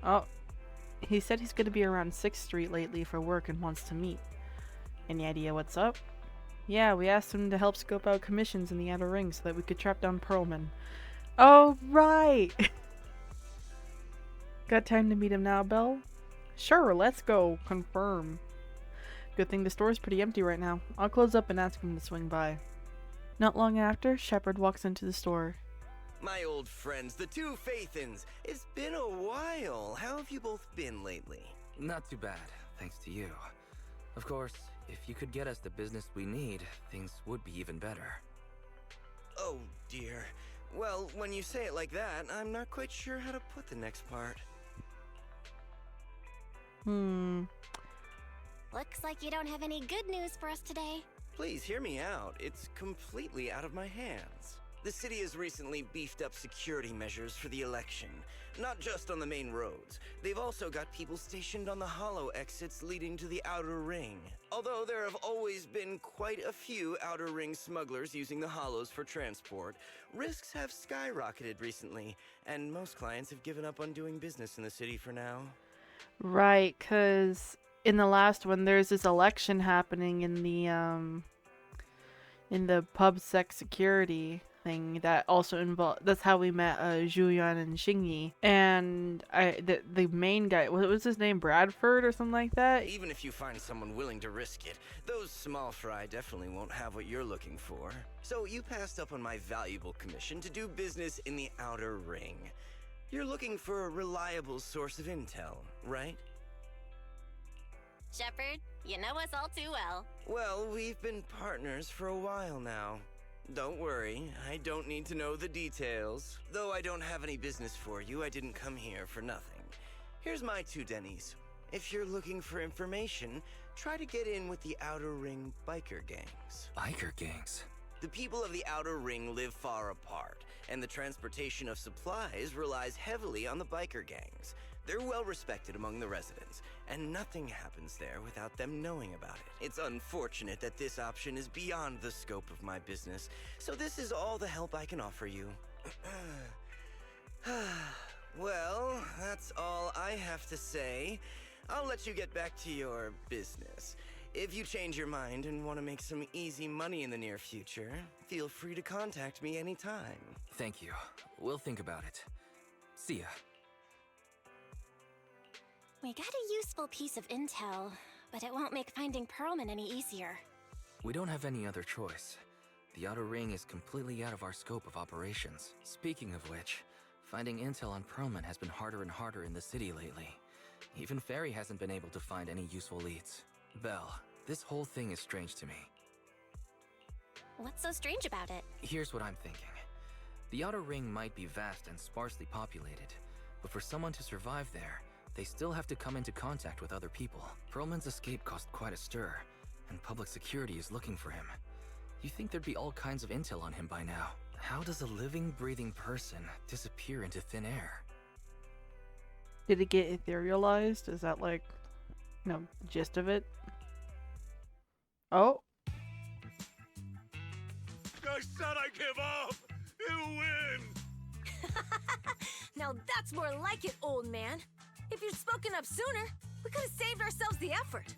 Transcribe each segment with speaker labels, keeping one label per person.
Speaker 1: Oh, he said he's gonna be around 6th Street lately for work and wants to meet. Any idea what's up? Yeah, we asked him to help scope out commissions in the Outer Ring so that we could track down Pearlman. Oh, right! Got time to meet him now, Belle? Sure, let's go. Confirm. Good thing the store's pretty empty right now. I'll close up and ask him to swing by. Not long after, Shepard walks into the store.
Speaker 2: My old friends, the two Faithins. It's been a while. How have you both been lately?
Speaker 3: Not too bad, thanks to you. Of course, if you could get us the business we need, things would be even better.
Speaker 2: Oh, dear. Well, when you say it like that, I'm not quite sure how to put the next part.
Speaker 4: Looks like you don't have any good news for us today.
Speaker 2: Please hear me out. It's completely out of my hands. The city has recently beefed up security measures for the election. Not just on the main roads. They've also got people stationed on the hollow exits leading to the Outer Ring. Although there have always been quite a few Outer Ring smugglers using the hollows for transport, risks have skyrocketed recently, and most clients have given up on doing business in the city for now.
Speaker 1: Right, because in the last one, there's this election happening in the pub sec security thing that also involved. That's how we met Julian and Xingyi. And the main guy, what was his name, Bradford or something like that?
Speaker 2: Even if you find someone willing to risk it, those small fry definitely won't have what you're looking for. So you passed up on my valuable commission to do business in the Outer Ring. You're looking for a reliable source of intel, right?
Speaker 4: Shepard, you know us all too well.
Speaker 2: Well, we've been partners for a while now. Don't worry, I don't need to know the details. Though I don't have any business for you, I didn't come here for nothing. Here's my 2 Denny's. If you're looking for information, try to get in with the Outer Ring biker gangs.
Speaker 3: Biker gangs?
Speaker 2: The people of the Outer Ring live far apart, and the transportation of supplies relies heavily on the biker gangs. They're well respected among the residents, and nothing happens there without them knowing about it. It's unfortunate that this option is beyond the scope of my business, so this is all the help I can offer you. Well, that's all I have to say. I'll let you get back to your business. If you change your mind and want to make some easy money in the near future, feel free to contact me anytime.
Speaker 3: Thank you. We'll think about it. See ya.
Speaker 4: We got a useful piece of intel, but it won't make finding Pearlman any easier.
Speaker 3: We don't have any other choice. The Outer Ring is completely out of our scope of operations. Speaking of which, finding intel on Pearlman has been harder and harder in the city lately. Even Fairy hasn't been able to find any useful leads. Belle, this whole thing is strange to me.
Speaker 4: What's so strange about it?
Speaker 3: Here's what I'm thinking. The Outer Ring might be vast and sparsely populated, but for someone to survive there, they still have to come into contact with other people. Pearlman's escape caused quite a stir, and public security is looking for him. You think there'd be all kinds of intel on him by now. How does a living, breathing person disappear into thin air?
Speaker 1: Did it get etherealized? Is that like, gist of it? Oh.
Speaker 5: I said I give up! You win!
Speaker 6: Now that's more like it, old man. If you'd spoken up sooner, we could have saved ourselves the effort.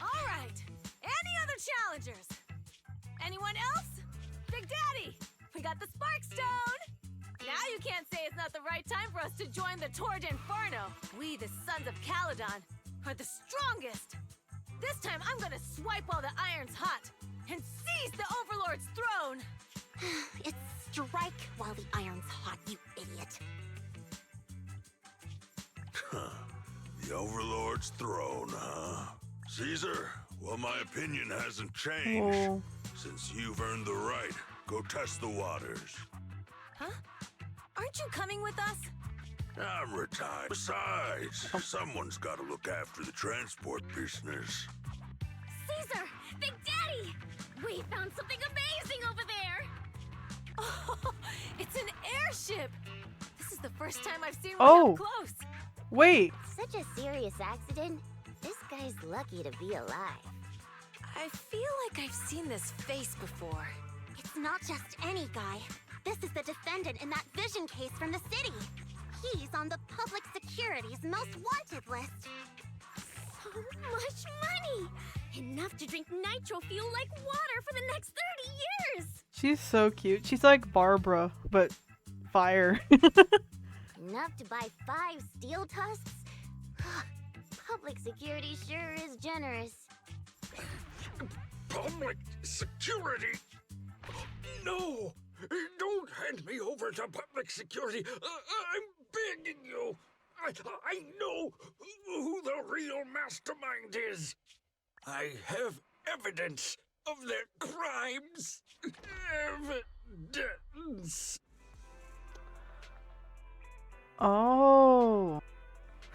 Speaker 6: All right. Any other challengers? Anyone else? Big Daddy, we got the Spark Stone. Now you can't say it's not the right time for us to join the Tord Inferno. We, the Sons of Caledon, are the strongest. This time I'm gonna swipe while the iron's hot and seize the Overlord's throne.
Speaker 4: It's strike while the iron's hot, you idiot.
Speaker 5: The Overlord's throne, huh? Caesar, well, my opinion hasn't changed.
Speaker 1: Oh.
Speaker 5: Since you've earned the right, go test the waters.
Speaker 6: Huh? Aren't you coming with us?
Speaker 5: I'm retired. Besides, someone's got to look after the transport business.
Speaker 4: Caesar! Big Daddy! We found something amazing over there!
Speaker 6: Oh, it's an airship! This is the first time I've seen one
Speaker 1: Oh.
Speaker 6: up close.
Speaker 1: Wait.
Speaker 4: Such a serious accident. This guy's lucky to be alive.
Speaker 6: I feel like I've seen this face before.
Speaker 4: It's not just any guy. This is the defendant in that vision case from the city. He's on the public security security's most wanted list.
Speaker 6: So much money! Enough to drink nitro fuel like water for the next 30 years!
Speaker 1: She's so cute. She's like Barbara, but fire.
Speaker 4: Enough to buy 5 steel tusks? Public security sure is generous.
Speaker 5: Public security? No! Don't hand me over to public security! I'm begging you! I know who the real mastermind is! I have evidence of their crimes! Evidence!
Speaker 1: Oh.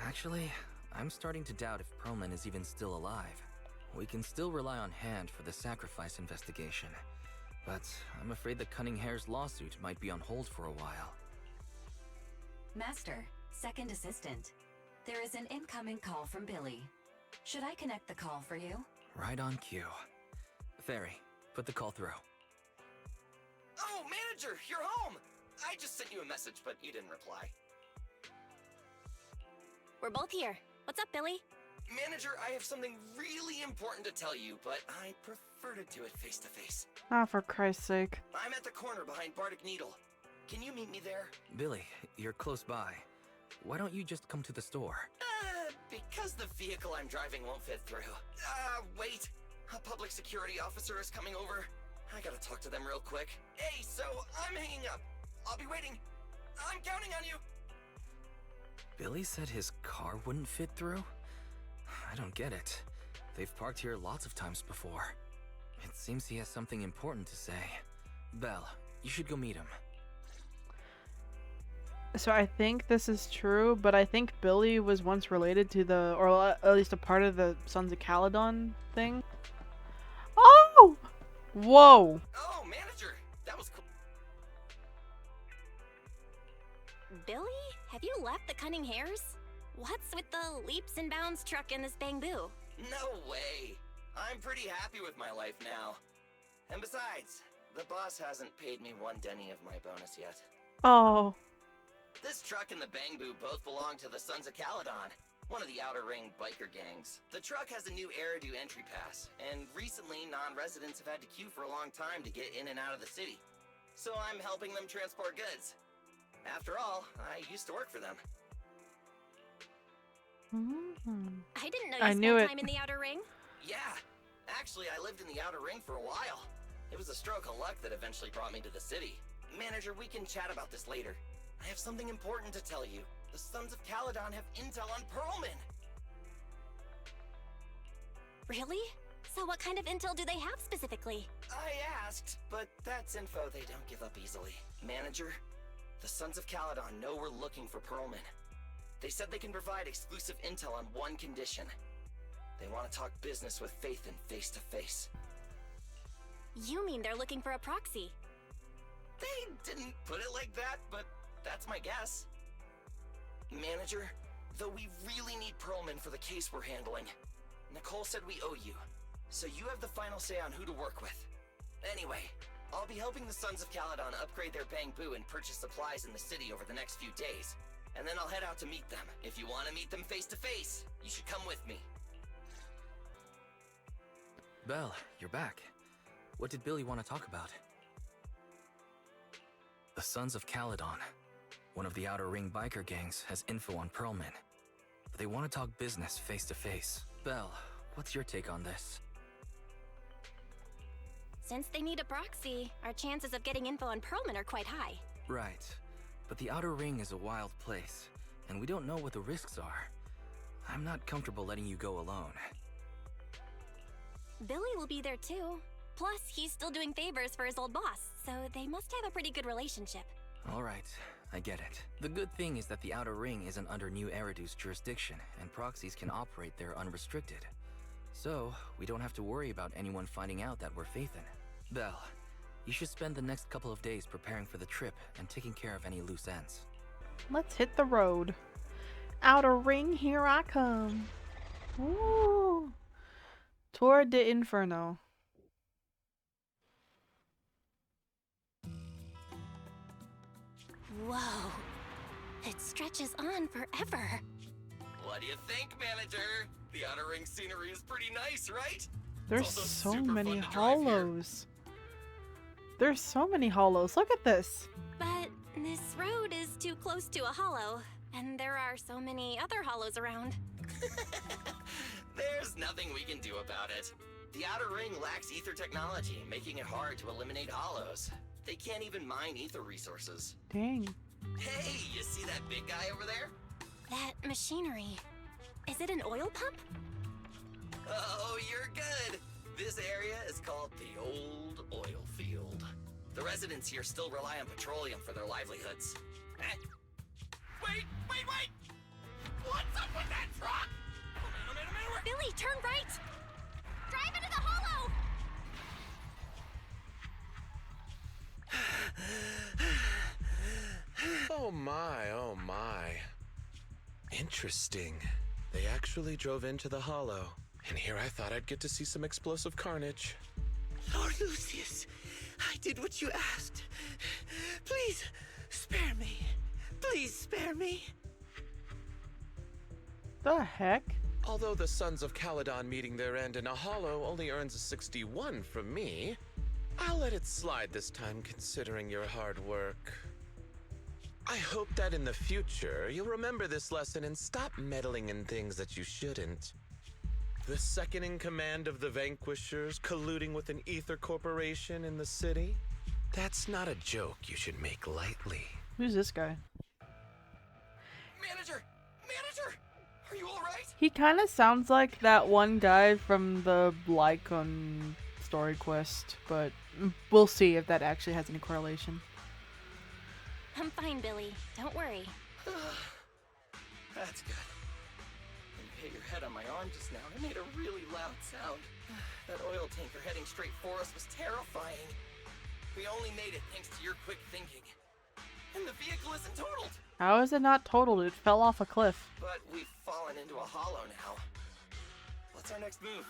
Speaker 3: Actually, I'm starting to doubt if Perlman is even still alive. We can still rely on Hand for the sacrifice investigation, but I'm afraid the Cunning Hare's lawsuit might be on hold for a while.
Speaker 7: Master, second assistant. There is an incoming call from Billy. Should I connect the call for you?
Speaker 3: Right on cue. Fairy, put the call through.
Speaker 2: Oh, manager, you're home! I just sent you a message, but you didn't reply.
Speaker 4: We're both here. What's up, Billy?
Speaker 2: Manager, I have something really important to tell you, but I prefer to do it face to face.
Speaker 1: Ah, for Christ's sake.
Speaker 2: I'm at the corner behind Bardic Needle. Can you meet me there?
Speaker 3: Billy, you're close by. Why don't you just come to the store?
Speaker 2: Because the vehicle I'm driving won't fit through. Wait. A public security officer is coming over. I gotta talk to them real quick. Hey, so I'm hanging up. I'll be waiting. I'm counting on you.
Speaker 3: Billy said his car wouldn't fit through? I don't get it. They've parked here lots of times before. It seems he has something important to say. Belle, you should go meet him.
Speaker 1: So I think this is true, but I think Billy was once related to the, or at least a part of the Sons of Caledon thing. Oh! Whoa!
Speaker 2: Oh, manager, that was cool.
Speaker 4: Billy? Have you left the Cunning Hares? What's with the leaps and bounds truck and this bamboo?
Speaker 2: No way. I'm pretty happy with my life now. And besides, the boss hasn't paid me 1 denny of my bonus yet.
Speaker 1: Oh.
Speaker 2: This truck and the bamboo both belong to the Sons of Caledon, one of the Outer Ring biker gangs. The truck has a new Eridu entry pass, and recently non-residents have had to queue for a long time to get in and out of the city. So I'm helping them transport goods. After all, I used to work for them.
Speaker 4: I didn't know
Speaker 1: I
Speaker 4: you
Speaker 1: knew
Speaker 4: spent
Speaker 1: it.
Speaker 4: time in the Outer Ring.
Speaker 2: Yeah, actually I lived in the Outer Ring for a while. It was a stroke of luck that eventually brought me to the city. Manager, we can chat about this later. I have something important to tell you. The Sons of Caledon have intel on Perlman.
Speaker 4: Really? So what kind of intel do they have specifically?
Speaker 2: I asked, but that's info they don't give up easily. Manager, the Sons of Caledon know we're looking for Perlman. They said they can provide exclusive intel on one condition. They want to talk business with Phaethon face to face.
Speaker 4: You mean they're looking for a proxy?
Speaker 2: They didn't put it like that, but that's my guess. Manager, though we really need Perlman for the case we're handling, Nicole said we owe you, so you have the final say on who to work with. Anyway, I'll be helping the Sons of Caledon upgrade their bamboo and purchase supplies in the city over the next few days. And then I'll head out to meet them. If you want to meet them face to face, you should come with me.
Speaker 3: Belle, you're back. What did Billy want to talk about? The Sons of Caledon, one of the Outer Ring biker gangs, has info on Perlman. But they want to talk business face to face. Belle, what's your take on this?
Speaker 4: Since they need a proxy, our chances of getting info on Perlman are quite high.
Speaker 3: Right. But the Outer Ring is a wild place, and we don't know what the risks are. I'm not comfortable letting you go alone.
Speaker 4: Billy will be there too. Plus, he's still doing favors for his old boss, so they must have a pretty good relationship.
Speaker 3: Alright, I get it. The good thing is that the Outer Ring isn't under New Eridu's jurisdiction, and proxies can operate there unrestricted. So, we don't have to worry about anyone finding out that we're Phaethon. Belle, you should spend the next couple of days preparing for the trip and taking care of any loose ends.
Speaker 1: Let's hit the road. Outer Ring, here I come. Ooh. Tour de Inferno.
Speaker 4: Whoa. It's stretches on forever.
Speaker 2: What do you think, manager? The Outer Ring scenery is pretty nice, right?
Speaker 1: There's
Speaker 2: also
Speaker 1: so
Speaker 2: super
Speaker 1: many
Speaker 2: fun to drive here.
Speaker 1: hollows. There's so many hollows. Look at this.
Speaker 4: But this road is too close to a hollow, and there are so many other hollows around.
Speaker 2: There's nothing we can do about it. The Outer Ring lacks ether technology, making it hard to eliminate hollows. They can't even mine ether resources.
Speaker 1: Dang.
Speaker 2: Hey, you see that big guy over there?
Speaker 4: That machinery. Is it an oil pump?
Speaker 2: Oh, you're good. This area is called the Old Oil Field. The residents here still rely on petroleum for their livelihoods. Eh? Wait! What's up with that truck? Oh man,
Speaker 4: Billy, turn right! Drive into the hollow!
Speaker 8: Oh my. Interesting. They actually drove into the hollow. And here I thought I'd get to see some explosive carnage.
Speaker 2: Lord Lucius, I did what you asked. Please, spare me. Please spare me.
Speaker 1: The heck?
Speaker 8: Although the Sons of Caledon meeting their end in a hollow only earns a 61 from me, I'll let it slide this time considering your hard work. I hope that in the future, you'll remember this lesson and stop meddling in things that you shouldn't. The second in command of the Vanquishers colluding with an ether corporation in the city? That's not a joke you should make lightly.
Speaker 1: Who's this guy?
Speaker 2: Manager! Are you alright?
Speaker 1: He kind of sounds like that one guy from the Lycon story quest, but we'll see if that actually has any correlation.
Speaker 4: I'm fine, Billy. Don't worry.
Speaker 2: That's good. When you hit your head on my arm just now, it made a really loud sound. That oil tanker heading straight for us was terrifying. We only made it thanks to your quick thinking. And the vehicle isn't totaled.
Speaker 1: How is it not totaled? It fell off a cliff.
Speaker 2: But we've fallen into a hollow now. What's our next move?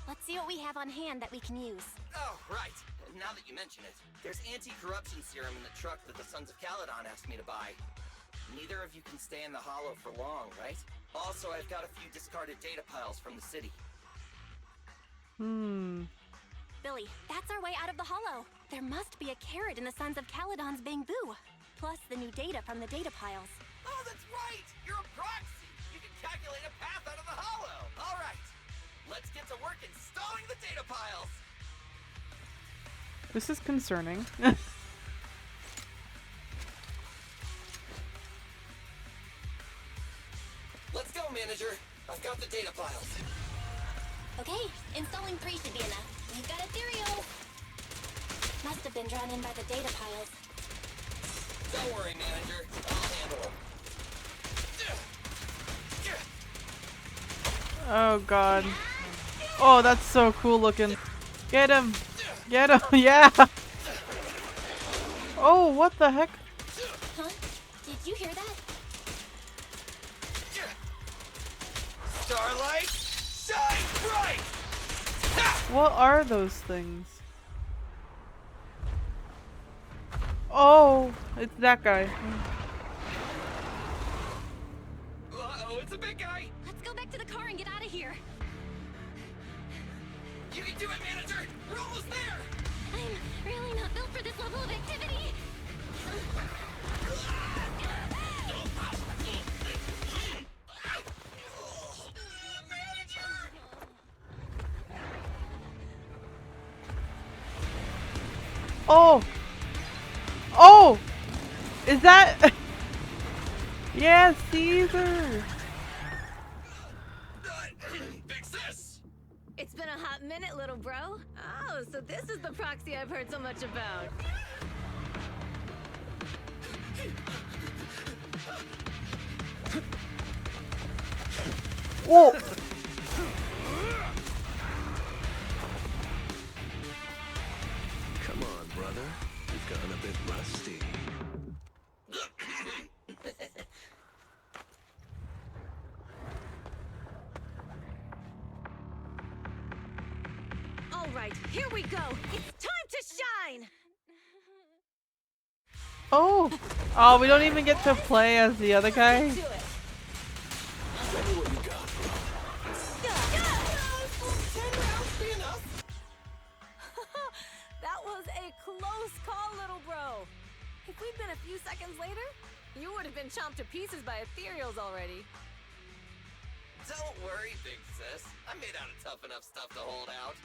Speaker 4: Let's see what we have on hand that we can use.
Speaker 2: Oh, right. Now that you mention it, there's anti-corruption serum in the truck that the Sons of Caledon asked me to buy. Neither of you can stay in the hollow for long, right? Also, I've got a few discarded data piles from the city.
Speaker 4: Billy, that's our way out of the hollow. There must be a carrot in the Sons of Caledon's bamboo. Plus the new data from the data piles.
Speaker 2: Oh, that's right! You're a proxy! You can calculate a path out of the hollow! Alright! Let's get to work installing the data piles!
Speaker 1: This is concerning.
Speaker 2: Let's go, manager! I've got the data piles.
Speaker 4: Okay, installing 3 should be enough. We've got ethereal. Must have been drawn in by the data piles.
Speaker 2: Don't worry, manager. I'll handle them.
Speaker 1: Oh god. Oh, that's so cool looking. Get him! Get him! Yeah! Oh, what the heck?
Speaker 4: Huh? Did you hear that?
Speaker 2: Starlight, shine bright!
Speaker 1: What are those things? Oh, it's that guy.
Speaker 2: Uh-oh, it's a big guy!
Speaker 4: Let's go back to the car and get out of here.
Speaker 2: You can do it, manager! We're almost there!
Speaker 4: I'm really not built for this level of activity.
Speaker 1: Oh! Oh! Is that... Yeah, Caesar!
Speaker 2: Fix this!
Speaker 6: It's been a hot minute, little bro. Oh, so this is the proxy I've heard so much about.
Speaker 1: Whoa!
Speaker 8: Come on, brother. You've gotten a bit rusty.
Speaker 6: All right, here we go. It's time to shine!
Speaker 1: Oh! Oh, we don't even get to play as the other guy?
Speaker 6: Do it. That was a close call, little bro. If we'd been a few seconds later, you would have been chomped to pieces by ethereals already.
Speaker 3: Don't worry, big sis. I'm made out of tough enough stuff to hold out.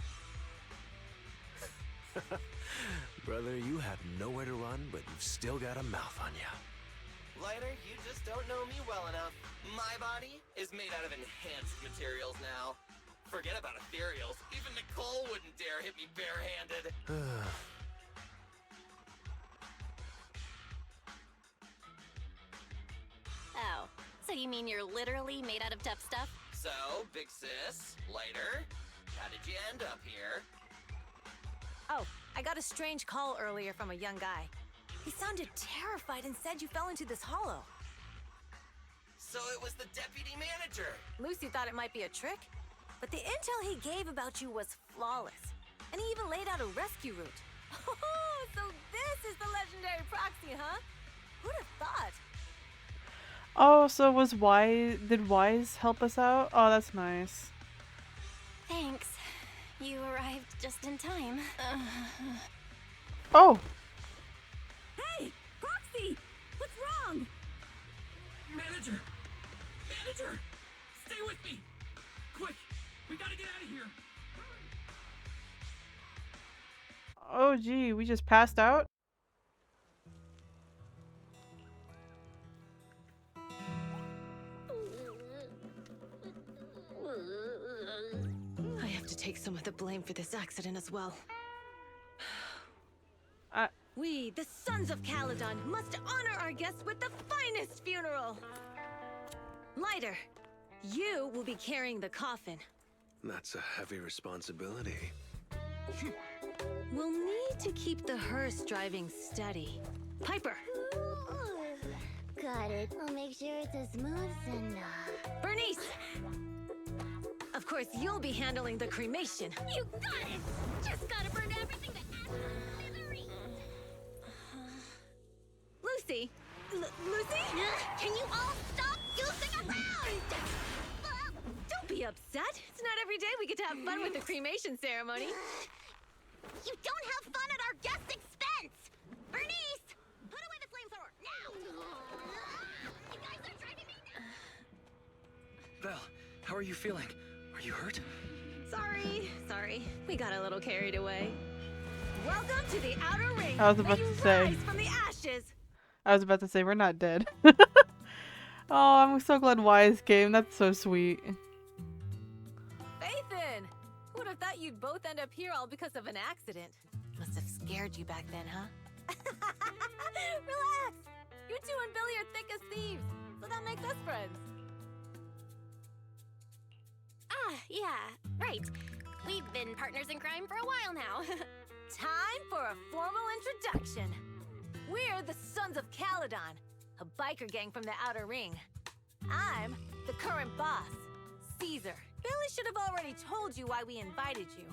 Speaker 9: Brother, you have nowhere to run, but you've still got a mouth on you.
Speaker 3: Lighter, you just don't know me well enough. My body is made out of enhanced materials now. Forget about ethereals. Even Nicole wouldn't dare hit me barehanded.
Speaker 4: Oh, so you mean you're literally made out of tough stuff?
Speaker 3: So, big sis, Lighter, how did you end up here?
Speaker 6: Oh, I got a strange call earlier from a young guy. He sounded terrified and said you fell into this hollow.
Speaker 3: So it was the deputy manager.
Speaker 6: Lucy thought it might be a trick, but the intel he gave about you was flawless. And he even laid out a rescue route. Oh, so this is the legendary proxy, huh? Who'd have thought?
Speaker 1: Oh, so was Wise... Did Wise help us out? Oh, that's nice.
Speaker 4: Thanks. You arrived just in time.
Speaker 1: Oh!
Speaker 6: Hey, Proxy! What's wrong?
Speaker 5: Manager! Manager! Stay with me! Quick! We gotta get out of here!
Speaker 1: Oh, gee, we just passed out?
Speaker 6: I have to take some of the blame for this accident as well. We, the Sons of Caledon, must honor our guests with the finest funeral! Lighter, you will be carrying the coffin.
Speaker 9: That's a heavy responsibility.
Speaker 6: We'll need to keep the hearse driving steady. Piper!
Speaker 10: Got it. I'll make sure it's as smooth enough.
Speaker 6: Bernice! Of course, you'll be handling the cremation.
Speaker 4: You got it! Just gotta burn everything to ash and smithereens!
Speaker 6: Lucy? Lucy?
Speaker 4: Can you all stop goofing around?
Speaker 6: Don't be upset. It's not every day we get to have fun with the cremation ceremony.
Speaker 4: You don't have fun at our guest expense! Bernice! Put away the flamethrower, now! You guys are driving me nuts!
Speaker 3: Belle, how are you feeling? Are you hurt?
Speaker 6: Sorry. We got a little carried away. Welcome to the Outer Ring.
Speaker 1: I was about
Speaker 6: May you
Speaker 1: to say.
Speaker 6: rise from the ashes.
Speaker 1: I was about to say, we're not dead. Oh, I'm so glad Wise came. That's so sweet.
Speaker 6: Ethan! Who would have thought you'd both end up here all because of an accident? Must have scared you back then, huh? Relax! You two and Billy are thick as thieves, so that makes us friends.
Speaker 4: Ah, yeah, right. We've been partners in crime for a while now.
Speaker 6: Time for a formal introduction. We're the Sons of Caledon, a biker gang from the Outer Ring. I'm the current boss, Caesar. Billy should have already told you why we invited you.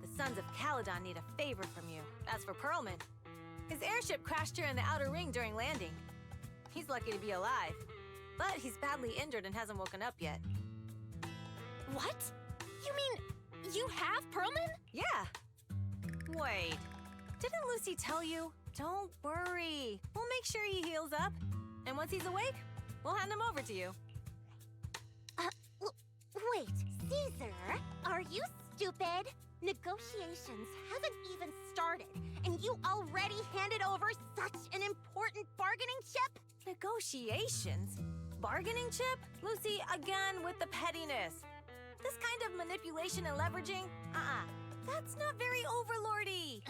Speaker 6: The Sons of Caledon need a favor from you. As for Pearlman, his airship crashed here in the Outer Ring during landing. He's lucky to be alive, but he's badly injured and hasn't woken up yet.
Speaker 4: What? You mean you have Pearlman?
Speaker 6: Yeah. Wait, didn't Lucy tell you? Don't worry. We'll make sure he heals up. And once he's awake, we'll hand him over to you.
Speaker 4: Wait, Caesar, are you stupid? Negotiations haven't even started, and you already handed over such an important bargaining chip?
Speaker 6: Negotiations? Bargaining chip? Lucy, again with the pettiness. This kind of manipulation and leveraging? That's not very overlordy.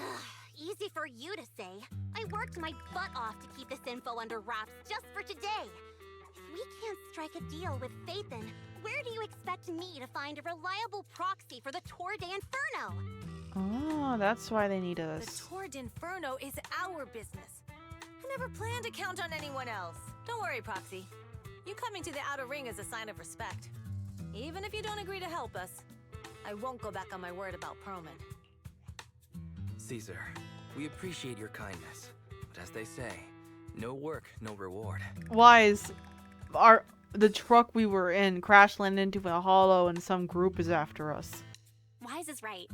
Speaker 4: Easy for you to say. I worked my butt off to keep this info under wraps just for today. If we can't strike a deal with Phaethon, where do you expect me to find a reliable proxy for the Tour d'Inferno?
Speaker 1: Oh, that's why they need
Speaker 6: The
Speaker 1: us.
Speaker 6: Tour d'Inferno is our business. I never planned to count on anyone else. Don't worry, Proxy. You coming to the Outer Ring is a sign of respect. Even if you don't agree to help us, I won't go back on my word about Pearlman.
Speaker 3: Caesar, we appreciate your kindness, but as they say, No work, no reward.
Speaker 1: Wise, the truck we were in crash landed into a hollow and some group is after us.
Speaker 4: Wise is right.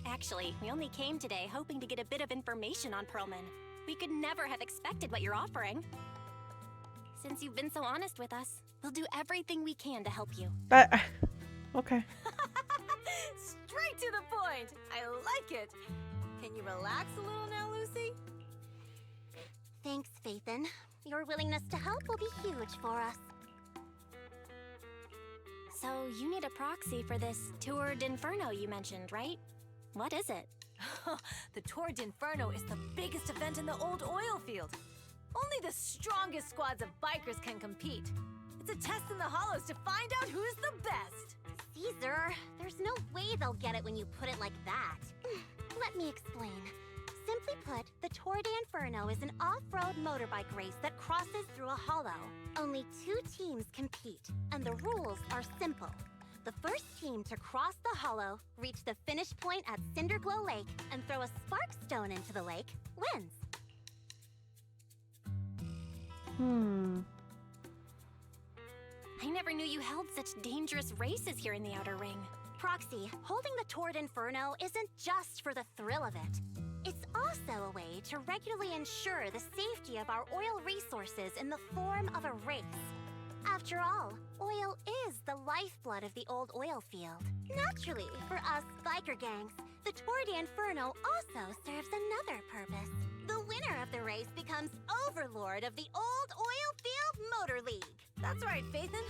Speaker 4: Actually, we only came today hoping to get a bit of information on Pearlman. We could never have expected what you're offering. Since you've been so honest with us, we'll do everything we can to help you.
Speaker 1: Okay.
Speaker 6: Straight to the point. I like it. Can you relax a little now, Lucy?
Speaker 4: Thanks, Phaethon. Your willingness to help will be huge for us. So, you need a proxy for this Tour d'Inferno you mentioned, right? What is it?
Speaker 6: The Tour d'Inferno is the biggest event in the old oil field. Only the strongest squads of bikers can compete. It's a test in the hollows to find out who's the best.
Speaker 4: Caesar, there's no way they'll get it when you put it like that. Let me explain. Simply put, the Tour d'Inferno is an off-road motorbike race that crosses through a hollow. Only 2 teams compete, and the rules are simple. The first team to cross the hollow, reach the finish point at Cinderglow Lake, and throw a spark stone into the lake, wins. I never knew you held such dangerous races here in the Outer Ring. Proxy, holding the Tour d'Inferno isn't just for the thrill of it. It's also a way to regularly ensure the safety of our oil resources in the form of a race. After all, oil is the lifeblood of the old oil field. Naturally, for us biker gangs, the Tour d'Inferno also serves another purpose. The winner of the race becomes overlord of the old oil field motor league.
Speaker 6: That's right, Phaethon.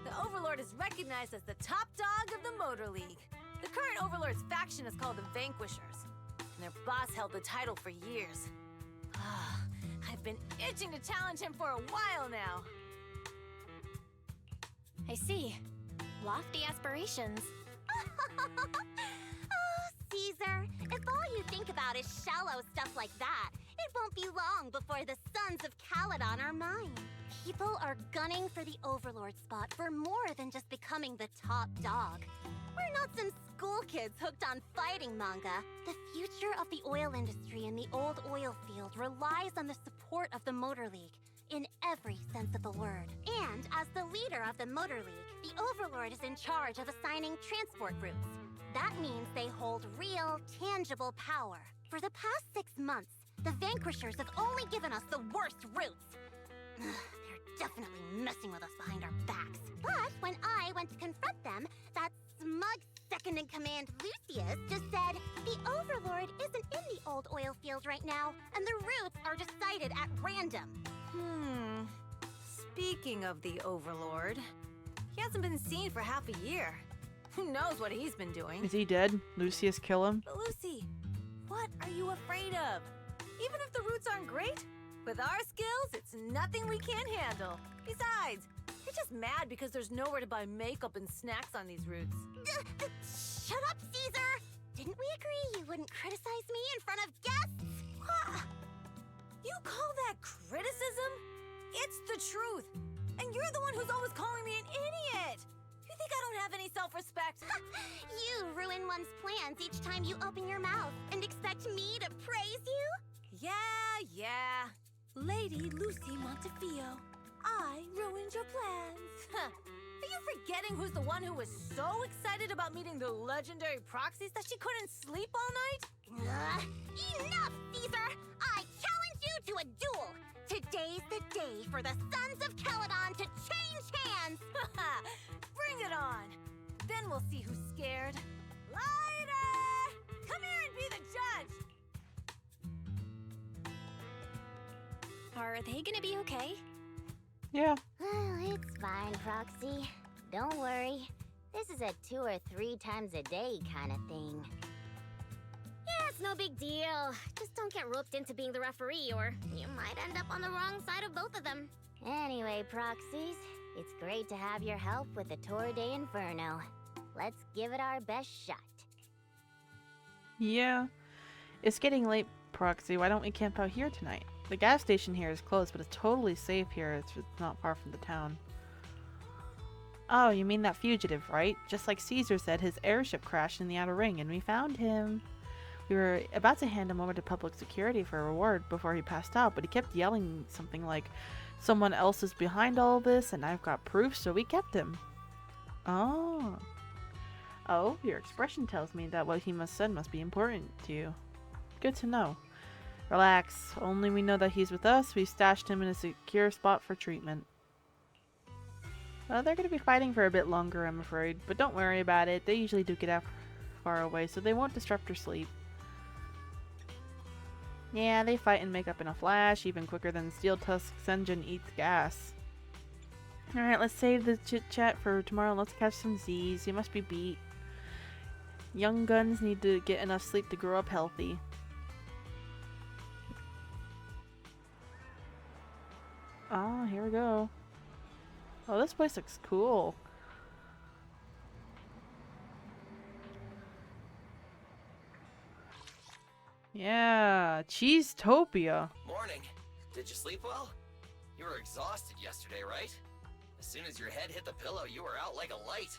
Speaker 6: The Overlord is recognized as the top dog of the Motor League. The current Overlord's faction is called the Vanquishers, and their boss held the title for years. I've been itching to challenge him for a while now.
Speaker 4: I see. Lofty aspirations. Oh, Caesar, if all you think about is shallow stuff like that, it won't be long before the sons of Caledon are mine. People are gunning for the Overlord spot for more than just becoming the top dog. We're not some school kids hooked on fighting manga. The future of the oil industry in the old oil field relies on the support of the Motor League, in every sense of the word. And as the leader of the Motor League, the Overlord is in charge of assigning transport routes. That means they hold real, tangible power. For the past 6 months, the Vanquishers have only given us the worst routes. They're definitely messing with us behind our backs. But when I went to confront them, that smug second-in-command Lucius just said the Overlord isn't in the old oil field right now, and the routes are decided at random.
Speaker 6: Speaking of the Overlord, he hasn't been seen for half a year. Who knows what he's been doing?
Speaker 1: Is he dead? Lucius kill him?
Speaker 6: But Lucy, what are you afraid of? Even if the routes aren't great, with our skills, it's nothing we can't handle. Besides, you're just mad because there's nowhere to buy makeup and snacks on these routes.
Speaker 4: Shut up, Caesar! Didn't we agree you wouldn't criticize me in front of guests?
Speaker 6: What? You call that criticism? It's the truth. And you're the one who's always calling me an idiot. You think I don't have any self-respect?
Speaker 4: You ruin one's plans each time you open your mouth and expect me to praise you?
Speaker 6: Yeah. Lady Lucy Montefiore, I ruined your plans. Are you forgetting who's the one who was so excited about meeting the legendary proxies that she couldn't sleep all night?
Speaker 4: Enough, Caesar! I challenge you to a duel! Today's the day for the Sons of Caledon to change hands!
Speaker 6: Bring it on! Then we'll see who's scared. Lighter! Come here and be the judge!
Speaker 4: Are they gonna be okay?
Speaker 1: Yeah.
Speaker 10: Oh, it's fine, Proxy. Don't worry. This is a 2 or 3 times a day kind of thing.
Speaker 4: Yeah, it's no big deal. Just don't get roped into being the referee, or you might end up on the wrong side of both of them.
Speaker 10: Anyway, Proxies, it's great to have your help with the Tour d'Inferno. Let's give it our best shot.
Speaker 1: Yeah. It's getting late, Proxy. Why don't we camp out here tonight? The gas station here is closed, but it's totally safe here. It's just not far from the town. Oh, you mean that fugitive, right? Just like Caesar said, his airship crashed in the Outer Ring, and we found him. We were about to hand him over to public security for a reward before he passed out, but he kept yelling something like, "Someone else is behind all this, and I've got proof," so we kept him. Oh. Oh, your expression tells me that what he must said must be important to you. Good to know. Relax. Only we know that he's with us. We've stashed him in a secure spot for treatment. Well, they're going to be fighting for a bit longer, I'm afraid. But don't worry about it. They usually do get out far away, so they won't disrupt your sleep. Yeah, they fight and make up in a flash, even quicker than Steel Tusk's engine eats gas. Alright, let's save the chit-chat for tomorrow. Let's catch some Z's. You must be beat. Young guns need to get enough sleep to grow up healthy. Oh, here we go. Oh, this place looks cool. Yeah, Cheesetopia.
Speaker 2: Morning. Did you sleep well? You were exhausted yesterday, right? As soon as your head hit the pillow, you were out like a light.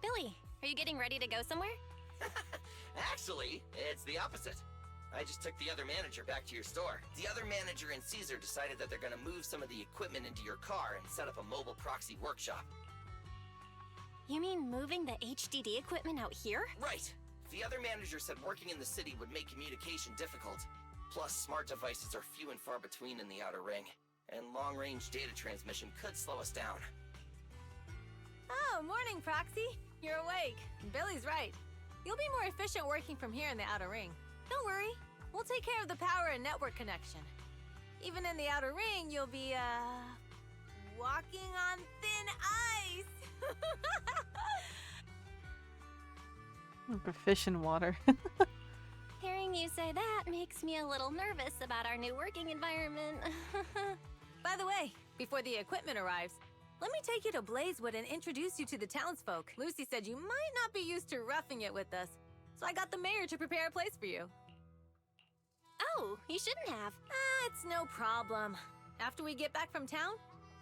Speaker 4: Billy, are you getting ready to go somewhere?
Speaker 2: Actually, it's the opposite. I just took the other manager back to your store. The other manager and Caesar decided that they're gonna move some of the equipment into your car and set up a mobile proxy workshop.
Speaker 4: You mean moving the HDD equipment out here?
Speaker 2: Right. The other manager said working in the city would make communication difficult. Plus, smart devices are few and far between in the Outer Ring, and long-range data transmission could slow us down.
Speaker 6: Oh, morning, Proxy. You're awake. Billy's right. You'll be more efficient working from here in the Outer Ring. Don't worry. We'll take care of the power and network connection. Even in the Outer Ring, you'll be, walking on thin ice.
Speaker 1: Like a fish in water.
Speaker 4: Hearing you say that makes me a little nervous about our new working environment.
Speaker 6: By the way, before the equipment arrives, let me take you to Blazewood and introduce you to the townsfolk. Lucy said you might not be used to roughing it with us, so I got the mayor to prepare a place for you.
Speaker 4: Oh, you shouldn't have.
Speaker 6: It's no problem. After we get back from town,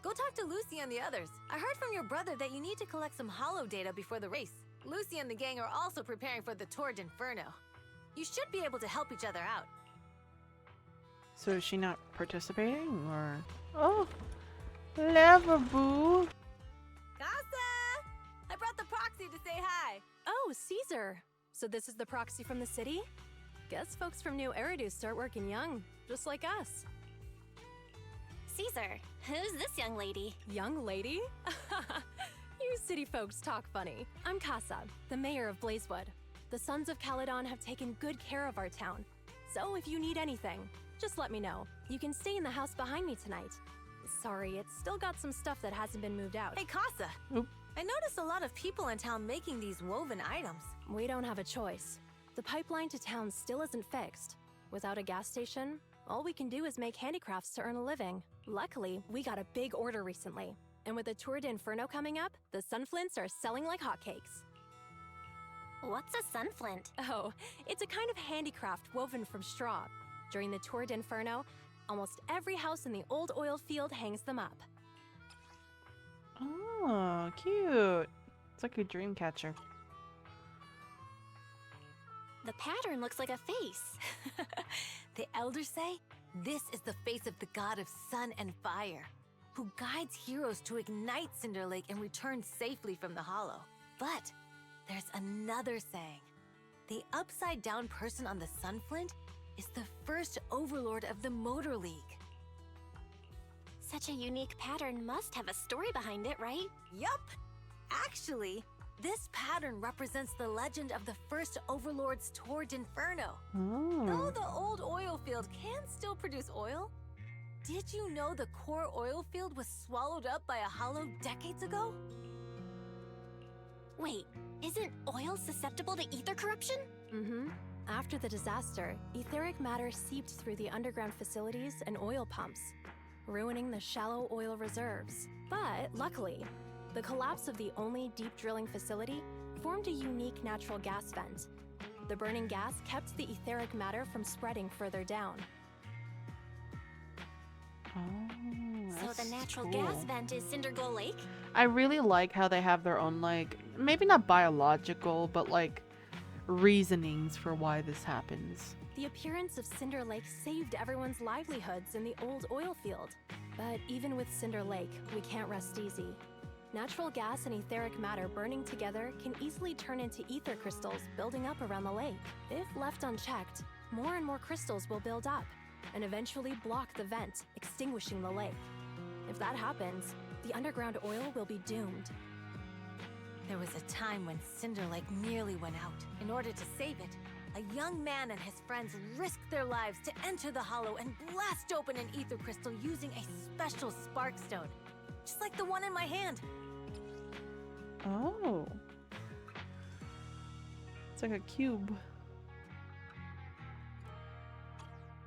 Speaker 6: go talk to Lucy and the others. I heard from your brother that you need to collect some holo data before the race. Lucy and the gang are also preparing for the Tour d'Inferno. You should be able to help each other out.
Speaker 1: So is she not participating, or? Oh, Lavaboo.
Speaker 6: Casa! I brought the proxy to say hi.
Speaker 11: Oh, Caesar. So this is the proxy from the city? Guess folks from New Eridu start working young, just like us.
Speaker 4: Caesar, who's this young lady?
Speaker 11: Young lady? You city folks talk funny. I'm Casa, the mayor of Blazewood. The Sons of Caledon have taken good care of our town. So if you need anything, just let me know. You can stay in the house behind me tonight. Sorry, it's still got some stuff that hasn't been moved out.
Speaker 6: Hey, Casa.
Speaker 1: Oop.
Speaker 6: I noticed a lot of people in town making these woven items.
Speaker 11: We don't have a choice. The pipeline to town still isn't fixed. Without a gas station, all we can do is make handicrafts to earn a living. Luckily, we got a big order recently. And with the Tour d'Inferno coming up, the sunflints are selling like hotcakes.
Speaker 4: What's a sunflint?
Speaker 11: Oh, it's a kind of handicraft woven from straw. During the Tour d'Inferno, almost every house in the old oil field hangs them up.
Speaker 1: Oh, cute. It's like a dream catcher.
Speaker 4: The pattern looks like a face.
Speaker 6: The elders say this is the face of the god of sun and fire, who guides heroes to ignite Cinder Lake and return safely from the hollow. But there's another saying. The upside-down person on the sunflint is the first overlord of the Motor League.
Speaker 4: Such a unique pattern must have a story behind it, right?
Speaker 6: Yup! Actually, this pattern represents the legend of the first overlord's Tour d'Inferno. Though the old oil field can still produce oil, did you know the core oil field was swallowed up by a hollow decades ago?
Speaker 4: Wait, isn't oil susceptible to ether corruption?
Speaker 11: Mm-hmm. After the disaster, etheric matter seeped through the underground facilities and oil pumps, ruining the shallow oil reserves. But luckily, the collapse of the only deep drilling facility formed a unique natural gas vent. The burning gas kept the etheric matter from spreading further down.
Speaker 1: Oh,
Speaker 4: So the natural gas vent is Cindergoal Lake?
Speaker 1: I really like how they have their own, like, maybe not biological, but like reasonings for why this happens.
Speaker 11: The appearance of Cinder Lake saved everyone's livelihoods in the old oil field. But even with Cinder Lake, we can't rest easy. Natural gas and etheric matter burning together can easily turn into ether crystals building up around the lake. If left unchecked, more and more crystals will build up and eventually block the vent, extinguishing the lake. If that happens, the underground oil will be doomed.
Speaker 6: There was a time when Cinder Lake nearly went out. In order to save it, a young man and his friends risked their lives to enter the hollow and blast open an ether crystal using a special spark stone, just like the one in my hand.
Speaker 1: Oh. It's like a cube.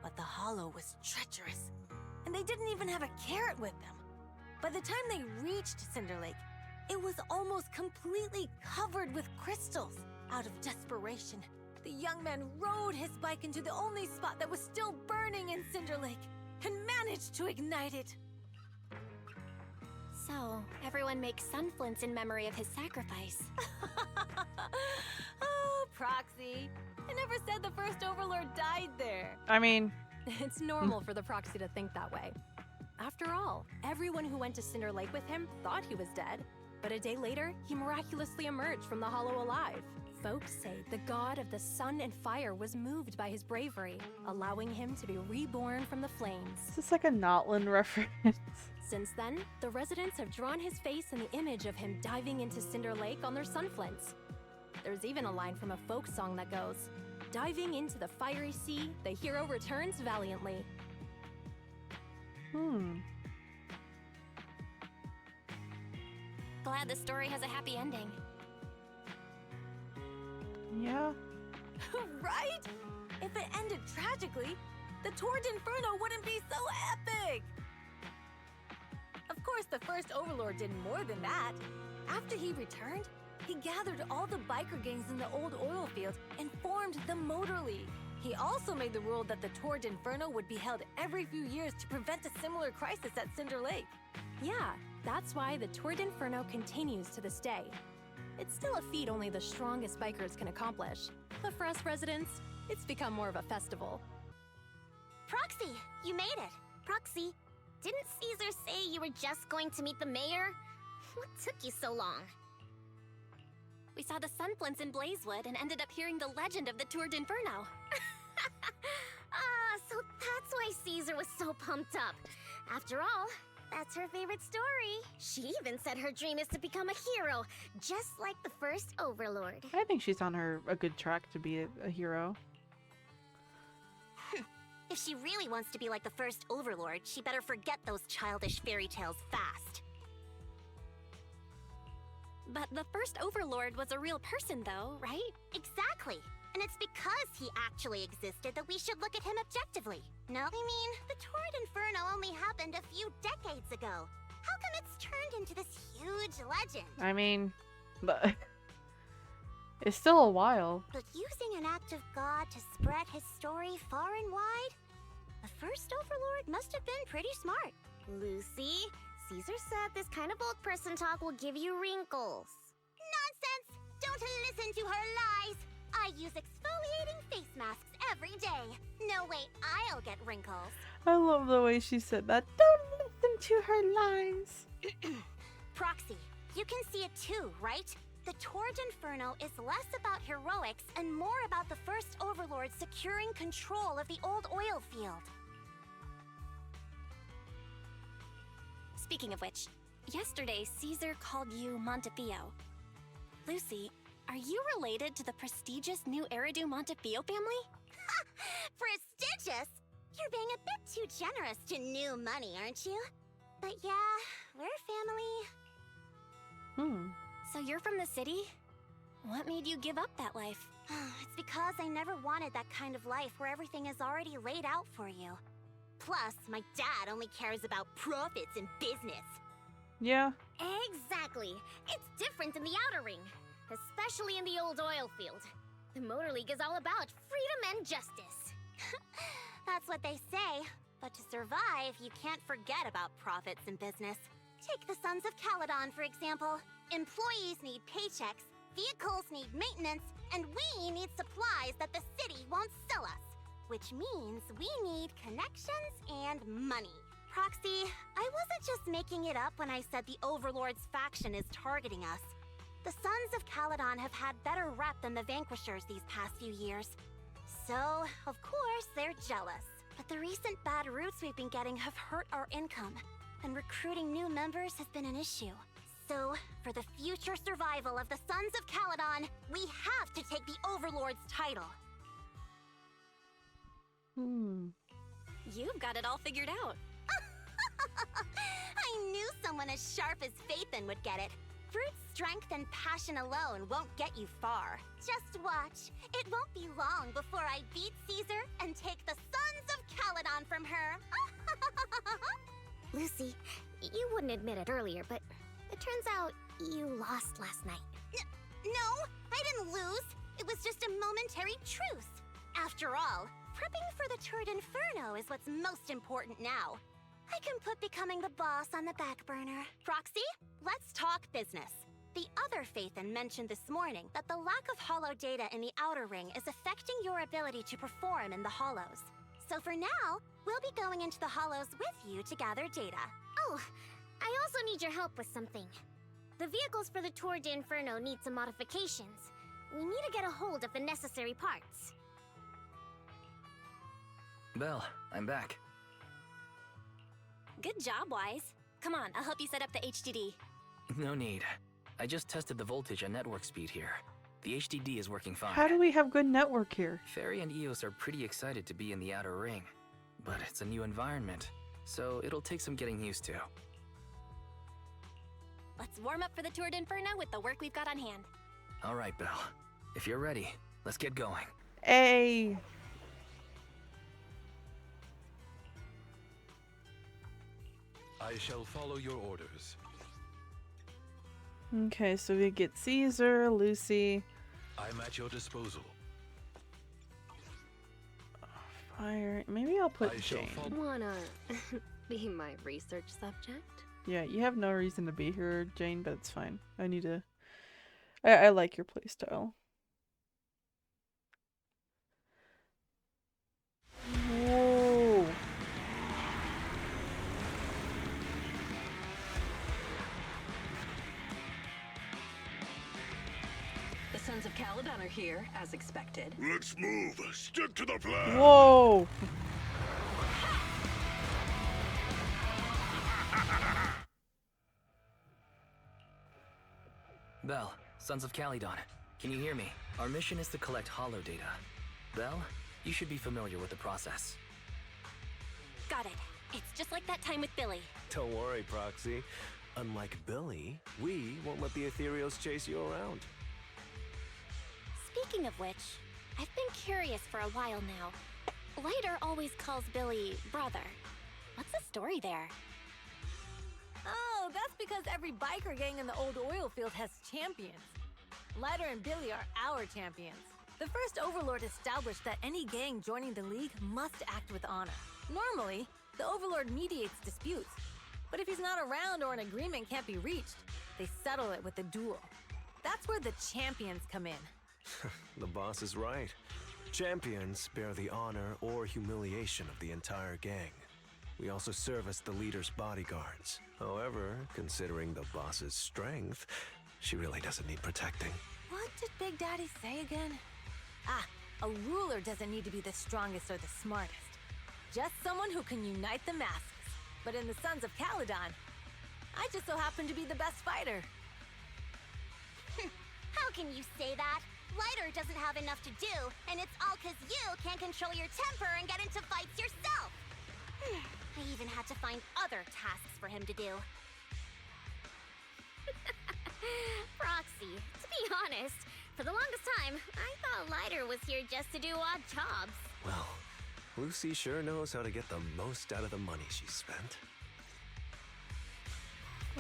Speaker 6: But the hollow was treacherous, and they didn't even have a carrot with them. By the time they reached Cinder Lake, it was almost completely covered with crystals. Out of desperation, the young man rode his bike into the only spot that was still burning in Cinder Lake and managed to ignite it.
Speaker 10: So, everyone makes sunflints in memory of his sacrifice.
Speaker 6: Oh, Proxy. I never said the first Overlord died there.
Speaker 1: I mean...
Speaker 11: It's normal for the Proxy to think that way. After all, everyone who went to Cinder Lake with him thought he was dead. But a day later, he miraculously emerged from the hollow alive. Folks say the god of the sun and fire was moved by his bravery, allowing him to be reborn from the flames.
Speaker 1: Is this like a Notland reference?
Speaker 11: Since then, the residents have drawn his face and the image of him diving into Cinder Lake on their sunflints. There's even a line from a folk song that goes, "Diving into the fiery sea, the hero returns valiantly."
Speaker 10: Glad the story has a happy ending.
Speaker 1: Yeah.
Speaker 6: Right? If it ended tragically, the Tour d'Inferno wouldn't be so epic! Of course, the first Overlord did more than that. After he returned, he gathered all the biker gangs in the old oil field and formed the Motor League. He also made the rule that the Tour d'Inferno would be held every few years to prevent a similar crisis at Cinder Lake.
Speaker 11: Yeah, that's why the Tour d'Inferno continues to this day. It's still a feat only the strongest bikers can accomplish. But for us residents, it's become more of a festival.
Speaker 10: Proxy, you made it. Proxy, didn't Caesar say you were just going to meet the mayor? What took you so long? We saw the sunflints in Blazewood and ended up hearing the legend of the Tour d'Inferno. So that's why Caesar was so pumped up. After all, that's her favorite story. She even said her dream is to become a hero, just like the first Overlord.
Speaker 1: I think she's on a good track to be a hero.
Speaker 10: If she really wants to be like the first Overlord, she better forget those childish fairy tales fast. But the first Overlord was a real person though, right? Exactly. And it's because he actually existed that we should look at him objectively. No? I mean, the Tour d'Inferno only happened a few decades ago. How come it's turned into this huge legend?
Speaker 1: I mean, but it's still a while.
Speaker 10: But using an act of God to spread his story far and wide? The first Overlord must have been pretty smart. Lucy, Caesar said this kind of old person talk will give you wrinkles. Nonsense! Don't listen to her lies! I use exfoliating face masks every day. No way I'll get wrinkles.
Speaker 1: I love the way she said that. Don't listen to her lies.
Speaker 10: Proxy, you can see it too, right? The Tour d'Inferno is less about heroics and more about the first Overlord securing control of the old oil field. Speaking of which, yesterday Caesar called you Montefiore. Lucy, are you related to the prestigious New Eridu Montefiore family? Ha! Prestigious? You're being a bit too generous to new money, aren't you? But yeah, we're family. So you're from the city? What made you give up that life? It's because I never wanted that kind of life where everything is already laid out for you. Plus, my dad only cares about profits and business.
Speaker 1: Yeah.
Speaker 10: Exactly. It's different in the Outer Ring, especially in the old oil field. The Motor League is all about freedom and justice. That's what they say. But to survive, you can't forget about profits and business. Take the Sons of Caledon, for example. Employees need paychecks, vehicles need maintenance,
Speaker 4: And we need supplies that the city won't sell us. Which means we need connections and money. Proxy, I wasn't just making it up when I said the Overlord's faction is targeting us. The Sons of Caledon have had better rep than the Vanquishers these past few years. So, of course, they're jealous. But the recent bad routes we've been getting have hurt our income, and recruiting new members has been an issue. So, for the future survival of the Sons of Caledon, we have to take the Overlord's title.
Speaker 6: You've got it all figured out.
Speaker 4: I knew someone as sharp as Phaethon would get it. Brute strength and passion alone won't get you far. Just watch. It won't be long before I beat Caesar and take the Sons of Caledon from her.
Speaker 10: Lucy, you wouldn't admit it earlier, but it turns out you lost last night.
Speaker 4: No, I didn't lose. It was just a momentary truce. After all, prepping for the Tour d'Inferno is what's most important now. I can put becoming the boss on the back burner. Proxy, let's talk business. The other Phaethon mentioned this morning that the lack of hollow data in the Outer Ring is affecting your ability to perform in the hollows. So for now, we'll be going into the hollows with you to gather data.
Speaker 10: Oh, I also need your help with something. The vehicles for the Tour d'Inferno need some modifications. We need to get a hold of the necessary parts.
Speaker 3: Belle, I'm back.
Speaker 6: Good job, Wise. Come on, I'll help you set up the HDD.
Speaker 3: No need. I just tested the voltage and network speed here. The HDD is working fine.
Speaker 1: How do we have good network here?
Speaker 3: Fairy and Eos are pretty excited to be in the Outer Ring. But it's a new environment, so it'll take some getting used to.
Speaker 6: Let's warm up for the Tour d'Inferno with the work we've got on hand.
Speaker 3: Alright, Belle. If you're ready, let's get going.
Speaker 1: Hey!
Speaker 9: I shall follow your orders.
Speaker 1: Okay, so we get Caesar, Lucy.
Speaker 9: I'm at your disposal.
Speaker 1: Fire. Maybe I'll put
Speaker 9: I shall
Speaker 1: Jane.
Speaker 12: Wanna be my research subject?
Speaker 1: Yeah, you have no reason to be here, Jane, but it's fine. I need to... I like your playstyle. Whoa!
Speaker 13: The Sons of Caledon are here, as expected.
Speaker 5: Let's move. Stick to the plan.
Speaker 1: Whoa!
Speaker 3: Belle, Sons of Caledon, can you hear me? Our mission is to collect hollow data. Belle, you should be familiar with the process.
Speaker 6: Got it. It's just like that time with Billy.
Speaker 9: Don't worry, Proxy. Unlike Billy, we won't let the Ethereals chase you around.
Speaker 10: Speaking of which, I've been curious for a while now. Lighter always calls Billy brother. What's the story there?
Speaker 6: Oh, that's because every biker gang in the old oil field has champions. Lighter and Billy are our champions. The first Overlord established that any gang joining the League must act with honor. Normally, the Overlord mediates disputes, but if he's not around or an agreement can't be reached, they settle it with a duel. That's where the champions come in.
Speaker 9: The boss is right. Champions bear the honor or humiliation of the entire gang. We also serve as the leader's bodyguards. However, considering the boss's strength, she really doesn't need protecting.
Speaker 6: What did Big Daddy say again? Ah, a ruler doesn't need to be the strongest or the smartest. Just someone who can unite the masses. But in the Sons of Caledon, I just so happen to be the best fighter.
Speaker 4: How can you say that? Lighter doesn't have enough to do, and it's all because you can't control your temper and get into fights yourself. I even had to find other tasks for him to do.
Speaker 10: Proxy, to be honest, for the longest time, I thought Lighter was here just to do odd jobs.
Speaker 9: Well, Lucy sure knows how to get the most out of the money she spent.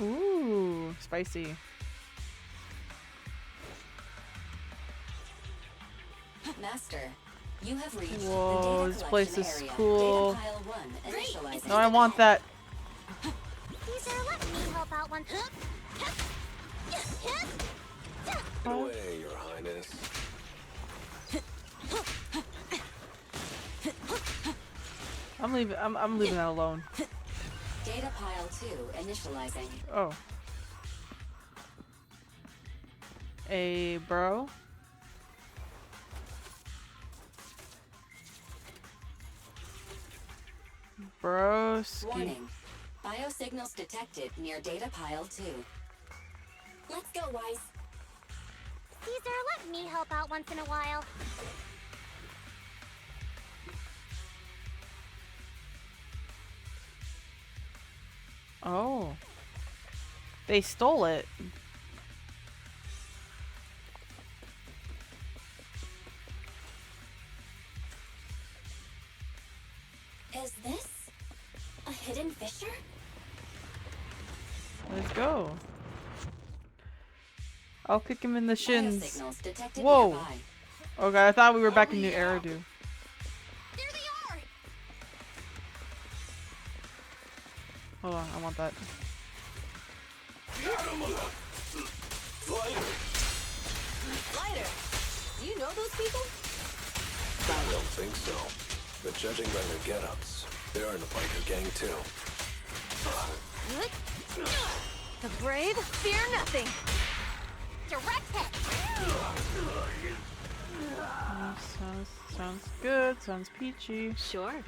Speaker 1: Ooh, spicy.
Speaker 7: Master, you have reached
Speaker 1: Whoa,
Speaker 7: the
Speaker 1: this
Speaker 7: data
Speaker 1: place
Speaker 7: collection
Speaker 1: is
Speaker 7: area.
Speaker 1: cool.
Speaker 7: Data pile 1 initialized.
Speaker 1: No, I want that.
Speaker 4: Caesar, let me help out once.
Speaker 9: Get away, Your Highness.
Speaker 1: I'm leaving that alone.
Speaker 7: Data pile 2 initializing.
Speaker 1: Oh. A bro. Broski.
Speaker 7: Warning. Biosignals detected near data pile 2.
Speaker 10: Let's go, Wise. Caesar, let me help out once in a while.
Speaker 1: Oh. They stole it.
Speaker 10: Is this a hidden fissure?
Speaker 1: Let's go. I'll kick him in the shins.
Speaker 7: Biosignals detected
Speaker 1: Whoa.
Speaker 7: nearby.
Speaker 1: Okay, I thought we were back in New Eridu.
Speaker 10: There they are!
Speaker 1: Hold on, I want that.
Speaker 6: Lighter, do you know those people?
Speaker 9: I don't think so. But judging by their get-ups, they're in a biker gang too.
Speaker 6: The brave fear nothing.
Speaker 10: Direct hit!
Speaker 1: Sounds good. Sounds peachy.
Speaker 6: Sure.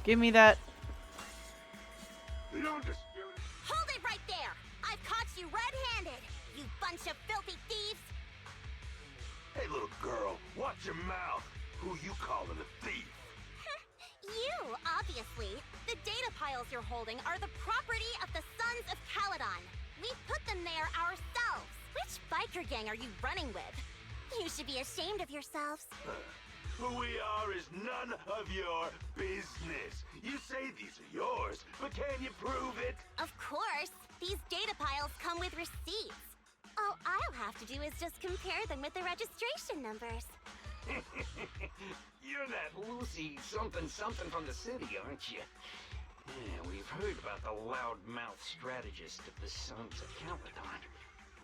Speaker 1: Give me that.
Speaker 10: Hold it right there! I've caught you red-handed, you bunch of filthy thieves!
Speaker 5: Hey, little girl, watch your mouth. Who you calling a thief?
Speaker 10: You, obviously. The data piles you're holding are the property of the Sons of Caledon. We put them there ourselves. Which biker gang are you running with? You should be ashamed of yourselves.
Speaker 5: Who we are is none of your business. You say these are yours, but can you prove it?
Speaker 10: Of course. These data piles come with receipts. All I'll have to do is just compare them with the registration numbers.
Speaker 5: You're that Lucy something from the city, aren't you? Yeah, we've heard about the loudmouth strategist of the Sons of Caledon.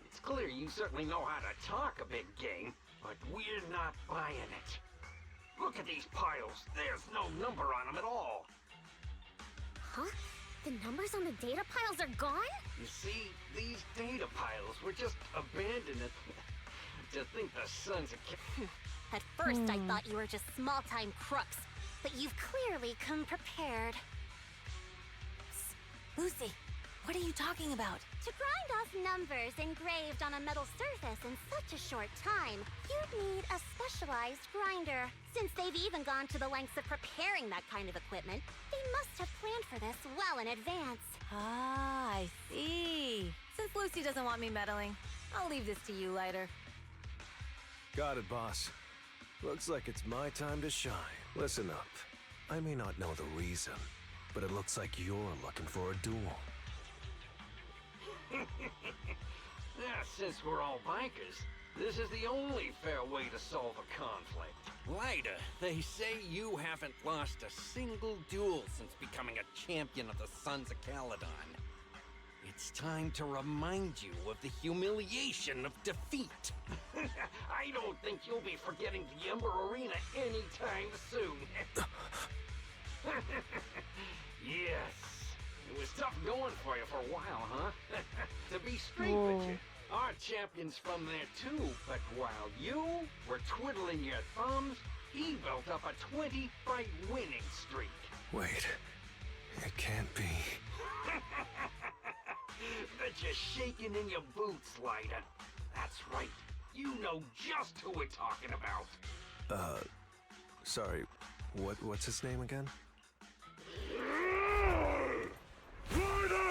Speaker 5: It's clear you certainly know how to talk a big game, but we're not buying it. Look at these piles. There's no number on them at all.
Speaker 10: Huh? The numbers on the data piles are gone?
Speaker 5: You see, these data piles were just abandoned to think the Sons of
Speaker 10: At first, I thought you were just small-time crooks, but you've clearly come prepared.
Speaker 6: Lucy, what are you talking about?
Speaker 10: To grind off numbers engraved on a metal surface in such a short time, you'd need a specialized grinder. Since they've even gone to the lengths of preparing that kind of equipment, they must have planned for this well in advance.
Speaker 6: Ah, I see. Since Lucy doesn't want me meddling, I'll leave this to you, Lighter.
Speaker 9: Got it, boss. Looks like it's my time to shine. Listen up. I may not know the reason, but it looks like you're looking for a duel.
Speaker 5: Yeah, since we're all bikers, this is the only fair way to solve a conflict.
Speaker 14: Lighter, they say you haven't lost a single duel since becoming a champion of the Sons of Caledon. It's time to remind you of the humiliation of defeat.
Speaker 5: I don't think you'll be forgetting the Ember Arena anytime soon. Yes. It was tough going for you for a while, huh? To be straight with you, our champion's from there too, but while you were twiddling your thumbs, he built up a 20-fight winning streak.
Speaker 9: Wait, it can't be.
Speaker 5: Bet you're shaking in your boots, Lighter. That's right. You know just who we're talking about.
Speaker 9: Sorry, what's his name again?
Speaker 5: Lighter!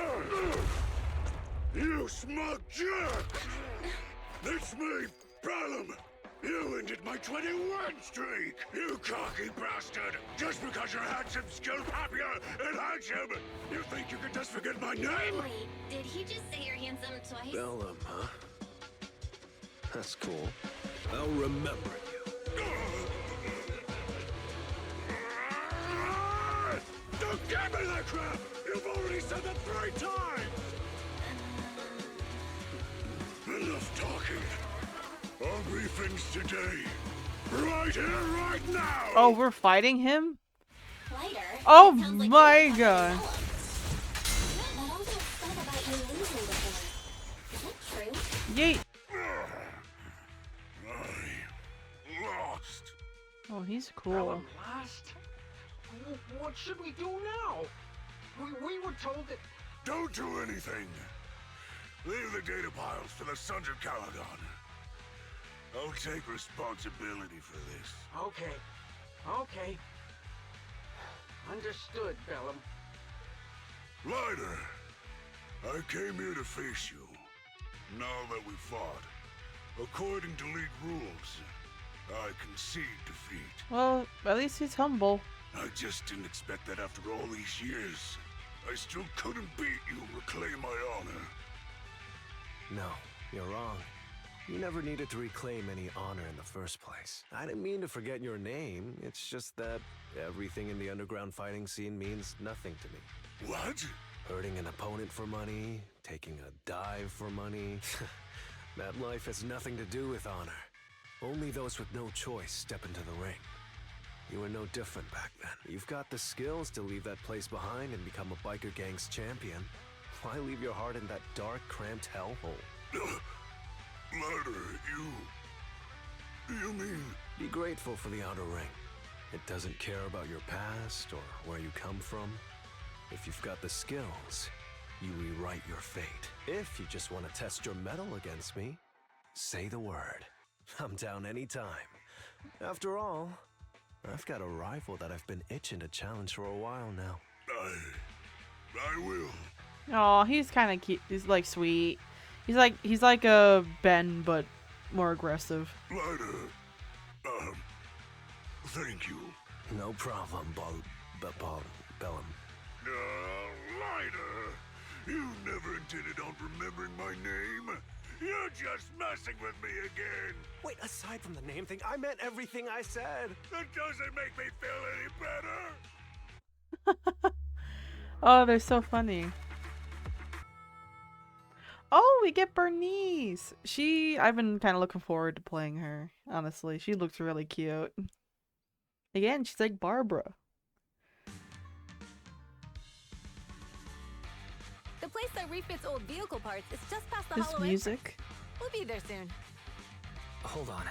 Speaker 5: You smug jerk! It's me, Bellum! You ended my 21 streak! You cocky bastard! Just because you're handsome, skilled, happier, and handsome! You think you can just forget my name?
Speaker 10: Wait, did he just say you're handsome twice?
Speaker 9: Bellum, huh? That's cool. I'll remember you.
Speaker 5: Don't give me that crap! You've already said that 3 times! Enough talking. Our briefings today. Right here, right now!
Speaker 1: Oh, we're fighting him?
Speaker 10: Lighter,
Speaker 1: Oh
Speaker 10: it sounds like
Speaker 1: my
Speaker 10: you're
Speaker 1: god.
Speaker 10: But all that stuff about you losing before. Is that true?
Speaker 1: Yeet.
Speaker 5: I lost.
Speaker 1: Oh, he's cool.
Speaker 14: Lost? What should we do now? We were told that...
Speaker 5: Don't do anything. Leave the data piles to the Sons of Caladon. I'll take responsibility for this.
Speaker 14: Okay. Okay. Understood, Bellum.
Speaker 5: Lighter, I came here to face you. Now that we fought, according to League rules, I concede defeat.
Speaker 1: Well, at least he's humble.
Speaker 5: I just didn't expect that after all these years. I still couldn't beat you, reclaim my honor.
Speaker 9: No, you're wrong. You never needed to reclaim any honor in the first place. I didn't mean to forget your name. It's just that everything in the underground fighting scene means nothing to me.
Speaker 5: What?
Speaker 9: Hurting an opponent for money, taking a dive for money. That life has nothing to do with honor. Only those with no choice step into the ring. You were no different back then. You've got the skills to leave that place behind and become a biker gang's champion. Why leave your heart in that dark, cramped hellhole?
Speaker 5: Lighter, you mean...
Speaker 9: Be grateful for the outer ring. It doesn't care about your past or where you come from. If you've got the skills, you rewrite your fate. If you just want to test your mettle against me, say the word. I'm down anytime. After all, I've got a rival that I've been itching to challenge for a while now.
Speaker 5: I will.
Speaker 1: Oh, he's kind of cute. He's like sweet. He's like a Ben, but more aggressive.
Speaker 5: Lighter, thank you.
Speaker 9: No problem, Bellum.
Speaker 5: Lighter, you never intended on remembering my name. You're just messing with me again.
Speaker 9: Wait, aside from the name thing, I meant everything I said.
Speaker 5: That doesn't make me feel any better.
Speaker 1: Oh, they're so funny. Oh, we get Bernice. I've been kind of looking forward to playing her, honestly. She looks really cute. Again, she's like Barbara.
Speaker 6: The place that refits old vehicle parts is just past the
Speaker 1: This
Speaker 6: hollow
Speaker 1: music.
Speaker 6: entrance. We'll be there soon.
Speaker 3: Hold on.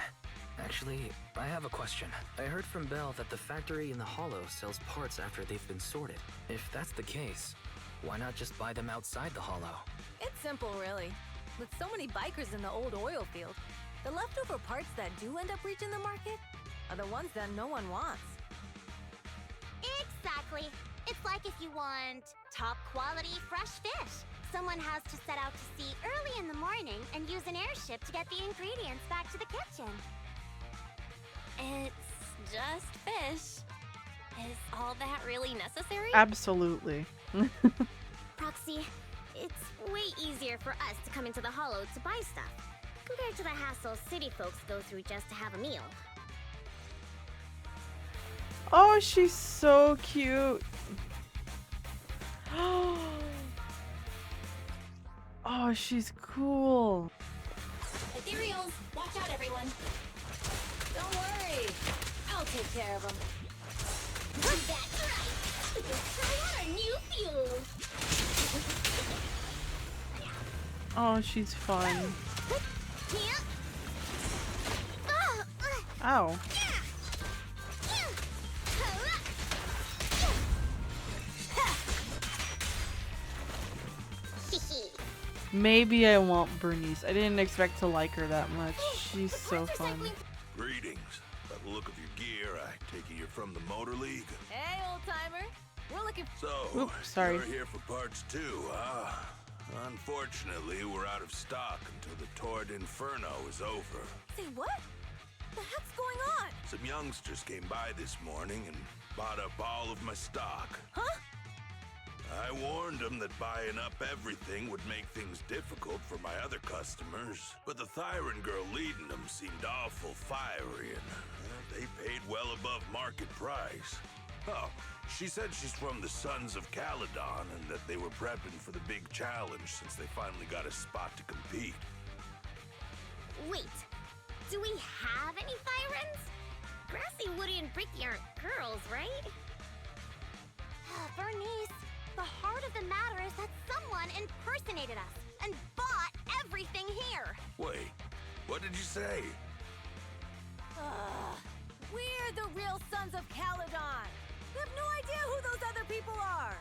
Speaker 3: Actually, I have a question. I heard from Belle that the factory in the hollow sells parts after they've been sorted. If that's the case, why not just buy them outside the hollow?
Speaker 6: It's simple, really. With so many bikers in the old oil field, the leftover parts that do end up reaching the market are the ones that no one wants.
Speaker 10: Exactly. It's like if you want top quality fresh fish. Someone has to set out to sea early in the morning and use an airship to get the ingredients back to the kitchen. It's just fish. Is all that really necessary?
Speaker 1: Absolutely.
Speaker 10: Proxy, it's way easier for us to come into the hollow to buy stuff, compared to the hassle city folks go through just to have a meal.
Speaker 1: Oh, she's so cute. Oh, she's cool.
Speaker 10: Ethereals, watch out, everyone.
Speaker 6: Don't worry. I'll take care of them.
Speaker 10: That's right. Try our new fuel.
Speaker 1: Oh, she's fun.
Speaker 10: Yeah.
Speaker 1: Ow. Maybe I want Bernice. I didn't expect to like her that much. She's so fun.
Speaker 5: Greetings. By the look of your gear, I take it you're from the Motor League.
Speaker 6: Hey, old-timer. We're looking...
Speaker 5: So,
Speaker 1: Oops, sorry.
Speaker 5: you're here for parts too, huh? Unfortunately, we're out of stock until the Torrid Inferno is over.
Speaker 6: Say what? The heck's going on?
Speaker 5: Some youngsters came by this morning and bought up all of my stock.
Speaker 6: Huh?
Speaker 5: I warned them that buying up everything would make things difficult for my other customers, but the Thyron girl leading them seemed awful fiery, and they paid well above market price. Oh, she said she's from the Sons of Caladon and that they were prepping for the big challenge since they finally got a spot to compete.
Speaker 10: Wait, Do we have any Firens? Grassy, Woody, and Bricky aren't girls, right? Bernice, the heart of the matter is that someone impersonated us and bought everything here.
Speaker 5: Wait, what did you say?
Speaker 6: We're the real sons of Caledon. We have no idea who those other people are.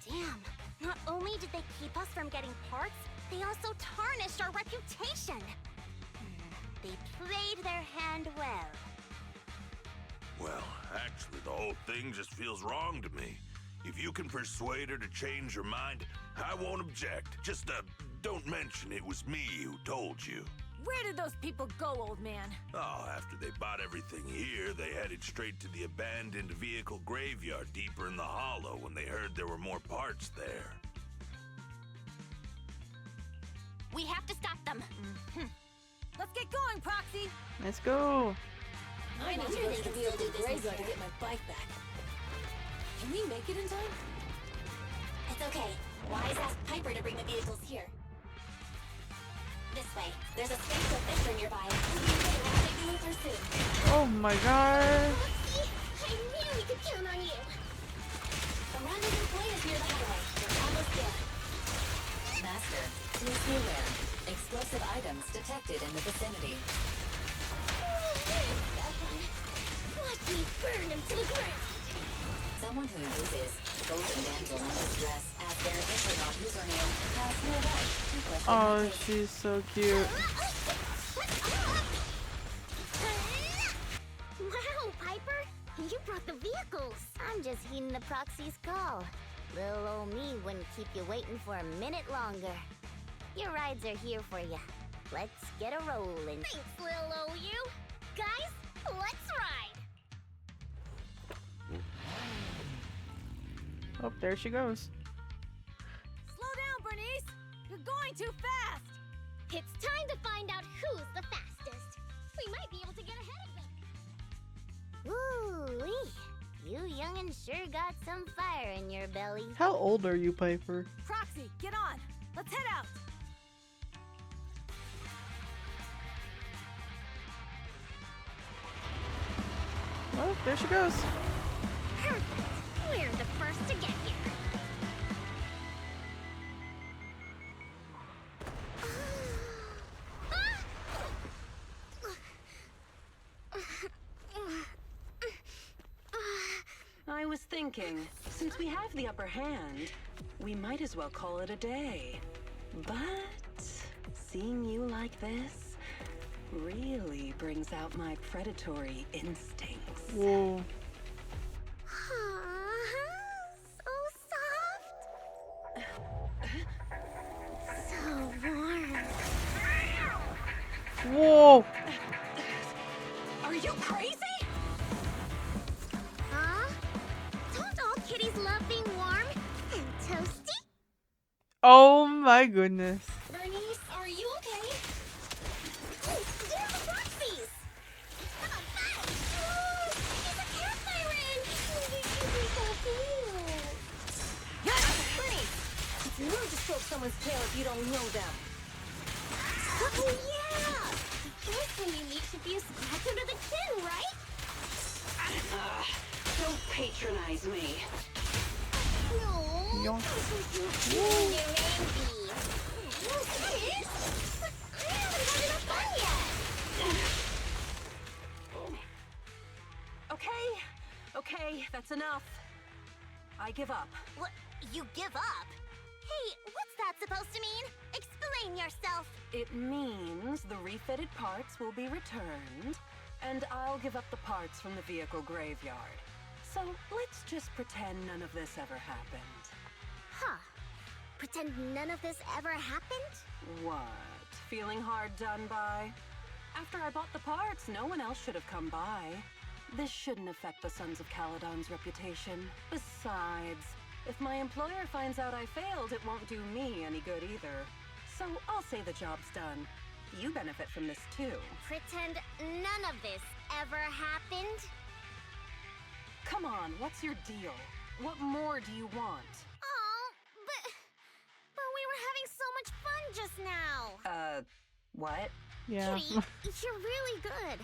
Speaker 10: Damn. Not only did they keep us from getting parts, they also tarnished our reputation. They played their hand well.
Speaker 5: Well, actually, the whole thing just feels wrong to me. If you can persuade her to change her mind, I won't object. Just, don't mention it was me who told you.
Speaker 6: Where did those people go, old man?
Speaker 5: Oh, after they bought everything here, they headed straight to the abandoned vehicle graveyard deeper in the hollow when they heard there were more parts there.
Speaker 10: We have to stop them.
Speaker 6: Let's get going, Proxy.
Speaker 1: Let's go.
Speaker 6: I need to go to the vehicle graveyard to get my bike back. Can we make it in time?
Speaker 10: It's okay. Wise asked Piper to bring the vehicles here. This way. There's a space for Fisher nearby. We'll take soon.
Speaker 1: Oh my god.
Speaker 10: Foxy, I knew we could count on you. The rendezvous point is near the highway. We're almost there.
Speaker 7: Master, please beware. Explosive items detected in the vicinity.
Speaker 10: Watch me burn them to the ground.
Speaker 7: Someone who uses Golden Damsel in Distress as their Internet username has no right to question
Speaker 1: Oh,
Speaker 7: my case.
Speaker 1: she's so cute.
Speaker 10: Wow, Piper! You brought the vehicles! I'm just heeding the proxy's call. Little old me wouldn't keep you waiting for a minute longer. Your rides are here for you. Let's get a rollin'. Thanks, little old you! Guys, let's ride!
Speaker 1: Oh, there she goes.
Speaker 6: Slow down, Bernice. You're going too fast.
Speaker 10: It's time to find out who's the fastest. We might be able to get ahead of them. Woo-wee! You young'uns sure got some fire in your belly.
Speaker 1: How old are you, Piper?
Speaker 6: Proxy, get on. Let's head out.
Speaker 1: Oh, there she goes.
Speaker 10: Perfect! We're the first to get here.
Speaker 13: I was thinking, since we have the upper hand, we might as well call it a day. But seeing you like this really brings out my predatory instincts.
Speaker 1: Whoa.
Speaker 10: So soft. So warm.
Speaker 1: Whoa.
Speaker 6: Are you crazy?
Speaker 10: Huh? Don't all kitties love being warm and toasty?
Speaker 1: Oh my goodness.
Speaker 10: Bernice, are you okay? They're the Roxies! How about that? Oh, it's a campfire in!
Speaker 6: Bernice, it's rude to stroke someone's tail if you don't know them.
Speaker 10: Oh yeah! The first one you meet should be a scratch under the chin, right?
Speaker 13: Don't patronize me.
Speaker 10: No.
Speaker 1: Yoink.
Speaker 10: You're angry. Yes, but I haven't had enough fun yet.
Speaker 13: Okay, that's enough. I give up.
Speaker 10: What? You give up? Hey, what's that supposed to mean? Explain yourself.
Speaker 13: It means the refitted parts will be returned, and I'll give up the parts from the vehicle graveyard. So let's just pretend none of this ever happened.
Speaker 10: Huh. Pretend none of this ever happened?
Speaker 13: What? Feeling hard done by? After I bought the parts, no one else should have come by. This shouldn't affect the Sons of Caledon's reputation. Besides, if my employer finds out I failed, it won't do me any good either. So I'll say the job's done. You benefit from this too.
Speaker 10: Pretend none of this ever happened?
Speaker 13: Come on, what's your deal? What more do you want?
Speaker 10: Oh, but we were having so much fun just now.
Speaker 13: What?
Speaker 1: Yeah.
Speaker 10: Kitty, you're really good.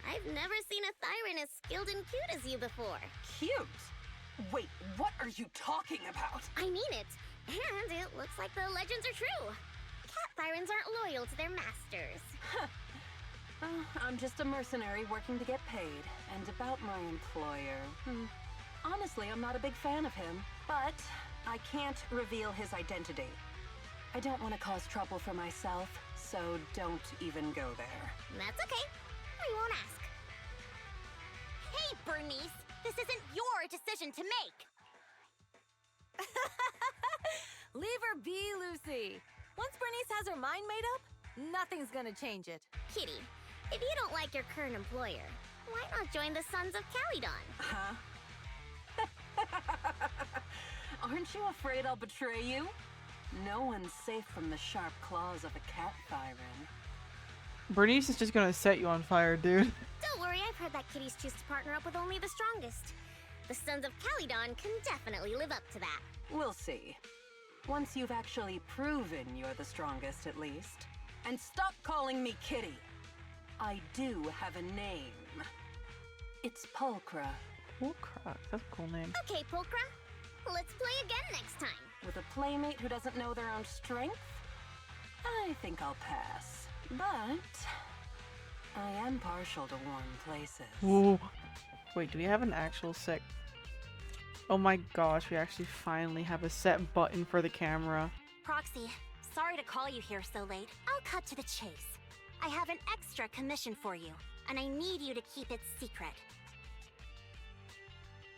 Speaker 10: I've never seen a Thyran as skilled and cute as you before.
Speaker 13: Cute? Wait, what are you talking about?
Speaker 10: I mean it. And it looks like the legends are true. Cat Thyrans aren't loyal to their masters.
Speaker 13: I'm just a mercenary working to get paid. And about my employer, honestly, I'm not a big fan of him. But I can't reveal his identity. I don't want to cause trouble for myself, so don't even go there.
Speaker 10: That's okay. We won't ask. Hey, Bernice! This isn't your decision to make!
Speaker 6: Leave her be, Lucy. Once Bernice has her mind made up, nothing's gonna change it.
Speaker 10: Kitty, if you don't like your current employer, why not join the Sons of Calydon?
Speaker 13: Huh? Aren't you afraid I'll betray you? No one's safe from the sharp claws of a cat Thyran.
Speaker 1: Bernice is just gonna set you on fire, dude.
Speaker 10: Don't worry, I've heard that kitties choose to partner up with only the strongest. The Sons of Calydon can definitely live up to that.
Speaker 13: We'll see. Once you've actually proven you're the strongest, at least. And stop calling me Kitty. I do have a name. It's Pulchra.
Speaker 1: Pulchra, that's a cool name.
Speaker 10: Okay, Pulchra. Let's play again next time.
Speaker 13: With a playmate who doesn't know their own strength? I think I'll pass. But I am partial to warm places.
Speaker 1: Ooh. Wait, do we have an actual set? Oh my gosh, we actually finally have a set button for the camera.
Speaker 10: Proxy, sorry to call you here so late. I'll cut to the chase. I have an extra commission for you, and I need you to keep it secret.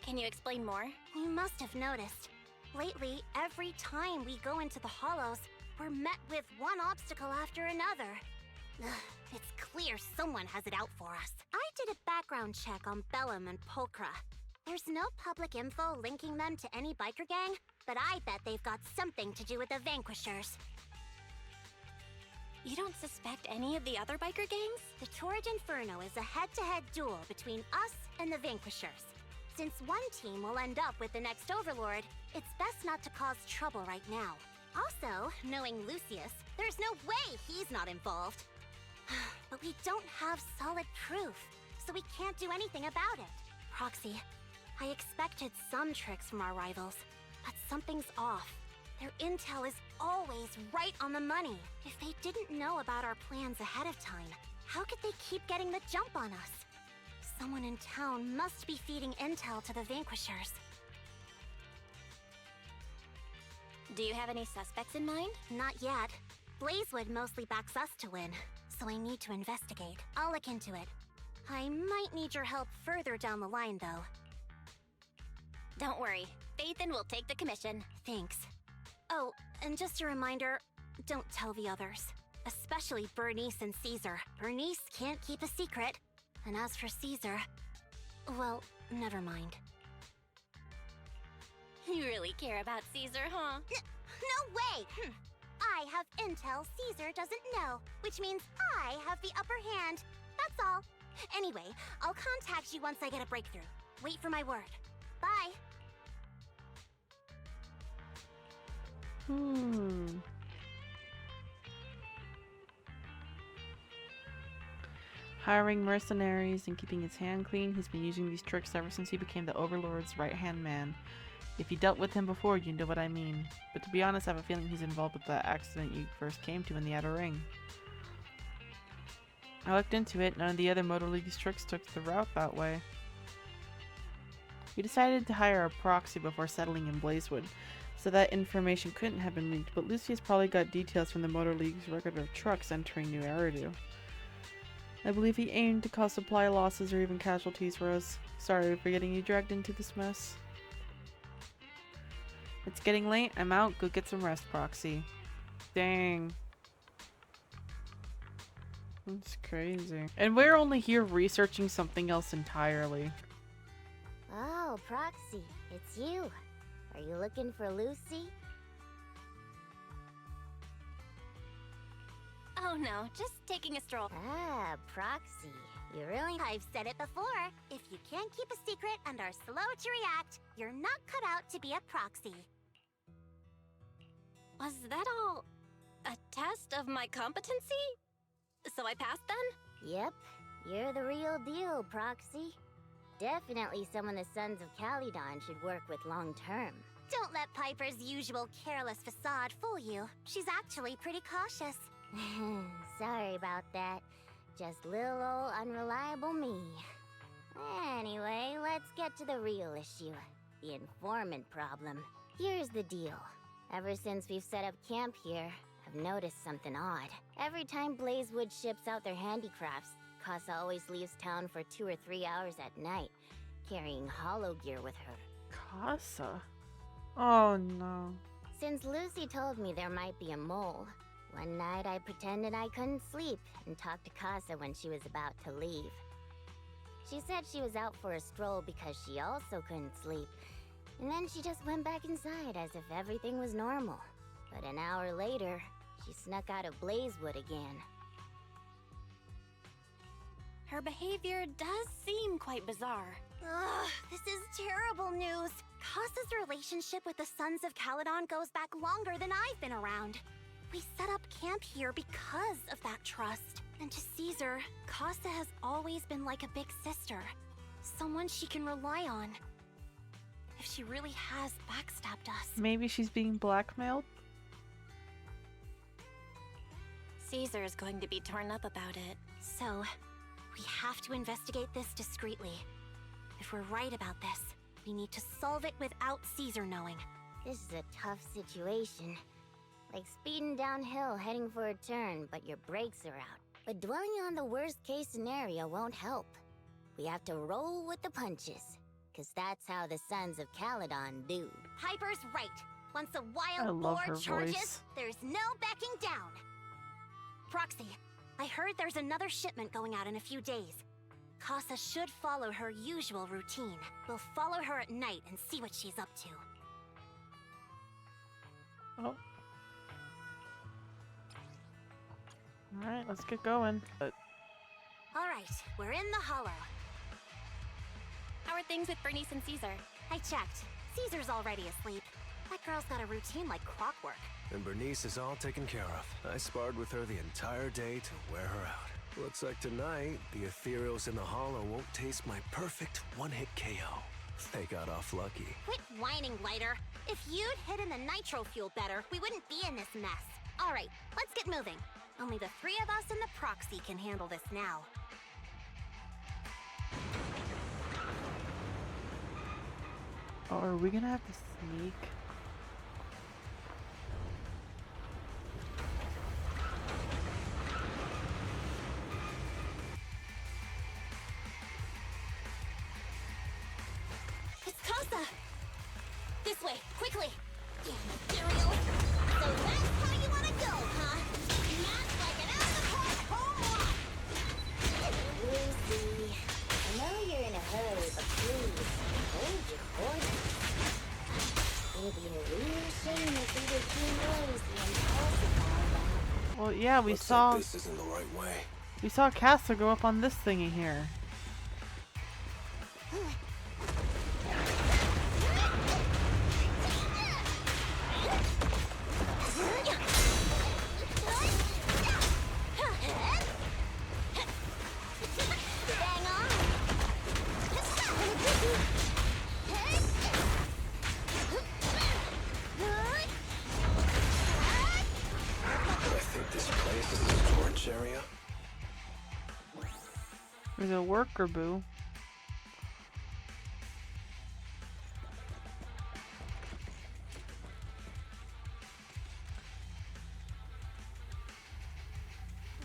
Speaker 4: Can you explain more?
Speaker 10: You must have noticed. Lately, every time we go into the Hollows, we're met with one obstacle after another. Ugh, it's clear someone has it out for us. I did a background check on Bellum and Pulchra. There's no public info linking them to any biker gang, but I bet they've got something to do with the Vanquishers.
Speaker 4: You don't suspect any of the other biker gangs?
Speaker 10: The Torrid Inferno is a head-to-head duel between us and the Vanquishers. Since one team will end up with the next Overlord, it's best not to cause trouble right now. Also, knowing Lucius, there's no way he's not involved. But we don't have solid proof, so we can't do anything about it. Proxy, I expected some tricks from our rivals, but something's off. Their intel is always right on the money. If they didn't know about our plans ahead of time, how could they keep getting the jump on us? Someone in town must be feeding intel to the Vanquishers.
Speaker 4: Do you have any suspects in mind?
Speaker 10: Not yet. Blazewood mostly backs us to win, so I need to investigate. I'll look into it. I might need your help further down the line, though.
Speaker 4: Don't worry. Phaethon will take the commission.
Speaker 10: Thanks. Oh, and just a reminder, don't tell the others. Especially Bernice and Caesar. Bernice can't keep a secret. And as for Caesar, well, never mind.
Speaker 4: You really care about Caesar, huh?
Speaker 10: No way! I have intel Caesar doesn't know, which means I have the upper hand. That's all. Anyway, I'll contact you once I get a breakthrough. Wait for my word. Bye.
Speaker 1: Hiring mercenaries and keeping his hand clean, he's been using these tricks ever since he became the Overlord's right-hand man. If you dealt with him before, you know what I mean. But to be honest, I have a feeling he's involved with that accident you first came to in the Outer Ring. I looked into it, none of the other Motor League's tricks took the route that way. We decided to hire a proxy before settling in Blazewood, so that information couldn't have been leaked, but Lucius probably got details from the Motor League's record of trucks entering New Eridu. I believe he aimed to cause supply losses or even casualties for us. Sorry for getting you dragged into this mess. It's getting late. I'm out. Go get some rest, Proxy. Dang. That's crazy. And we're only here researching something else entirely.
Speaker 10: Oh, Proxy, it's you. Are you looking for Lucy?
Speaker 4: Oh no, just taking a stroll.
Speaker 10: Ah, Proxy. You really... I've said it before. If you can't keep a secret and are slow to react, you're not cut out to be a proxy.
Speaker 4: Was that all a test of my competency?
Speaker 6: So I passed then?
Speaker 10: Yep, you're the real deal, Proxy. Definitely someone the Sons of Caledon should work with long term.
Speaker 4: Don't let Piper's usual careless facade fool you. She's actually pretty cautious.
Speaker 10: Sorry about that. Just little old unreliable me. Anyway, let's get to the real issue. The informant problem. Here's the deal. Ever since we've set up camp here, I've noticed something odd. Every time Blazewood ships out their handicrafts, Casa always leaves town for 2 or 3 hours at night, carrying hollow gear with her.
Speaker 1: Casa? Oh no.
Speaker 10: Since Lucy told me there might be a mole, one night I pretended I couldn't sleep and talked to Casa when she was about to leave. She said she was out for a stroll because she also couldn't sleep, and then she just went back inside as if everything was normal. But an hour later, she snuck out of Blazewood again.
Speaker 6: Her behavior does seem quite bizarre.
Speaker 4: Ugh, this is terrible news. Casa's relationship with the Sons of Caledon goes back longer than I've been around. We set up camp here because of that trust. And to Caesar, Casa has always been like a big sister. Someone she can rely on. If she really has backstabbed us.
Speaker 1: Maybe she's being blackmailed?
Speaker 6: Caesar is going to be torn up about it.
Speaker 4: So, we have to investigate this discreetly. If we're right about this, we need to solve it without Caesar knowing.
Speaker 10: This is a tough situation. Like speeding downhill heading for a turn, but your brakes are out. But dwelling on the worst case scenario won't help. We have to roll with the punches, cause that's how the Sons of Caledon do.
Speaker 4: Piper's right. Once a
Speaker 1: I
Speaker 4: wild
Speaker 1: love
Speaker 4: boar
Speaker 1: her
Speaker 4: charges,
Speaker 1: voice.
Speaker 4: there's no backing down. Proxy, I heard there's another shipment going out in a few days. Casa should follow her usual routine. We'll follow her at night and see what she's up to.
Speaker 1: Oh. Alright, let's get going.
Speaker 4: Alright, we're in the hollow.
Speaker 6: How are things with Bernice and Caesar?
Speaker 4: I checked. Caesar's already asleep. That girl's got a routine like clockwork.
Speaker 9: And Bernice is all taken care of. I sparred with her the entire day to wear her out. Looks like tonight, the ethereals in the hollow won't taste my perfect one-hit KO. They got off lucky.
Speaker 4: Quit whining, Lighter. If you'd hidden the nitro fuel better, we wouldn't be in this mess. Alright, let's get moving. Only the 3 of us and the Proxy can handle this now.
Speaker 1: Oh, are we gonna have to sneak?
Speaker 4: It's Casa! This way, quickly! Damn material! So that's how you wanna go, huh? Not like an out-of-the-park home run!
Speaker 10: Lucy, I know you're in a hurry, but please, hold your horses. It'll be a real shame if either team knows the impulsive all that.
Speaker 1: Well, yeah, we
Speaker 9: Looks
Speaker 1: saw
Speaker 9: like this isn't the right way.
Speaker 1: we saw Casa go up on this thingy here.
Speaker 4: Bang on!
Speaker 9: I think this place is the storage area.
Speaker 1: There's a worker boo.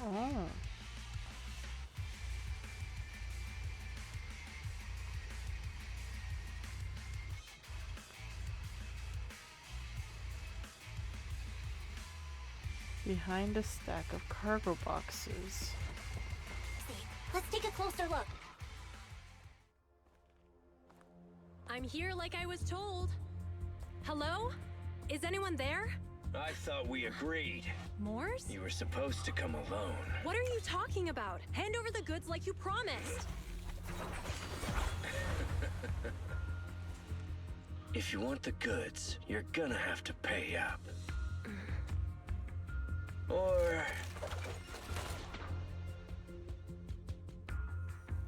Speaker 1: Oh. Behind a stack of cargo boxes.
Speaker 4: Let's take a closer look.
Speaker 11: I'm here like I was told. Hello? Is anyone there?
Speaker 15: I thought we agreed.
Speaker 11: Morse?
Speaker 15: You were supposed to come alone.
Speaker 11: What are you talking about? Hand over the goods like you promised.
Speaker 15: If you want the goods, you're gonna have to pay up. Or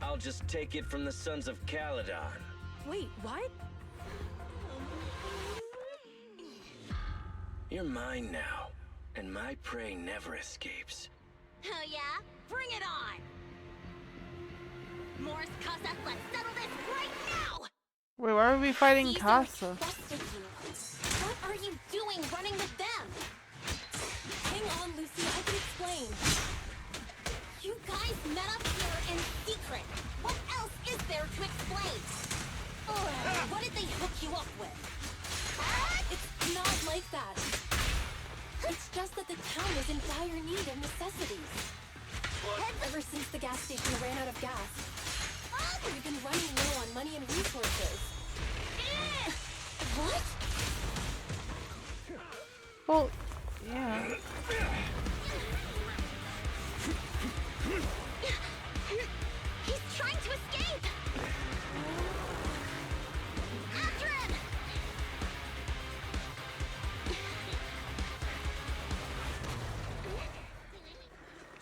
Speaker 15: I'll just take it from the Sons of Caledon.
Speaker 6: Wait, what?
Speaker 15: You're mine now, and my prey never escapes.
Speaker 4: Oh yeah? Bring it on! Morris, Casa, let's settle this right now!
Speaker 1: Wait, why are we fighting
Speaker 4: Caesar
Speaker 1: Casa?
Speaker 4: trusted you. What are you doing running with them?
Speaker 11: Hang on, Lucy, I can explain.
Speaker 4: You guys met up here in secret. What else is there to explain? What did they hook you up with?
Speaker 11: It's not like that. It's just that the town is in dire need of necessities. Ever since the gas station ran out of gas, we've been running low on money and resources.
Speaker 4: What?
Speaker 1: Well, yeah.
Speaker 4: He's trying to escape! After him!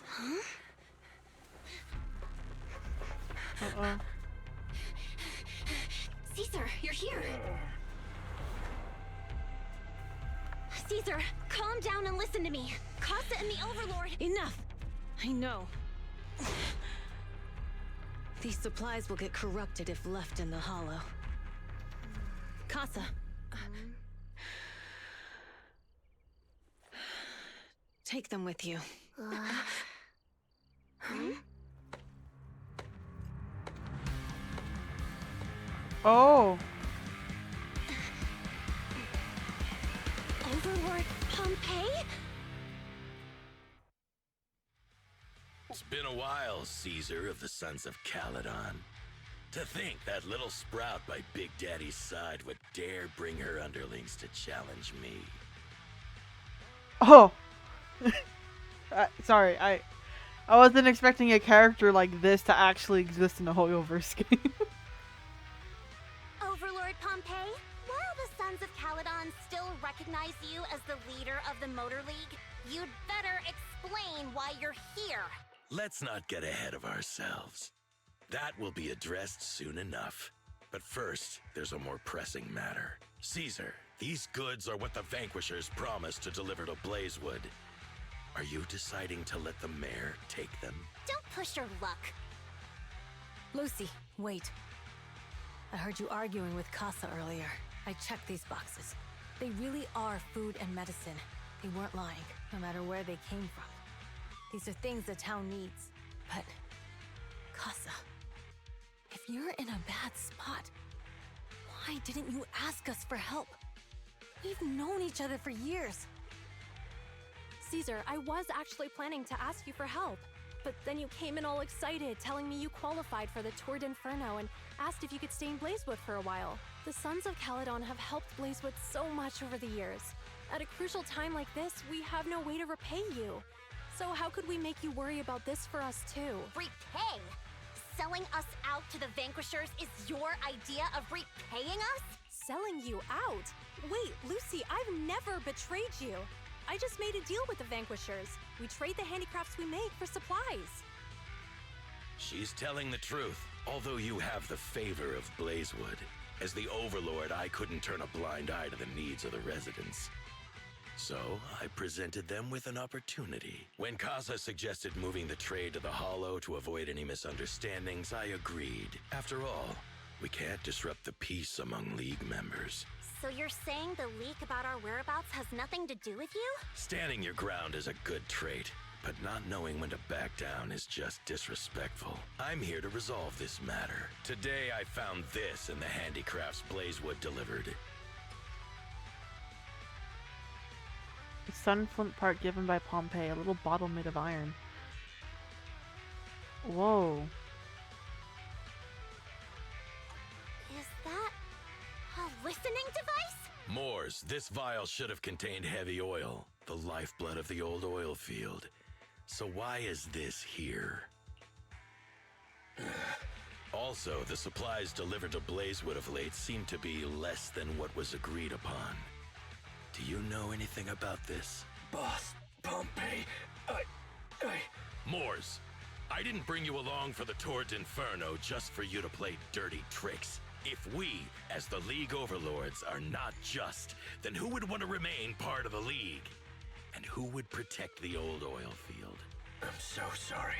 Speaker 4: Huh?
Speaker 1: Uh-oh.
Speaker 4: Caesar, you're here! Caesar, calm down and listen to me. Casa and the Overlord...
Speaker 6: Enough! I know. These supplies will get corrupted if left in the hollow. Casa. Take them with you.
Speaker 1: Oh.
Speaker 4: Overlord Pompeii?
Speaker 16: It's been a while, Caesar of the Sons of Caledon. To think that little sprout by Big Daddy's side would dare bring her underlings to challenge me.
Speaker 1: Oh. Sorry, I wasn't expecting a character like this to actually exist in a HoYoverse game.
Speaker 4: Overlord Pompeii, while the Sons of Caledon still recognize you as the leader of the Motor League, you'd better explain why you're here.
Speaker 16: Let's not get ahead of ourselves. That will be addressed soon enough. But first, there's a more pressing matter. Caesar, these goods are what the Vanquishers promised to deliver to Blazewood. Are you deciding to let the mayor take them?
Speaker 4: Don't push your luck.
Speaker 6: Lucy, wait. I heard you arguing with Casa earlier. I checked these boxes. They really are food and medicine. They weren't lying, no matter where they came from. These are things the town needs. But, Casa, if you're in a bad spot, why didn't you ask us for help? We've known each other for years.
Speaker 11: Caesar, I was actually planning to ask you for help, but then you came in all excited, telling me you qualified for the Tour d'Inferno and asked if you could stay in Blazewood for a while. The Sons of Caledon have helped Blazewood so much over the years. At a crucial time like this, we have no way to repay you. So how could we make you worry about this for us too?
Speaker 4: Repay? Selling us out to the Vanquishers is your idea of repaying us?
Speaker 11: Selling you out? Wait, Lucy, I've never betrayed you. I just made a deal with the Vanquishers. We trade the handicrafts we make for supplies.
Speaker 16: She's telling the truth, although you have the favor of Blazewood. As the Overlord, I couldn't turn a blind eye to the needs of the residents. So, I presented them with an opportunity. When Casa suggested moving the trade to the Hollow to avoid any misunderstandings, I agreed. After all, we can't disrupt the peace among League members.
Speaker 4: So you're saying the leak about our whereabouts has nothing to do with you?
Speaker 16: Standing your ground is a good trait, but not knowing when to back down is just disrespectful. I'm here to resolve this matter. Today I found this in the handicrafts Blazewood delivered.
Speaker 1: A sun flint part given by Pompeii, a little bottle made of iron. Whoa.
Speaker 4: Is that a listening device?
Speaker 16: Moors, this vial should have contained heavy oil, the lifeblood of the old oil field. So why is this here? Also, the supplies delivered to Blazewood of late seem to be less than what was agreed upon. Do you know anything about this?
Speaker 15: Boss, Pompeii,
Speaker 16: Moors, I didn't bring you along for the Tour d'Inferno just for you to play dirty tricks. If we, as the League Overlords, are not just, then who would want to remain part of the League? And who would protect the old oil field?
Speaker 15: I'm so sorry.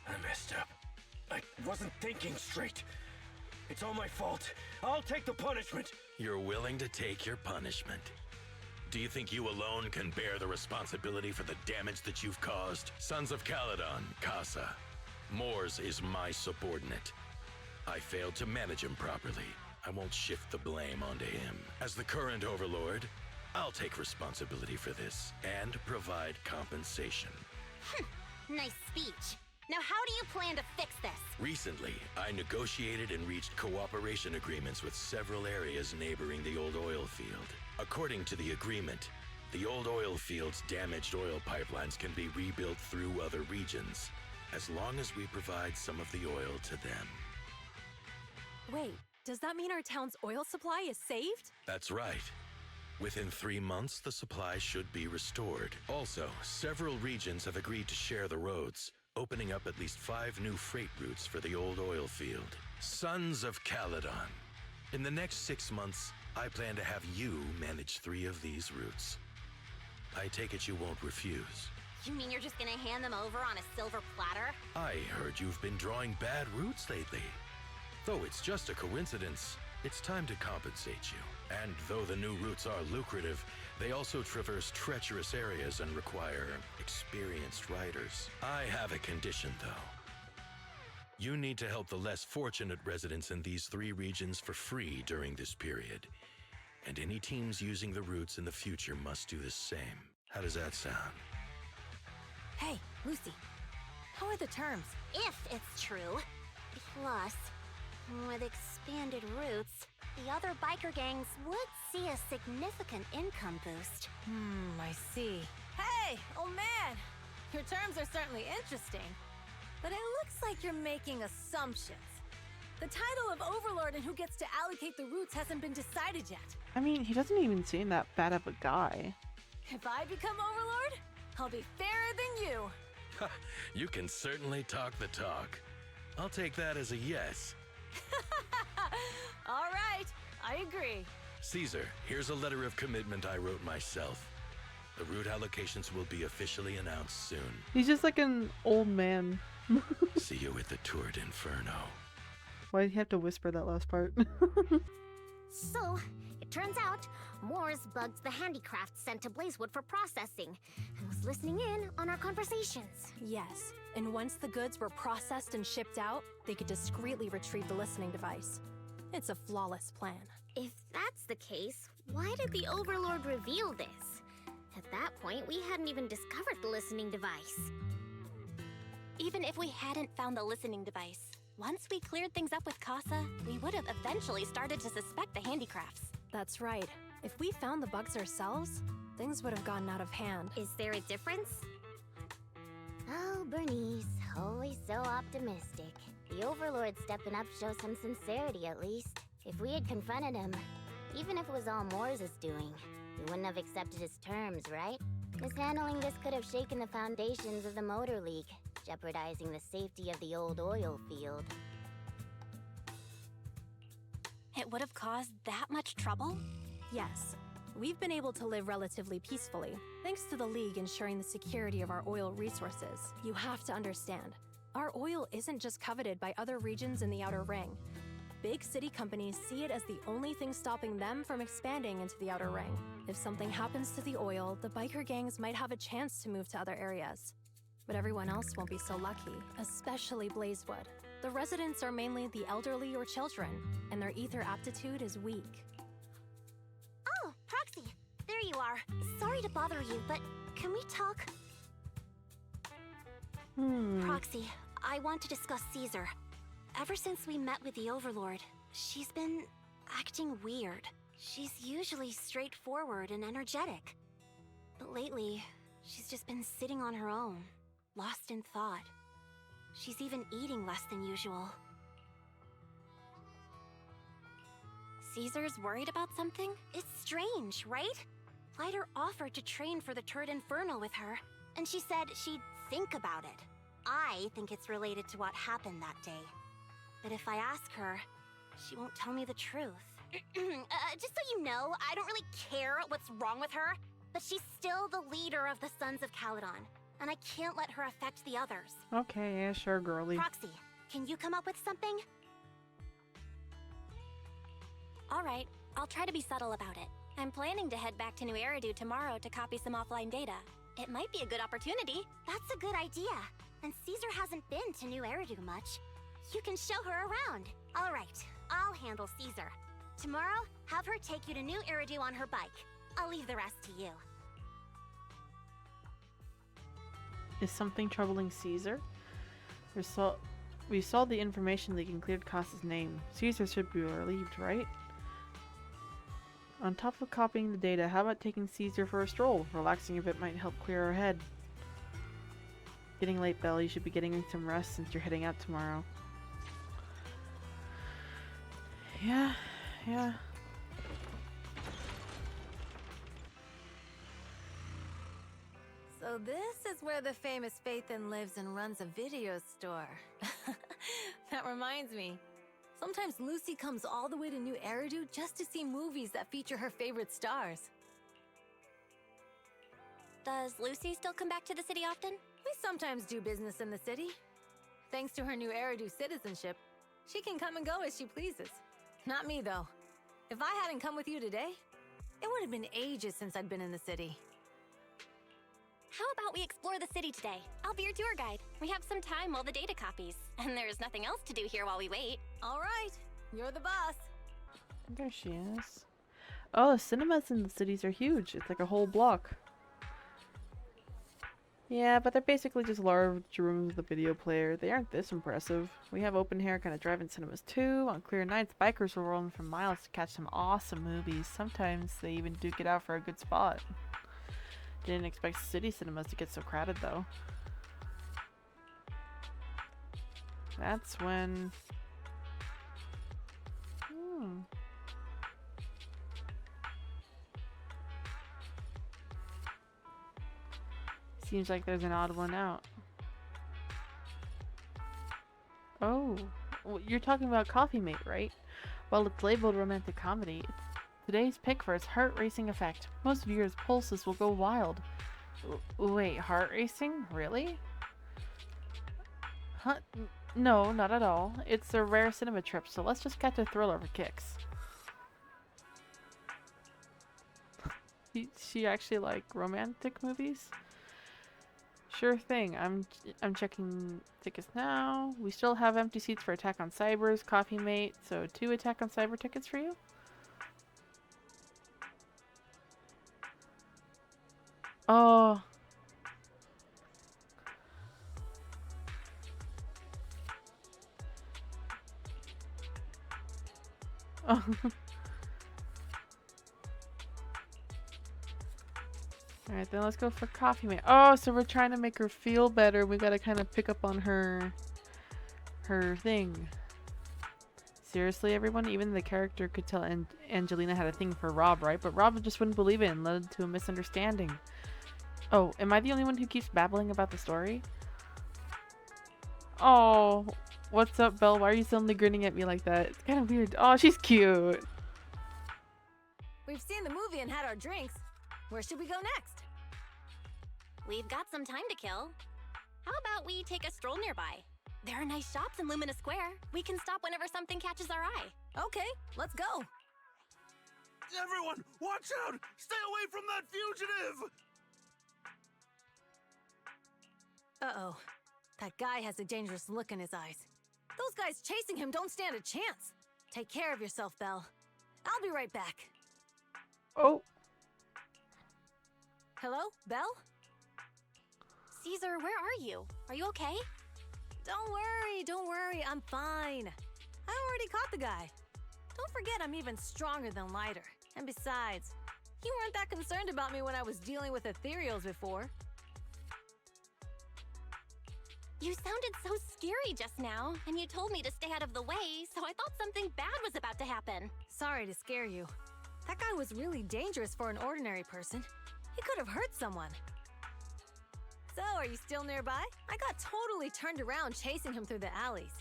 Speaker 15: I messed up. I wasn't thinking straight. It's all my fault. I'll take the punishment.
Speaker 16: You're willing to take your punishment. Do you think you alone can bear the responsibility for the damage that you've caused? Sons of Caledon, Casa. Mors is my subordinate. I failed to manage him properly. I won't shift the blame onto him. As the current overlord, I'll take responsibility for this and provide compensation.
Speaker 4: Nice speech. Now how do you plan to fix this?
Speaker 16: Recently, I negotiated and reached cooperation agreements with several areas neighboring the old oil field. According to the agreement, the old oil field's damaged oil pipelines can be rebuilt through other regions, as long as we provide some of the oil to them.
Speaker 11: Wait, does that mean our town's oil supply is saved?
Speaker 16: That's right. Within 3 months, the supply should be restored. Also, several regions have agreed to share the roads, opening up at least 5 new freight routes for the old oil field. Sons of Caledon. In the next 6 months, I plan to have you manage 3 of these routes. I take it you won't refuse.
Speaker 4: You mean you're just gonna hand them over on a silver platter?
Speaker 16: I heard you've been drawing bad routes lately. Though it's just a coincidence, it's time to compensate you. And though the new routes are lucrative, they also traverse treacherous areas and require experienced riders. I have a condition, though. You need to help the less fortunate residents in these 3 regions for free during this period. And any teams using the routes in the future must do the same. How does that sound?
Speaker 6: Hey, Lucy. How are the terms?
Speaker 4: If it's true. Plus, with expanded routes, the other biker gangs would see a significant income boost.
Speaker 6: I see. Hey, old man! Your terms are certainly interesting, but it looks like you're making assumptions. The title of Overlord and who gets to allocate the routes hasn't been decided yet.
Speaker 1: I mean, he doesn't even seem that bad of a guy.
Speaker 6: If I become Overlord, I'll be fairer than you.
Speaker 16: You can certainly talk the talk. I'll take that as a yes.
Speaker 6: All right, I agree.
Speaker 16: Caesar, here's a letter of commitment I wrote myself. The route allocations will be officially announced soon.
Speaker 1: He's just like an old man.
Speaker 16: See you at the Tour d'Inferno.
Speaker 1: Why did he have to whisper that last part?
Speaker 10: So, it turns out, Mors bugged the handicrafts sent to Blazewood for processing, and was listening in on our conversations.
Speaker 11: Yes, and once the goods were processed and shipped out, they could discreetly retrieve the listening device. It's a flawless plan.
Speaker 10: If that's the case, why did the Overlord reveal this? At that point, we hadn't even discovered the listening device.
Speaker 4: Even if we hadn't found the listening device, once we cleared things up with Casa, we would have eventually started to suspect the handicrafts.
Speaker 11: That's right. If we found the bugs ourselves, things would have gotten out of hand.
Speaker 10: Is there a difference? Oh, Bernice, always so optimistic. The Overlord stepping up shows some sincerity at least. If we had confronted him, even if it was all Mors' doing, we wouldn't have accepted his terms, right? Mishandling this could have shaken the foundations of the Motor League, jeopardizing the safety of the old oil field.
Speaker 4: It would have caused that much trouble?
Speaker 11: Yes. We've been able to live relatively peacefully, thanks to the League ensuring the security of our oil resources. You have to understand, our oil isn't just coveted by other regions in the Outer Ring. Big city companies see it as the only thing stopping them from expanding into the Outer Ring. If something happens to the oil, the biker gangs might have a chance to move to other areas. But everyone else won't be so lucky, especially Blazewood. The residents are mainly the elderly or children, and their ether aptitude is weak.
Speaker 4: Oh, Proxy, there you are. Sorry to bother you, but can we talk? Proxy, I want to discuss Caesar. Ever since we met with the Overlord, she's been acting weird. She's usually straightforward and energetic. But lately, she's just been sitting on her own, lost in thought. She's even eating less than usual. Caesar's worried about something? It's strange, right? Lighter offered to train for the Tour d'Inferno with her, and she said she'd think about it. I think it's related to what happened that day. But if I ask her, she won't tell me the truth. Just so you know, I don't really care what's wrong with her, but she's still the leader of the Sons of Caledon, and I can't let her affect the others.
Speaker 1: Okay, yeah, sure, girly.
Speaker 4: Proxy, can you come up with something?
Speaker 10: Alright, I'll try to be subtle about it. I'm planning to head back to New Eridu tomorrow to copy some offline data. It might be a good opportunity.
Speaker 4: That's a good idea. And Caesar hasn't been to New Eridu much. You can show her around. Alright, I'll handle Caesar. Tomorrow, have her take you to New Eridu on her bike. I'll leave the rest to you.
Speaker 1: Is something troubling Caesar? We saw the information leak and cleared Costa's name. Caesar should be relieved, right? On top of copying the data, how about taking Caesar for a stroll? Relaxing a bit might help clear her head. Getting late, Belle. You should be getting some rest since you're heading out tomorrow. Yeah.
Speaker 6: So this is where the famous Phaethon lives and runs a video store. That reminds me. Sometimes Lucy comes all the way to New Eridu just to see movies that feature her favorite stars.
Speaker 10: Does Lucy still come back to the city often?
Speaker 6: We sometimes do business in the city. Thanks to her New Eridu citizenship, she can come and go as she pleases. Not me, though. If I hadn't come with you today, it would have been ages since I'd been in the city.
Speaker 10: How about we explore the city today? I'll be your tour guide. We have some time while the data copies. And there's nothing else to do here while we wait.
Speaker 6: All right, you're the boss.
Speaker 1: There she is. Oh, the cinemas in the cities are huge. It's like a whole block. Yeah, but they're basically just large rooms with a video player. They aren't this impressive. We have open air kind of drive-in cinemas too. On clear nights, bikers will roll in from miles to catch some awesome movies. Sometimes they even duke it out for a good spot. Didn't expect city cinemas to get so crowded though. That's when... Seems like there's an odd one out. Oh, well, you're talking about Coffee Mate, right? Well, it's labeled romantic comedy. It's today's pick for its heart-racing effect. Most viewers' pulses will go wild. Wait, heart racing? Really? Huh? No, not at all. It's a rare cinema trip, so let's just catch a thriller for kicks. She actually like romantic movies? Sure thing. I'm checking tickets now. We still have empty seats for Attack on Cybers, Coffee Mate, so 2 Attack on Cyber tickets for you? Oh. Oh. Alright, then let's go for Coffee Mate. Oh, so we're trying to make her feel better. We gotta kind of pick up on her thing. Seriously, everyone? Even the character could tell Angelina had a thing for Rob, right? But Rob just wouldn't believe it and led to a misunderstanding. Oh, am I the only one who keeps babbling about the story? Oh, what's up, Belle? Why are you suddenly grinning at me like that? It's kind of weird. Oh, she's cute.
Speaker 6: We've seen the movie and had our drinks. Where should we go next?
Speaker 10: We've got some time to kill. How about we take a stroll nearby? There are nice shops in Lumina Square. We can stop whenever something catches our eye.
Speaker 6: Okay, let's go.
Speaker 5: Everyone, watch out! Stay away from that fugitive!
Speaker 6: Uh-oh. That guy has a dangerous look in his eyes. Those guys chasing him don't stand a chance. Take care of yourself, Belle. I'll be right back.
Speaker 1: Oh.
Speaker 6: Hello, Belle?
Speaker 10: Caesar, where are you? Are you okay?
Speaker 6: Don't worry, I'm fine. I already caught the guy. Don't forget I'm even stronger than Lighter. And besides, you weren't that concerned about me when I was dealing with ethereals before.
Speaker 10: You sounded so scary just now, and you told me to stay out of the way, so I thought something bad was about to happen.
Speaker 6: Sorry to scare you. That guy was really dangerous for an ordinary person. He could have hurt someone. So, are you still nearby? I got totally turned around chasing him through the alleys.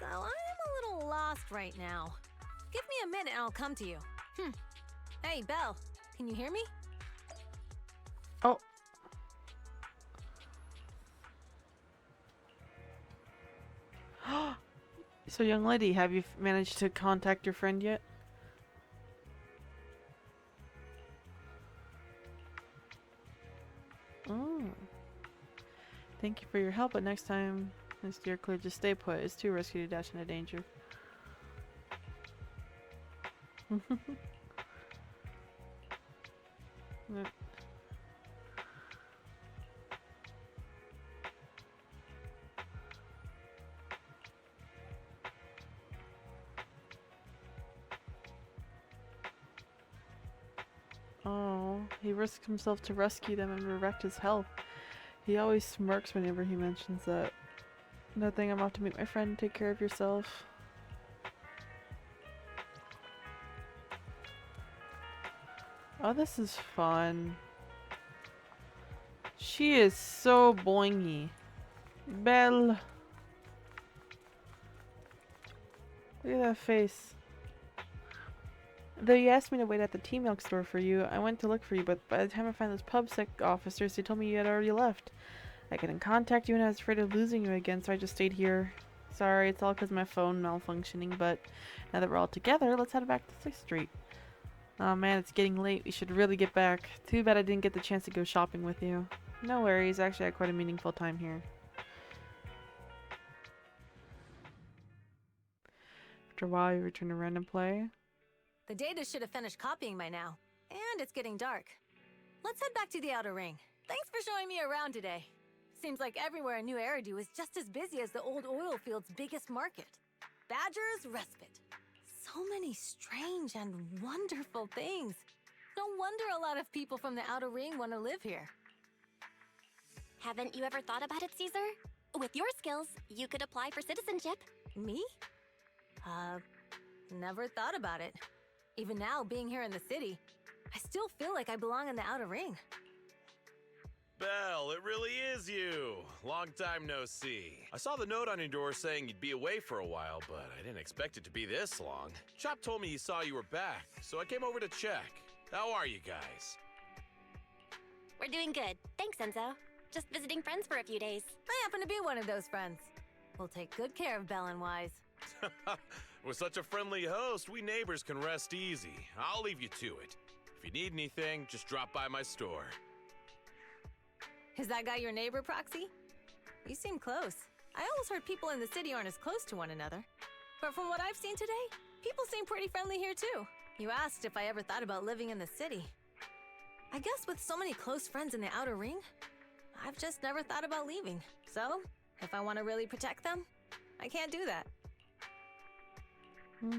Speaker 6: So, I'm a little lost right now. Give me a minute and I'll come to you. Hey, Belle, can you hear me?
Speaker 1: Oh. So, young lady, have you managed to contact your friend yet? Oh. Thank you for your help, but next time, steer clear, just stay put. It's too risky to dash into danger. Yep. Oh, he risked himself to rescue them and direct his health. He always smirks whenever he mentions that. Nothing, I'm off to meet my friend. Take care of yourself. Oh, this is fun. She is so boingy. Belle. Look at that face. Though you asked me to wait at the tea milk store for you, I went to look for you, but by the time I found those pub sec officers, they told me you had already left. I couldn't contact you and I was afraid of losing you again, so I just stayed here. Sorry, it's all because of my phone malfunctioning, but now that we're all together, let's head back to 6th Street. Oh man, it's getting late. We should really get back. Too bad I didn't get the chance to go shopping with you. No worries, I actually had quite a meaningful time here. After a while, you return to random play.
Speaker 6: The data should have finished copying by now. And it's getting dark. Let's head back to the Outer Ring. Thanks for showing me around today. Seems like everywhere in New Eridu is just as busy as the old oil field's biggest market. Badger's Respite. So many strange and wonderful things. No wonder a lot of people from the Outer Ring want to live here.
Speaker 4: Haven't you ever thought about it, Caesar? With your skills, you could apply for citizenship.
Speaker 6: Me? Never thought about it. Even now, being here in the city, I still feel like I belong in the Outer Ring.
Speaker 8: Belle, it really is you. Long time no see. I saw the note on your door saying you'd be away for a while, but I didn't expect it to be this long. Chop told me he saw you were back, so I came over to check. How are you guys?
Speaker 4: We're doing good. Thanks, Enzo. Just visiting friends for a few days.
Speaker 6: I happen to be one of those friends. We'll take good care of Belle and Wise.
Speaker 8: With such a friendly host, we neighbors can rest easy. I'll leave you to it. If you need anything, just drop by my store.
Speaker 6: Is that guy your neighbor, Proxy? You seem close. I always heard people in the city aren't as close to one another. But from what I've seen today, people seem pretty friendly here too. You asked if I ever thought about living in the city. I guess with so many close friends in the Outer Ring, I've just never thought about leaving. So, if I want to really protect them, I can't do that.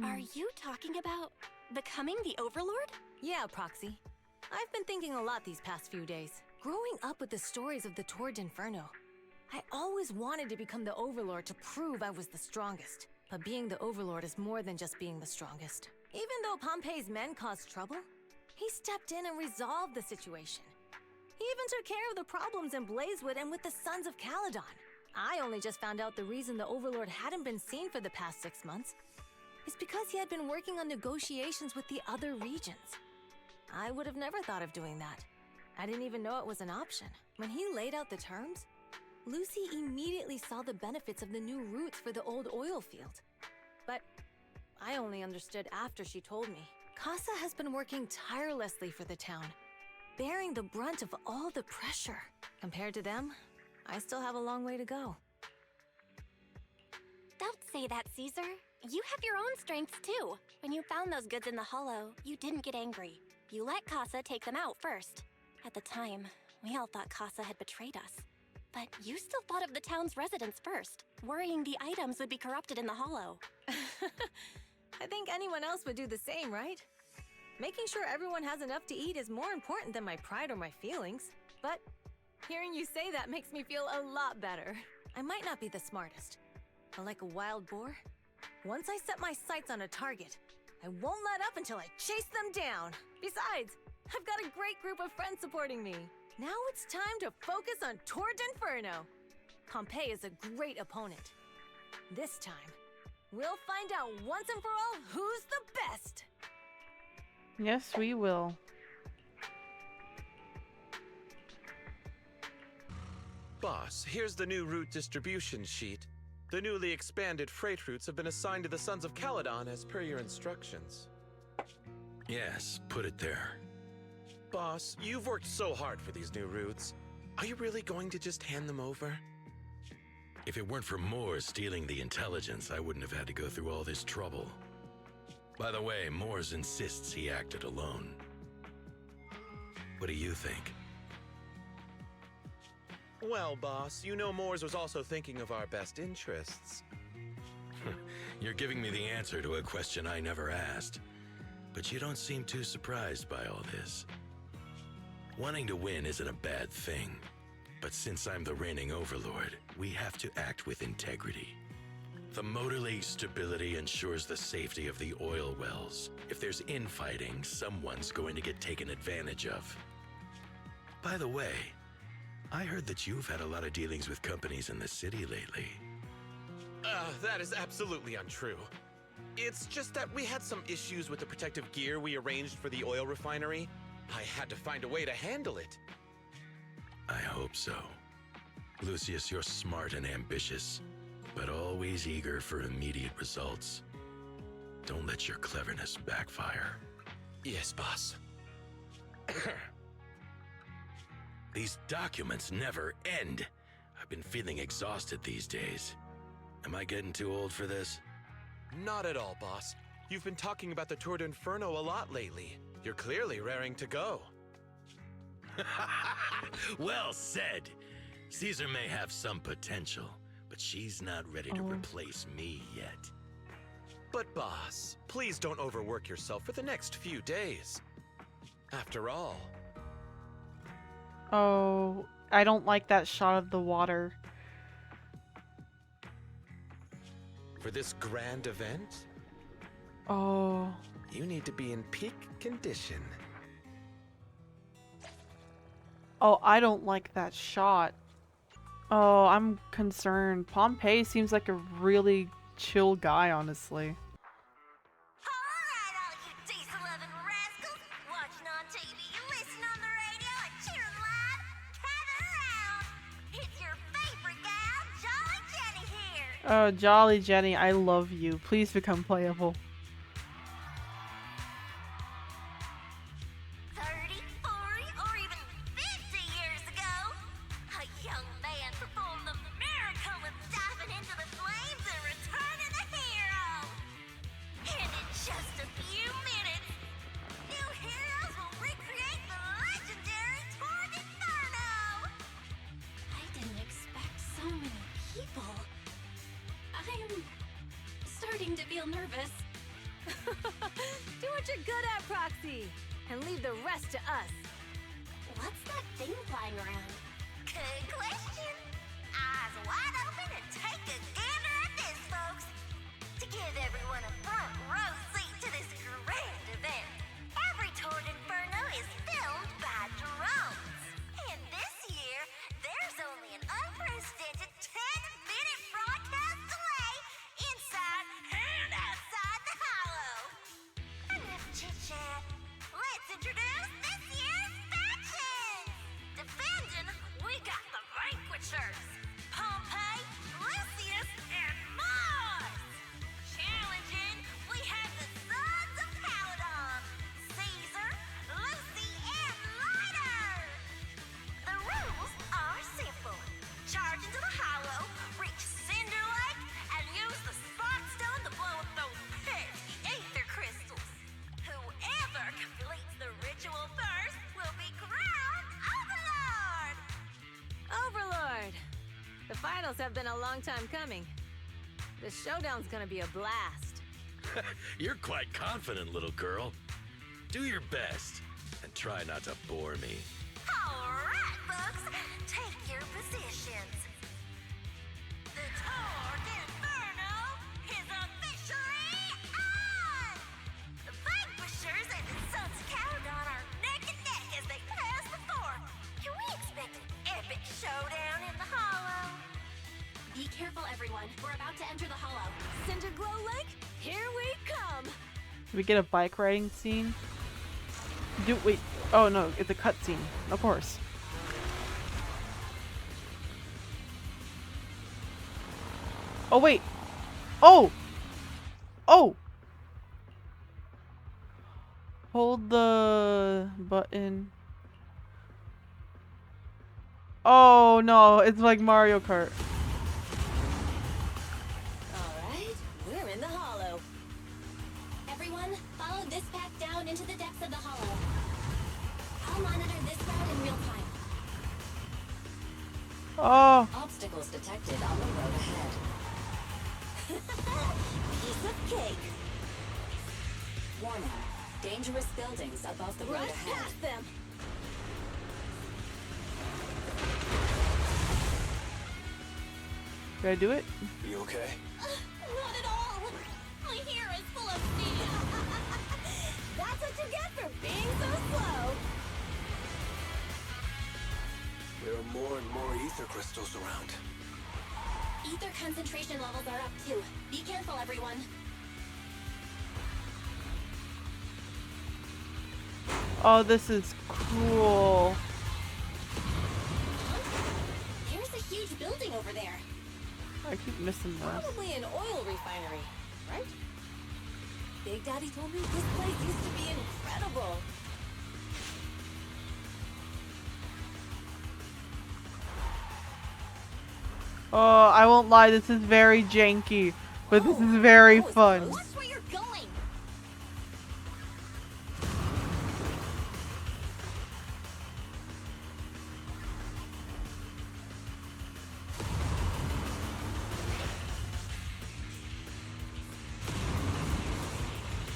Speaker 4: Are you talking about becoming the Overlord?
Speaker 6: Yeah, Proxy. I've been thinking a lot these past few days. Growing up with the stories of the Tour d'Inferno, I always wanted to become the Overlord to prove I was the strongest. But being the Overlord is more than just being the strongest. Even though Pompey's men caused trouble, he stepped in and resolved the situation. He even took care of the problems in Blazewood and with the Sons of Caledon. I only just found out the reason the Overlord hadn't been seen for the past 6 months is because he had been working on negotiations with the other regions. I would have never thought of doing that. I didn't even know it was an option. When he laid out the terms, Lucy immediately saw the benefits of the new routes for the old oil field. But I only understood after she told me. Casa has been working tirelessly for the town, bearing the brunt of all the pressure. Compared to them, I still have a long way to go.
Speaker 4: Don't say that, Caesar. You have your own strengths too. When you found those goods in the hollow, you didn't get angry. You let Casa take them out first. At the time, we all thought Casa had betrayed us. But you still thought of the town's residents first, worrying the items would be corrupted in the hollow.
Speaker 6: I think anyone else would do the same, right? Making sure everyone has enough to eat is more important than my pride or my feelings. But hearing you say that makes me feel a lot better. I might not be the smartest, but like a wild boar, once I set my sights on a target, I won't let up until I chase them down. Besides, I've got a great group of friends supporting me. Now it's time to focus on Tord Inferno. Pompeii is a great opponent. This time, we'll find out once and for all who's the best.
Speaker 1: Yes, we will.
Speaker 8: Boss, here's the new route distribution sheet. The newly expanded freight routes have been assigned to the Sons of Caledon as per your instructions.
Speaker 16: Yes, put it there.
Speaker 8: Boss, you've worked so hard for these new routes. Are you really going to just hand them over?
Speaker 16: If it weren't for Moore stealing the intelligence, I wouldn't have had to go through all this trouble. By the way, Moores insists he acted alone. What do you think?
Speaker 8: Well, boss, you know Moores was also thinking of our best interests.
Speaker 16: You're giving me the answer to a question I never asked. But you don't seem too surprised by all this. Wanting to win isn't a bad thing. But since I'm the reigning overlord, we have to act with integrity. The Motor League's stability ensures the safety of the oil wells. If there's infighting, someone's going to get taken advantage of. By the way, I heard that you've had a lot of dealings with companies in the city lately.
Speaker 8: That is absolutely untrue. It's just that we had some issues with the protective gear we arranged for the oil refinery. I had to find a way to handle it.
Speaker 16: I hope so. Lucius, you're smart and ambitious, but always eager for immediate results. Don't let your cleverness backfire.
Speaker 8: Yes, boss.
Speaker 16: These documents never end. I've been feeling exhausted these days. Am I getting too old for this?
Speaker 8: Not at all, boss. You've been talking about the Tour d'Inferno a lot lately. You're clearly raring to go.
Speaker 16: Well said. Caesar may have some potential, but she's not ready to replace me yet.
Speaker 8: But boss, please don't overwork yourself for the next few days. After all...
Speaker 1: Oh, I don't like that shot of the water.
Speaker 8: For this grand event,
Speaker 1: Oh.
Speaker 8: you need to be in peak condition.
Speaker 1: Oh, I don't like that shot. Oh, I'm concerned. Pompeii seems like a really chill guy, honestly.
Speaker 10: Alright, all you diesel-loving rascals, watching on TV, listening on the radio, and cheering live, gather around! It's your favorite gal, Jolly Jenny here!
Speaker 1: Oh, Jolly Jenny, I love you. Please become playable.
Speaker 10: 30, 40, or even 50 years ago, a young man performed the miracle of diving into the flames and returning a hero! And in just a few minutes, new heroes will recreate the legendary Tord Inferno!
Speaker 11: I didn't expect so many people. I'm starting to feel nervous.
Speaker 6: Do what you're good at, Proxy, and leave the rest to us.
Speaker 10: What's that thing flying around? Good question. Eyes wide open and take a gander at this, folks. To give everyone a front row seat to this grand event, every Tord Inferno is filmed by drones. And this year, there's only an unprecedented 10-minute broadcast delay inside and outside the hollow. Enough chit-chat. Let's introduce this year's factions! Defending, we got the Vanquishers, Pompeii, Lucius, and Mars! Challenging, we have the Sons of Caledon, Caesar, Lucy, and Lighter! The rules are simple. Charge into the hollow, reach Cinder Lake, and use the Spark Stone to blow up those pesky ether crystals. Whoever completes the ritual first will be crowned Overlord!
Speaker 6: Overlord! The finals have been a long time coming. The showdown's gonna be a blast.
Speaker 16: You're quite confident, little girl. Do your best, and try not to bore me.
Speaker 10: Alright, folks, take your positions. The Tord Inferno is officially on! The Vanquishers and the Sons of Caledon are neck and neck as they pass the fort. Can we
Speaker 1: we get a bike riding scene? Wait. Oh no, it's a cutscene. Of course. Oh wait. Oh! Oh! Hold the button. Oh no, it's like Mario Kart.
Speaker 7: Alright, we're in the hollow.
Speaker 10: Everyone, follow this path down into the depths of the hollow. I'll monitor this route in real time.
Speaker 1: Oh.
Speaker 7: Obstacles detected on the road ahead.
Speaker 10: Piece of cake.
Speaker 7: Warning. Dangerous buildings above the road
Speaker 6: Rush
Speaker 7: ahead.
Speaker 6: past them.
Speaker 1: Did I do it?
Speaker 9: You okay?
Speaker 10: Not at all. My hair is full of steam.
Speaker 6: That's what you get for being so slow.
Speaker 9: There are more and more ether crystals around.
Speaker 10: Ether concentration levels are up too. Be careful, everyone.
Speaker 1: Oh, this is cool.
Speaker 10: There's a huge building over there.
Speaker 1: I keep missing this.
Speaker 6: Probably an oil refinery, right? Big Daddy told me this place used to be incredible.
Speaker 1: Oh, I won't lie, this is very janky, but this is very fun.
Speaker 10: Watch where you're going.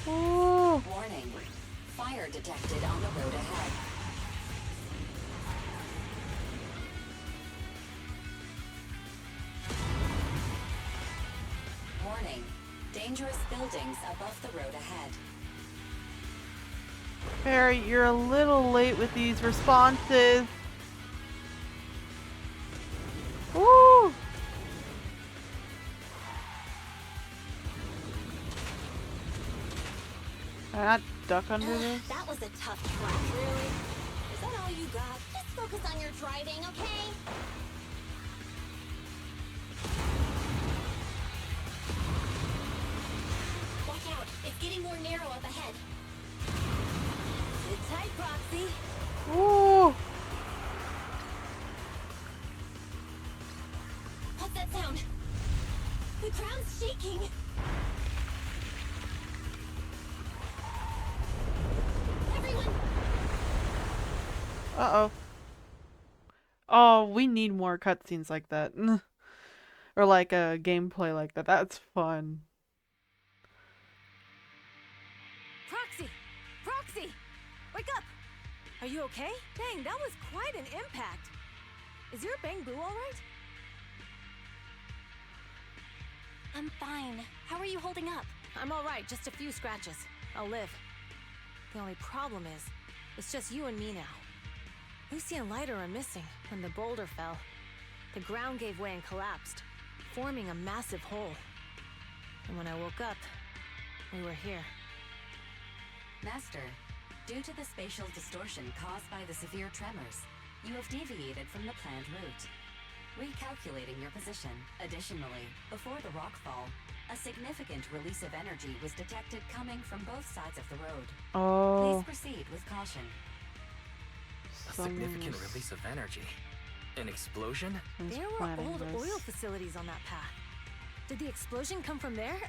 Speaker 1: Oh.
Speaker 7: Warning. Fire detected on the road ahead. Warning. Dangerous buildings above the road ahead.
Speaker 1: Barry, you're a little late with these responses. Woo! Can I not duck under this?
Speaker 10: That was a tough try.
Speaker 6: Really? Is that all you got?
Speaker 10: Just focus on your driving, okay? Watch out. It's getting more narrow up ahead.
Speaker 6: Sit tight, Proxy.
Speaker 1: Ooh!
Speaker 10: What's that sound? The ground's shaking. Everyone,
Speaker 1: Uh-oh. Oh, we need more cutscenes like that. Or like a gameplay like that. That's fun.
Speaker 6: Proxy! Proxy! Wake up! Are you okay? Dang, that was quite an impact. Is your bang boo alright?
Speaker 10: I'm fine. How are you holding up?
Speaker 6: I'm alright, just a few scratches. I'll live. The only problem is, it's just you and me now. Lucy and Lighter are missing when the boulder fell. The ground gave way and collapsed, forming a massive hole. And when I woke up, we were here.
Speaker 7: Master, due to the spatial distortion caused by the severe tremors, you have deviated from the planned route. Recalculating your position. Additionally, before the rockfall, a significant release of energy was detected coming from both sides of the road.
Speaker 1: Oh.
Speaker 7: Please proceed with caution.
Speaker 3: A significant release of energy. An explosion?
Speaker 6: There were old oil facilities on that path. Did the explosion come from there?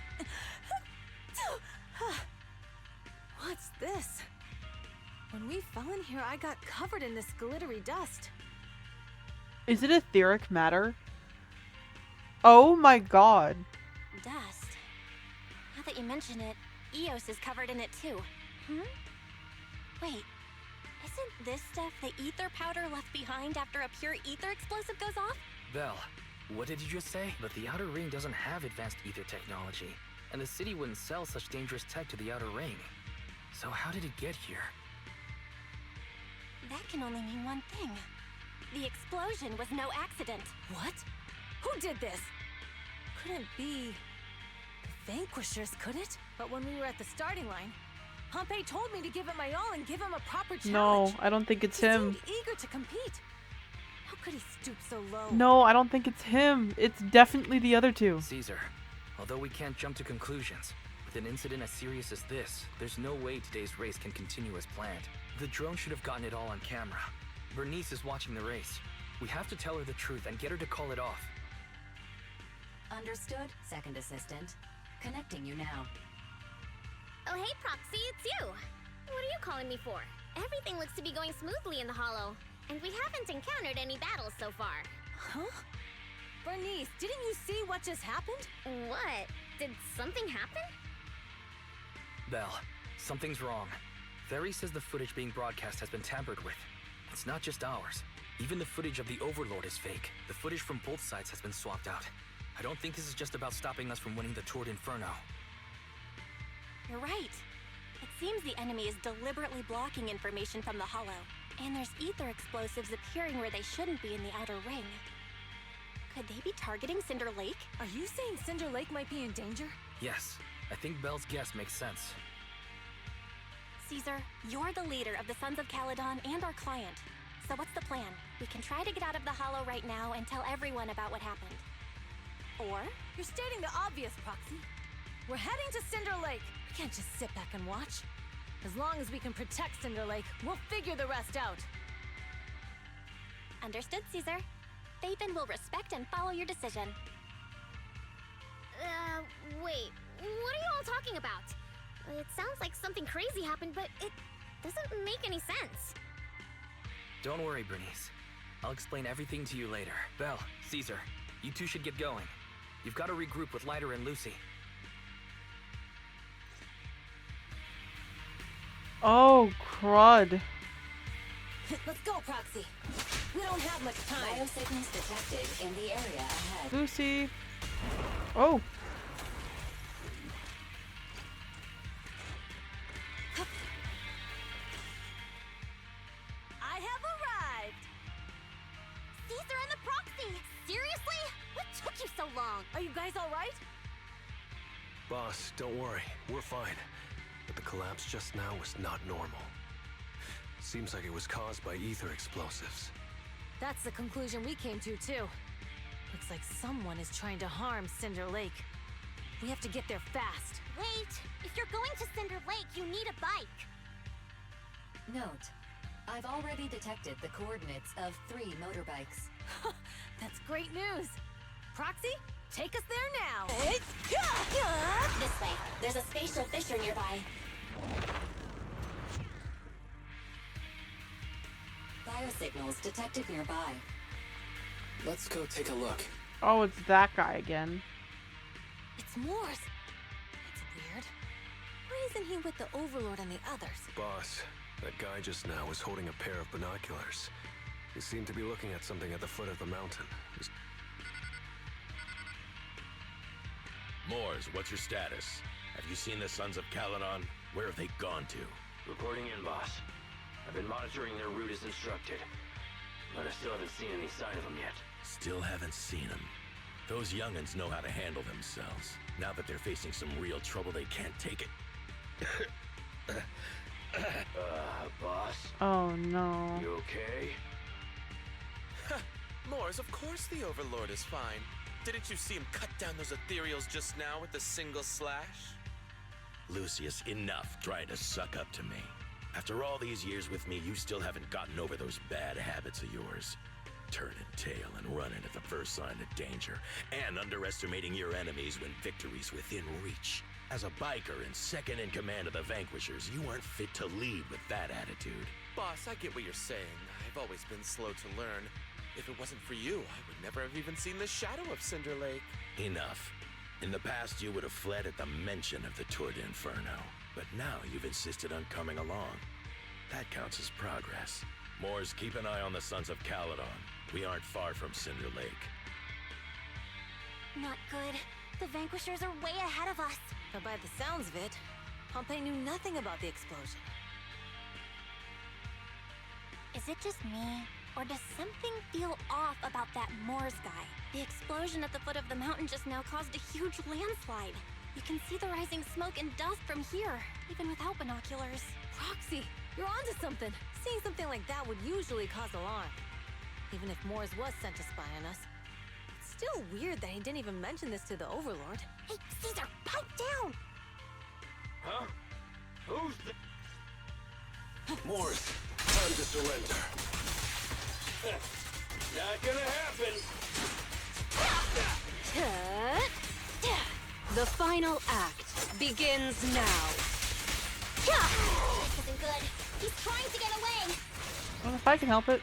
Speaker 6: What's this? When we fell in here, I got covered in this glittery dust.
Speaker 1: Is it etheric matter? Oh my god.
Speaker 10: Dust. Now that you mention it, Eos is covered in it too. Wait, isn't this stuff the ether powder left behind after a pure ether explosive goes off?
Speaker 3: Belle, what did you just say? But the Outer Ring doesn't have advanced ether technology, and the city wouldn't sell such dangerous tech to the Outer Ring. So how did it get here?
Speaker 10: That can only mean one thing. The explosion was no accident.
Speaker 6: What? Who did this? Couldn't be the Vanquishers, could it? But when we were at the starting line, Pompey told me to give it my all and give him a proper challenge.
Speaker 1: No, I don't think it's him.
Speaker 6: He seemed eager to compete. How could he stoop so low?
Speaker 1: No, I don't think it's him. It's definitely the other two.
Speaker 3: Caesar, although we can't jump to conclusions, with an incident as serious as this, there's no way today's race can continue as planned. The drone should have gotten it all on camera. Bernice is watching the race. We have to tell her the truth and get her to call it off.
Speaker 7: Understood, second assistant. Connecting you now.
Speaker 10: Oh, hey, Proxy, it's you. What are you calling me for? Everything looks to be going smoothly in the Hollow, and we haven't encountered any battles so far.
Speaker 6: Huh? Bernice, didn't you see what just happened?
Speaker 10: What? Did something happen?
Speaker 3: Belle, something's wrong. Ferry says the footage being broadcast has been tampered with. It's not just ours. Even the footage of the Overlord is fake. The footage from both sides has been swapped out. I don't think this is just about stopping us from winning the Tour d'Inferno.
Speaker 11: You're right. It seems the enemy is deliberately blocking information from the Hollow, and there's ether explosives appearing where they shouldn't be in the outer ring. Could they be targeting Cinder Lake?
Speaker 6: Are you saying Cinder Lake might be in danger?
Speaker 3: Yes, I think Belle's guess makes sense.
Speaker 11: Caesar, you're the leader of the Sons of Caledon and our client. So what's the plan? We can try to get out of the Hollow right now and tell everyone about what happened. Or?
Speaker 6: You're stating the obvious, Proxy. We're heading to Cinder Lake. We can't just sit back and watch. As long as we can protect Cinder Lake, we'll figure the rest out.
Speaker 11: Understood, Caesar. Phaethon will respect and follow your decision.
Speaker 10: Wait. What are you all talking about? It sounds like something crazy happened, but it doesn't make any sense.
Speaker 3: Don't worry, Bernice. I'll explain everything to you later. Belle, Caesar, you two should get going. You've got to regroup with Lighter and Lucy.
Speaker 1: Oh, crud.
Speaker 6: Let's go, Proxy. We don't have much time.
Speaker 7: Biosignals detected in the area ahead.
Speaker 1: Lucy. Oh.
Speaker 6: I have arrived.
Speaker 10: Caesar and the Proxy! Seriously? What took you so long?
Speaker 6: Are you guys all right?
Speaker 9: Boss, don't worry. We're fine. But the collapse just now was not normal. Seems like it was caused by ether explosives.
Speaker 6: That's the conclusion we came to, too. Looks like someone is trying to harm Cinder Lake. We have to get there fast.
Speaker 10: Wait! If you're going to Cinder Lake, you need a bike!
Speaker 7: Note, I've already detected the coordinates of 3 motorbikes.
Speaker 6: That's great news. Proxy, take us there now.
Speaker 10: This way. There's a spatial fissure nearby.
Speaker 7: Biosignals detected nearby.
Speaker 3: Let's go take a look.
Speaker 1: Oh, it's that guy again.
Speaker 6: It's Moors. That's weird. Why isn't he with the Overlord and the others?
Speaker 9: Boss, that guy just now was holding a pair of binoculars. He seemed to be looking at something at the foot of the mountain.
Speaker 16: Moors, what's your status? Have you seen the Sons of Caledon? Where have they gone to?
Speaker 17: Reporting in, boss. I've been monitoring their route as instructed, but I still haven't seen any sign of them yet.
Speaker 16: Still haven't seen them. Those young'uns know how to handle themselves. Now that they're facing some real trouble, they can't take it.
Speaker 17: Boss?
Speaker 1: Oh, no.
Speaker 17: You okay?
Speaker 8: Moors, of course the Overlord is fine. Didn't you see him cut down those ethereals just now with a single slash?
Speaker 16: Lucius, enough trying to suck up to me. After all these years with me, you still haven't gotten over those bad habits of yours. Turning tail and running at the first sign of danger, and underestimating your enemies when victory's within reach. As a biker and second in command of the Vanquishers, you aren't fit to lead with that attitude.
Speaker 8: Boss, I get what you're saying. I've always been slow to learn. If it wasn't for you, I would never have even seen the shadow of Cinder Lake.
Speaker 16: Enough. In the past, you would have fled at the mention of the Tour d'Inferno. But now you've insisted on coming along. That counts as progress. Moors, keep an eye on the Sons of Caledon. We aren't far from Cinder Lake.
Speaker 10: Not good. The Vanquishers are way ahead of us.
Speaker 6: But by the sounds of it, Pompey knew nothing about the explosion.
Speaker 10: Is it just me? Or does something feel off about that Moors guy?
Speaker 11: The explosion at the foot of the mountain just now caused a huge landslide.
Speaker 6: You can see the rising smoke and dust from here, even without binoculars. Roxy, you're onto something. Seeing something like that would usually cause alarm. Even if Morris was sent to spy on us. It's still weird that he didn't even mention this to the Overlord.
Speaker 10: Hey, Caesar, pipe down!
Speaker 15: Huh? Who's the... Morris, time to surrender. Not gonna happen.
Speaker 12: The final act begins now.
Speaker 10: This isn't good. He's trying to get away.
Speaker 1: Well, if I can help it.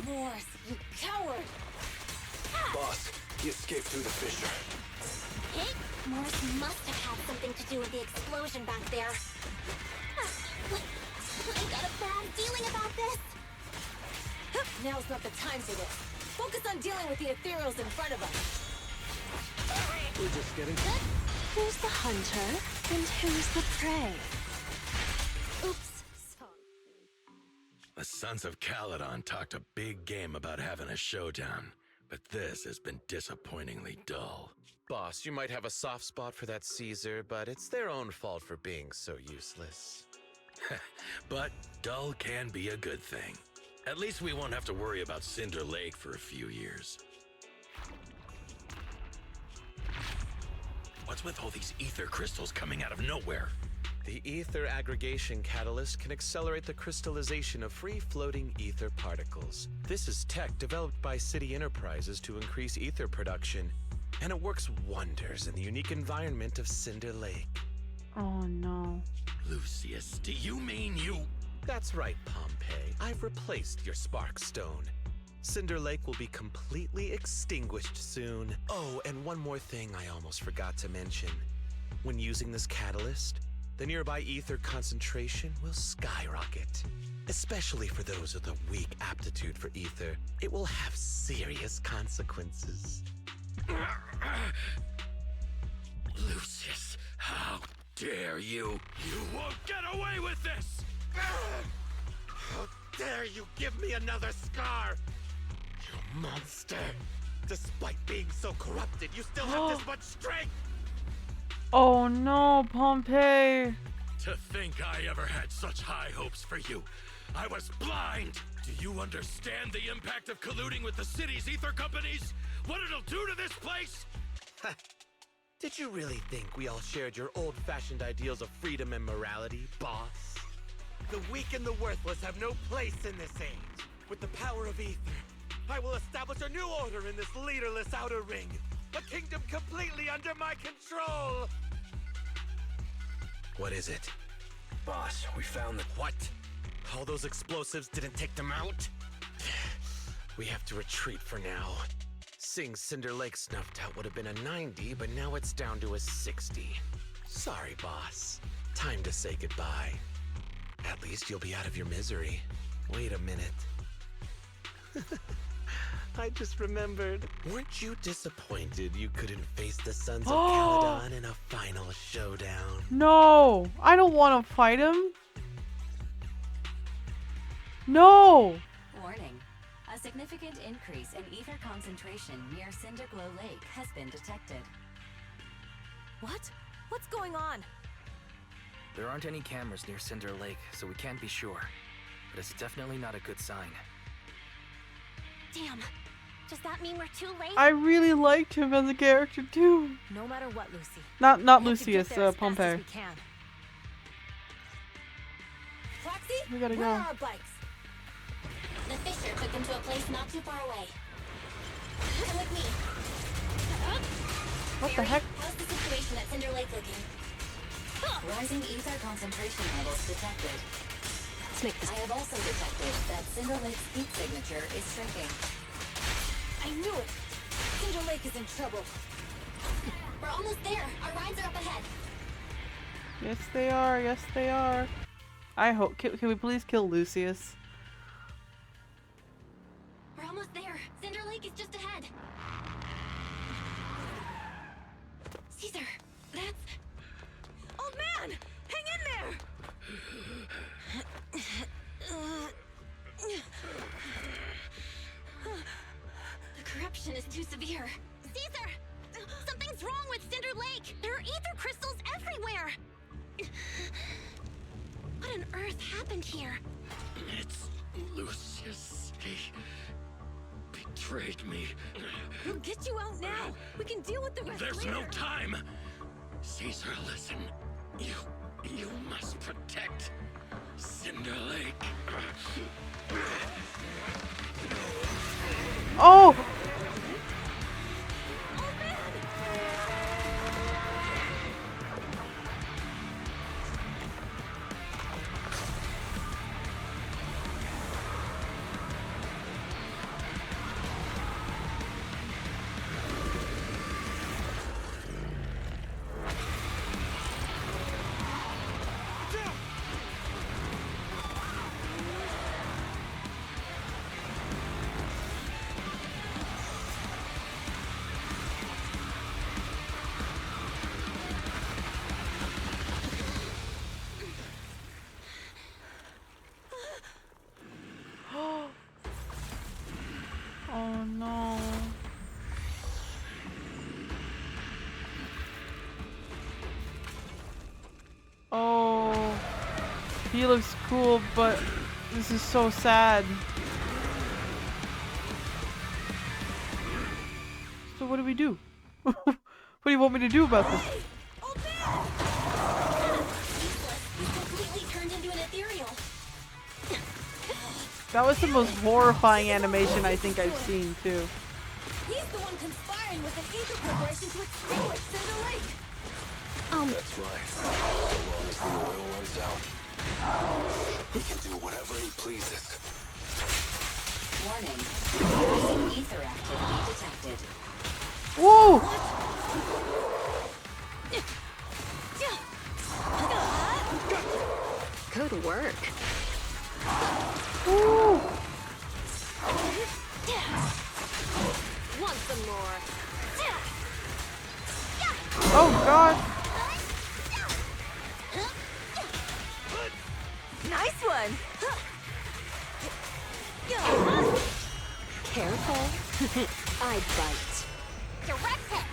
Speaker 6: Morris, you coward!
Speaker 15: Boss, he escaped through the fissure.
Speaker 10: Hey, Morris must have had something to do with the explosion back there. I got a bad feeling about this.
Speaker 6: Now's not the time for this. Focus on dealing with the ethereals in front of us.
Speaker 15: We're just getting...
Speaker 11: Who's the hunter and who's the prey? Oops.
Speaker 16: The Sons of Caledon talked a big game about having a showdown, but this has been disappointingly dull.
Speaker 8: Boss, you might have a soft spot for that Caesar, but it's their own fault for being so useless.
Speaker 16: But dull can be a good thing. At least we won't have to worry about Cinder Lake for a few years. What's with all these ether crystals coming out of nowhere?
Speaker 8: The ether aggregation catalyst can accelerate the crystallization of free-floating ether particles. This is tech developed by City Enterprises to increase ether production, and it works wonders in the unique environment of Cinder Lake.
Speaker 1: Oh no.
Speaker 16: Lucius, do you mean you...
Speaker 8: That's right, Pompeii. I've replaced your spark stone. Cinder Lake will be completely extinguished soon. Oh, and one more thing I almost forgot to mention. When using this catalyst, the nearby ether concentration will skyrocket. Especially for those with a weak aptitude for ether, it will have serious consequences.
Speaker 16: Lucius, how dare you? You won't get away with this!
Speaker 8: How dare you give me another scar! You monster! Despite being so corrupted, you still have this much strength!
Speaker 1: Oh no, Pompeii!
Speaker 16: To think I ever had such high hopes for you. I was blind! Do you understand the impact of colluding with the city's ether companies? What it'll do to this place?
Speaker 8: Did you really think we all shared your old-fashioned ideals of freedom and morality, boss? The weak and the worthless have no place in this age. With the power of ether, I will establish a new order in this leaderless outer ring. A kingdom completely under my control! What is it?
Speaker 15: Boss, we found the...
Speaker 8: What? All those explosives didn't take them out? We have to retreat for now. Seeing Cinder Lake snuffed out would have been a 90, but now it's down to a 60. Sorry, boss. Time to say goodbye. At least you'll be out of your misery. Wait a minute. I just remembered. Weren't you disappointed you couldn't face the Sons of Caledon in a final showdown?
Speaker 1: No! I don't want to fight him! No!
Speaker 7: Warning. A significant increase in ether concentration near Cinderglow Lake has been detected.
Speaker 6: What? What's going on?
Speaker 3: There aren't any cameras near Cinder Lake, so we can't be sure. But it's definitely not a good sign.
Speaker 10: Damn. Does that mean we're too late?
Speaker 1: I really liked him as a character too.
Speaker 6: No matter what, Lucy.
Speaker 1: Not
Speaker 6: We have to
Speaker 1: Lucius,
Speaker 6: get there as fast
Speaker 1: Pompeii.
Speaker 6: as we can. Roxy,
Speaker 1: We gotta
Speaker 6: where
Speaker 1: go.
Speaker 6: are our bikes?
Speaker 10: The fissure took them to a place not too far away. Come with me.
Speaker 1: What the heck?
Speaker 10: How's the situation at Cinder Lake looking?
Speaker 7: Rising ether concentration levels detected.
Speaker 6: Let's make this.
Speaker 7: I have also detected that Cinder Lake's heat signature is shrinking.
Speaker 6: I knew it. Cinder Lake is in trouble.
Speaker 10: We're almost there. Our rides are up ahead.
Speaker 1: Yes, they are. Yes, they are. I hope. Can we please kill Lucius?
Speaker 10: We're almost there. Cinder Lake is just ahead. Caesar, that's...
Speaker 6: Old man! Hang in there!
Speaker 10: The corruption is too severe.
Speaker 4: Ether crystals everywhere! What on earth happened here?
Speaker 5: It's Lucius. He betrayed me.
Speaker 6: We'll get you out now. We can deal with the rest
Speaker 5: There's
Speaker 6: later.
Speaker 5: no time. Caesar, listen. You must protect Cinder Lake.
Speaker 1: Oh! Oh no. Oh, he looks cool, but this is so sad. So what do we do? What do you want me to do about this?
Speaker 4: He's completely turned into an ethereal.
Speaker 1: That was the most horrifying animation I think I've seen too.
Speaker 6: He's the one conspiring with the Ether Corporation to extinguish Cinder Lake.
Speaker 9: That's right. As long as the oil runs out, he can do whatever he pleases.
Speaker 7: Warning. Increasing ether activity detected.
Speaker 1: Whoa!
Speaker 12: Good work.
Speaker 1: Woo!
Speaker 6: Want some more?
Speaker 1: Oh god!
Speaker 6: Nice one.
Speaker 12: Careful. I bite.
Speaker 4: Direct hit!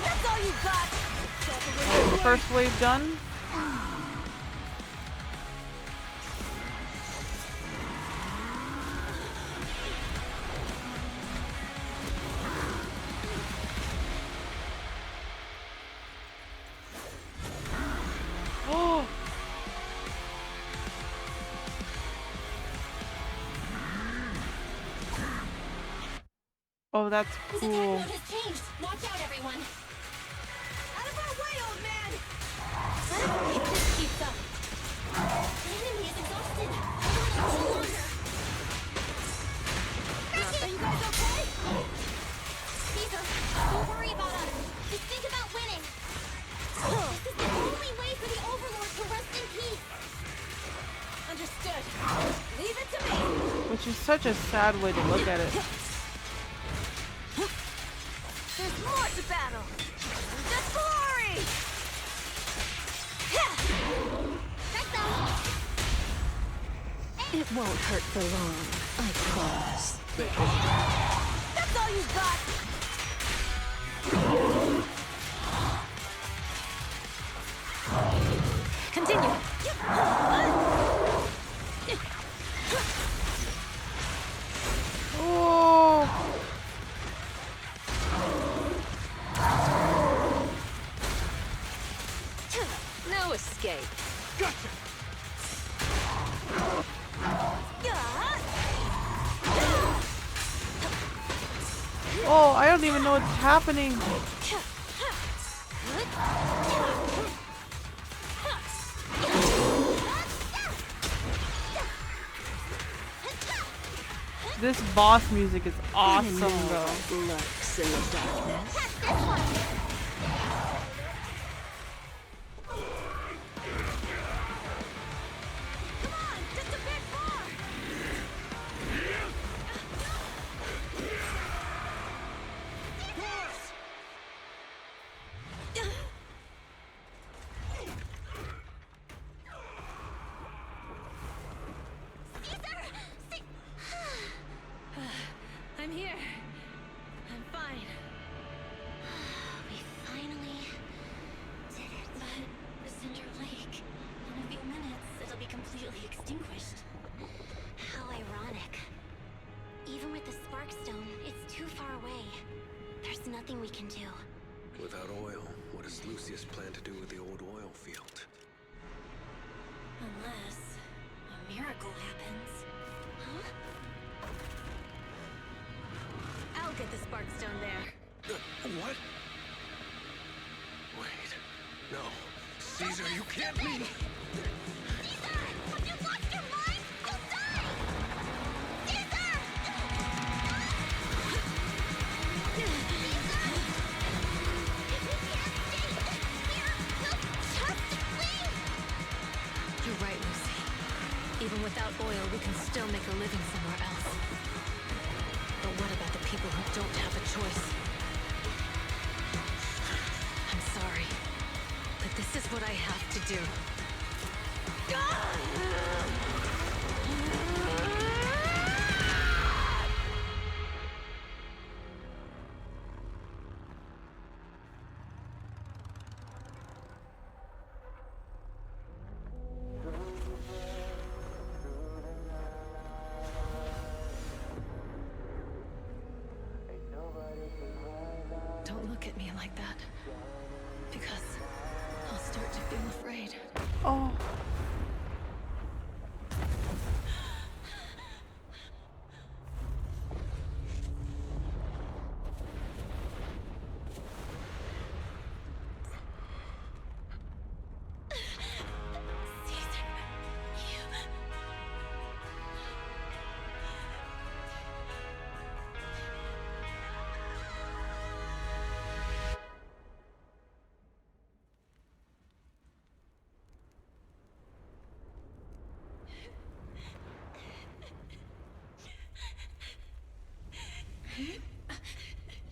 Speaker 6: That's all you got.
Speaker 1: Alright, first wave done. Oh, that's cool.
Speaker 4: The mode has changed. Watch out, everyone.
Speaker 6: Out of our way, old man.
Speaker 4: If this keeps up, the enemy is exhausted. A little longer.
Speaker 6: Are you guys okay?
Speaker 4: Caesar, don't worry about us. Just think about winning. This is the only way for the Overlord to rest in peace.
Speaker 6: Understood. Leave it to me.
Speaker 1: Which is such a sad way to look at it.
Speaker 6: There's more to battle. Just glory.
Speaker 12: It won't hurt for long, I promise.
Speaker 6: That's all you got. Continue.
Speaker 1: Oh!
Speaker 12: No escape.
Speaker 5: Gotcha!
Speaker 1: Oh, I don't even know what's happening. This boss music is awesome, though.
Speaker 12: Lurks in the darkness.
Speaker 6: I'm here. I'm fine.
Speaker 10: can do.
Speaker 9: Without oil, what does Lucius plan to do with the old oil field?
Speaker 10: Unless a miracle happens. Huh?
Speaker 6: I'll get the spark stone there.
Speaker 9: What? Wait. No. Caesar, you can't be...
Speaker 10: Caesar! Have you lost your mind? You'll die! Caesar! Caesar! If we can't stay here, we'll just leave!
Speaker 6: You're right, Lucy. Even without oil, we can still make a living somewhere else. But what about the people who don't have a choice? I'm sorry, but this is what I have to do. Don't look at me like that, because I'll start to feel afraid.
Speaker 1: Oh.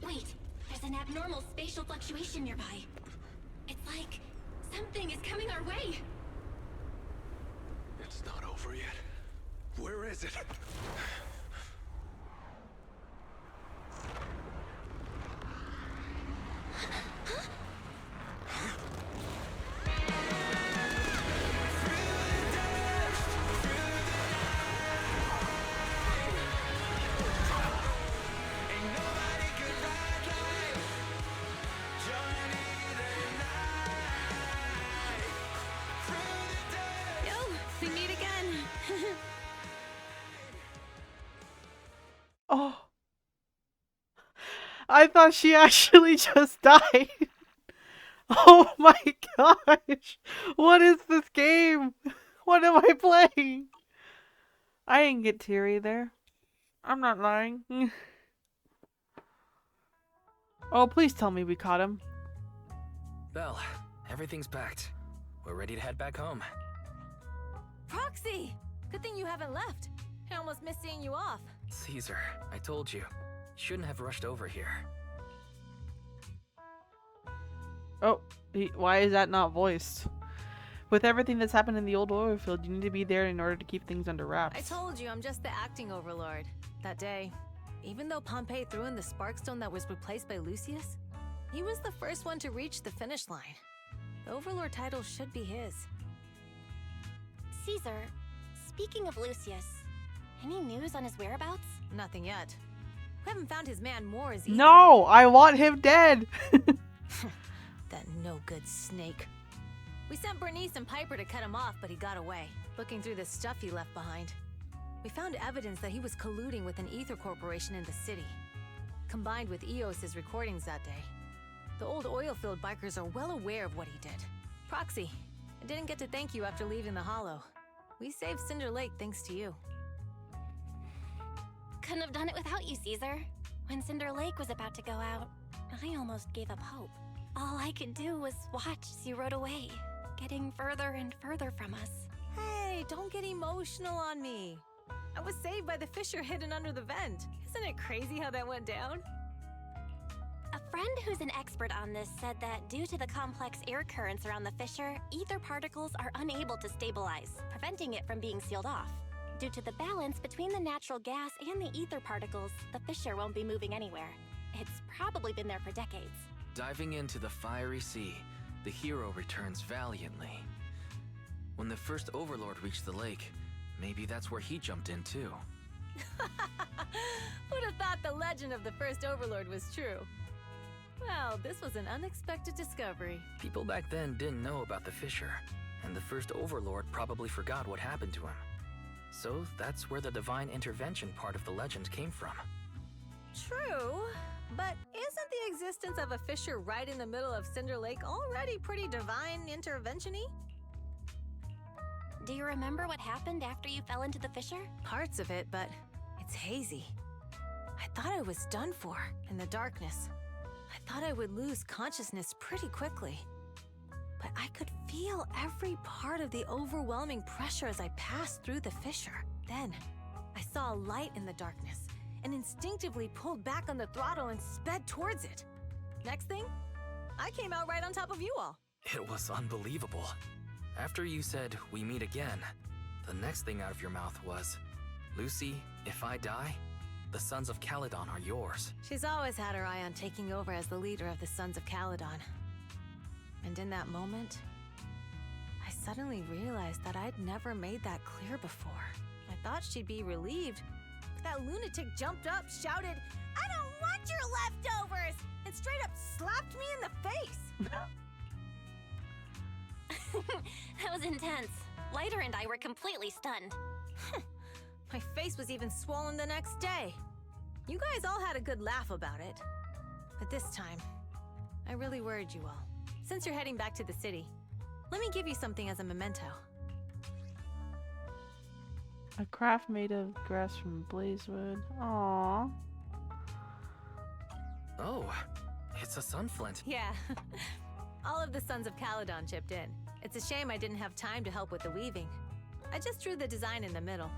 Speaker 10: Wait, there's an abnormal spatial fluctuation nearby. It's like something is coming our way.
Speaker 9: It's not over yet. Where is it?
Speaker 6: Yo, we meet again.
Speaker 1: Oh. I thought she actually just died. Oh my gosh. What is this game? What am I playing? I didn't get teary there. I'm not lying. Oh, please tell me we caught him.
Speaker 3: Belle, everything's packed. We're ready to head back home.
Speaker 6: Proxy! Good thing you haven't left. I almost missed seeing you off.
Speaker 3: Caesar, I told you. Shouldn't have rushed over here.
Speaker 1: Oh, why is that not voiced? With everything that's happened in the old oil field, you need to be there in order to keep things under wraps.
Speaker 6: I told you, I'm just the acting overlord. That day, even though Pompey threw in the sparkstone that was replaced by Lucius, he was the first one to reach the finish line. The overlord title should be his.
Speaker 10: Caesar, speaking of Lucius, any news on his whereabouts?
Speaker 6: Nothing yet. We haven't found his man Moors either.
Speaker 1: No, I want him dead.
Speaker 6: That no-good snake. We sent Bernice and Piper to cut him off, but he got away. Looking through the stuff he left behind, we found evidence that he was colluding with an ether corporation in the city, combined with EOS's recordings that day. The old oil field bikers are well aware of what he did. Proxy, I didn't get to thank you after leaving the Hollow. We saved Cinder Lake thanks to you.
Speaker 10: Couldn't have done it without you, Caesar. When Cinder Lake was about to go out, I almost gave up hope. All I could do was watch as you rode away, getting further and further from us.
Speaker 6: Hey, don't get emotional on me. I was saved by the fissure hidden under the vent. Isn't it crazy how that went down?
Speaker 10: A friend who's an expert on this said that due to the complex air currents around the fissure, ether particles are unable to stabilize, preventing it from being sealed off. Due to the balance between the natural gas and the ether particles, the fissure won't be moving anywhere. It's probably been there for decades.
Speaker 3: Diving into the fiery sea, the hero returns valiantly. When the first overlord reached the lake, maybe that's where he jumped in too.
Speaker 6: Who'd have thought the legend of the first overlord was true? Well, this was an unexpected discovery.
Speaker 3: People back then didn't know about the fissure, and the first overlord probably forgot what happened to him. So that's where the divine intervention part of the legend came from.
Speaker 6: True, but isn't the existence of a fissure right in the middle of Cinder Lake already pretty divine intervention-y?
Speaker 10: Do you remember what happened after you fell into the fissure?
Speaker 6: Parts of it, but it's hazy. I thought I was done for in the darkness. I thought I would lose consciousness pretty quickly. But I could feel every part of the overwhelming pressure as I passed through the fissure. Then, I saw a light in the darkness and instinctively pulled back on the throttle and sped towards it. Next thing, I came out right on top of you all.
Speaker 3: It was unbelievable. After you said, "We meet again," the next thing out of your mouth was, "Lucy, if I die, the Sons of Caledon are yours."
Speaker 6: She's always had her eye on taking over as the leader of the Sons of Caledon. And in that moment, I suddenly realized that I'd never made that clear before. I thought she'd be relieved, but that lunatic jumped up, shouted, "I don't want your leftovers!" and straight up slapped me in the face.
Speaker 10: That was intense. Lighter and I were completely stunned.
Speaker 6: My face was even swollen the next day. You guys all had a good laugh about it. But this time, I really worried you all. Since you're heading back to the city, let me give you something as a memento.
Speaker 1: A craft made of grass from blazewood. Aww.
Speaker 3: Oh, it's a sunflint.
Speaker 6: Yeah. All of the Sons of Caledon chipped in. It's a shame I didn't have time to help with the weaving. I just drew the design in the middle.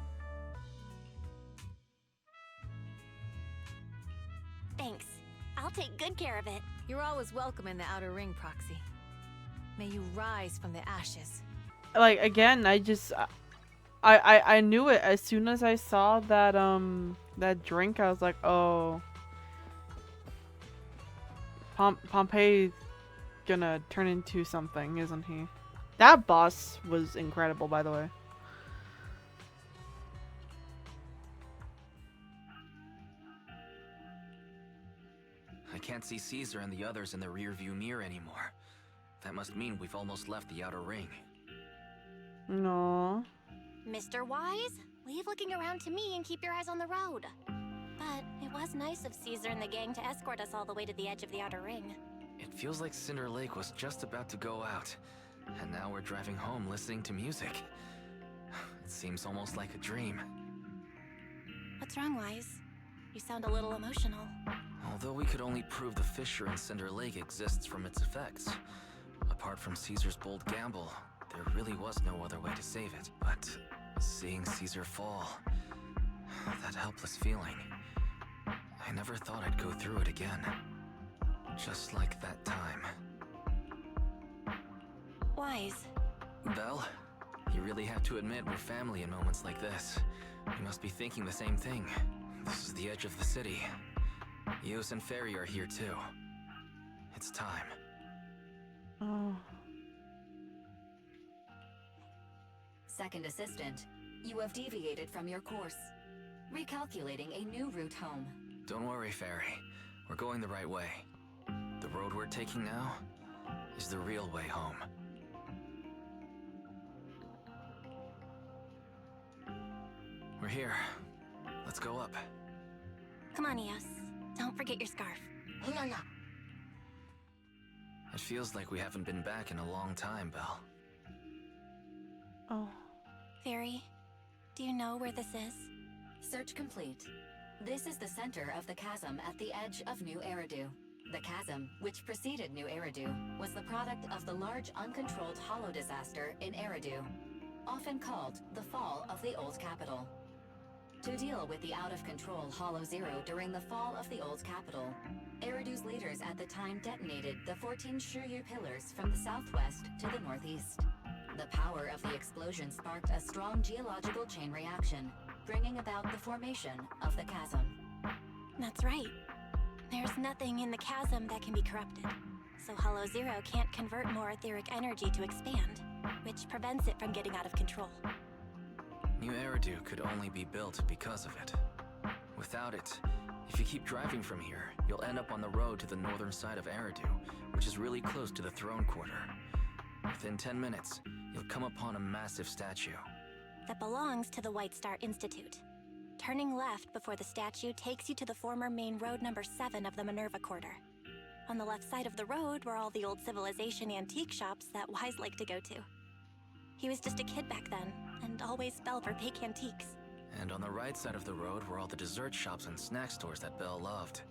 Speaker 10: Thanks. I'll take good care of it.
Speaker 6: You're always welcome in the Outer Ring, Proxy. May you rise from the ashes.
Speaker 1: Like, again, I knew it as soon as I saw that that drink. I was like, oh, Pompey's gonna turn into something, isn't he? That boss was incredible, by the way.
Speaker 3: I can't see Caesar and the others in the rearview mirror anymore. That must mean we've almost left the Outer Ring.
Speaker 1: No.
Speaker 10: Mr. Wise, leave looking around to me and keep your eyes on the road. But it was nice of Caesar and the gang to escort us all the way to the edge of the Outer Ring.
Speaker 3: It feels like Cinder Lake was just about to go out, and now we're driving home listening to music. It seems almost like a dream.
Speaker 10: What's wrong, Wise? You sound a little emotional.
Speaker 3: Although we could only prove the fissure in Cinder Lake exists from its effects, apart from Caesar's bold gamble, there really was no other way to save it. But seeing Caesar fall, that helpless feeling, I never thought I'd go through it again. Just like that time.
Speaker 10: Wise.
Speaker 3: Belle, you really have to admit we're family in moments like this. You must be thinking the same thing. This is the edge of the city. Eos and Ferry are here too. It's time.
Speaker 1: Oh.
Speaker 7: Second assistant, you have deviated from your course. Recalculating a new route home.
Speaker 3: Don't worry, Ferry. We're going the right way. The road we're taking now is the real way home. We're here. Let's go up.
Speaker 10: Come on, Eos. Don't forget your scarf.
Speaker 3: It feels like we haven't been back in a long time, Belle.
Speaker 1: Oh.
Speaker 10: Fairy, do you know where this is?
Speaker 7: Search complete. This is the center of the chasm at the edge of New Eridu. The chasm, which preceded New Eridu, was the product of the large uncontrolled hollow disaster in Eridu, often called the fall of the Old Capital. To deal with the out-of-control Hollow Zero during the fall of the Old Capital, Eridu's leaders at the time detonated the 14 Shiryu pillars from the southwest to the northeast. The power of the explosion sparked a strong geological chain reaction, bringing about the formation of the chasm.
Speaker 10: That's right. There's nothing in the chasm that can be corrupted, so Hollow Zero can't convert more etheric energy to expand, which prevents it from getting out of control.
Speaker 3: New Eridu could only be built because of it. Without it, if you keep driving from here, You'll end up on the road to the northern side of Eridu, which is really close to the throne quarter. Within 10 minutes, you'll come upon a massive statue.
Speaker 11: That belongs to the White Star Institute. Turning left before the statue takes you to the former main road number 7 of the Minerva Quarter. On the left side of the road were all the old civilization antique shops that Wise liked to go to. He was just a kid back then, and always fell for fake antiques.
Speaker 3: And on the right side of the road were all the dessert shops and snack stores that Belle loved.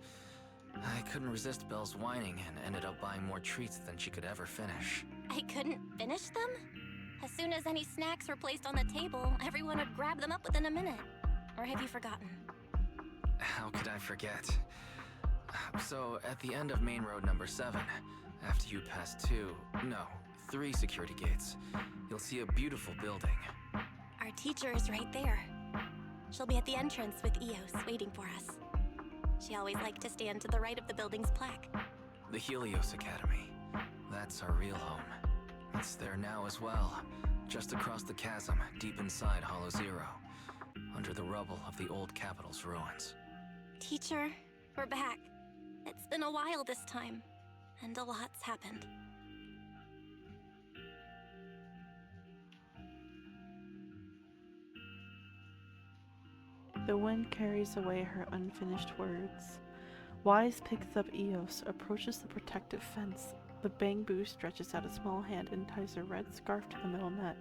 Speaker 3: I couldn't resist Belle's whining and ended up buying more treats than she could ever finish.
Speaker 11: I couldn't finish them? As soon as any snacks were placed on the table, everyone would grab them up within a minute. Or have you forgotten?
Speaker 3: How could I forget? So, at the end of main road number 7, after you pass 3 security gates, you'll see a beautiful building.
Speaker 11: Our teacher is right there. She'll be at the entrance with Eos waiting for us. She always liked to stand to the right of the building's plaque.
Speaker 3: The Helios Academy. That's our real home. It's there now as well, just across the chasm, deep inside Hollow Zero, under the rubble of the old capital's ruins.
Speaker 11: Teacher, we're back. It's been a while this time, and a lot's happened.
Speaker 1: The wind carries away her unfinished words. Wise picks up Eos, approaches the protective fence. The bamboo stretches out a small hand and ties a red scarf to the middle net.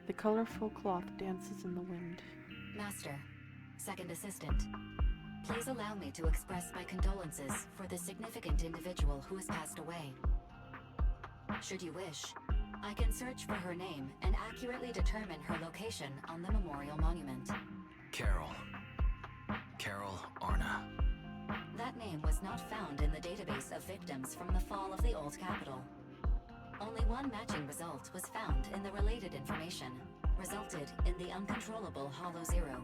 Speaker 1: The colorful cloth dances in the wind.
Speaker 7: Master, second assistant, please allow me to express my condolences for the significant individual who has passed away. Should you wish, I can search for her name and accurately determine her location on the memorial monument.
Speaker 3: Carol Arna.
Speaker 7: That name was not found in the database of victims from the fall of the old capital. Only one matching result was found in the related information, resulted in the uncontrollable Hollow Zero,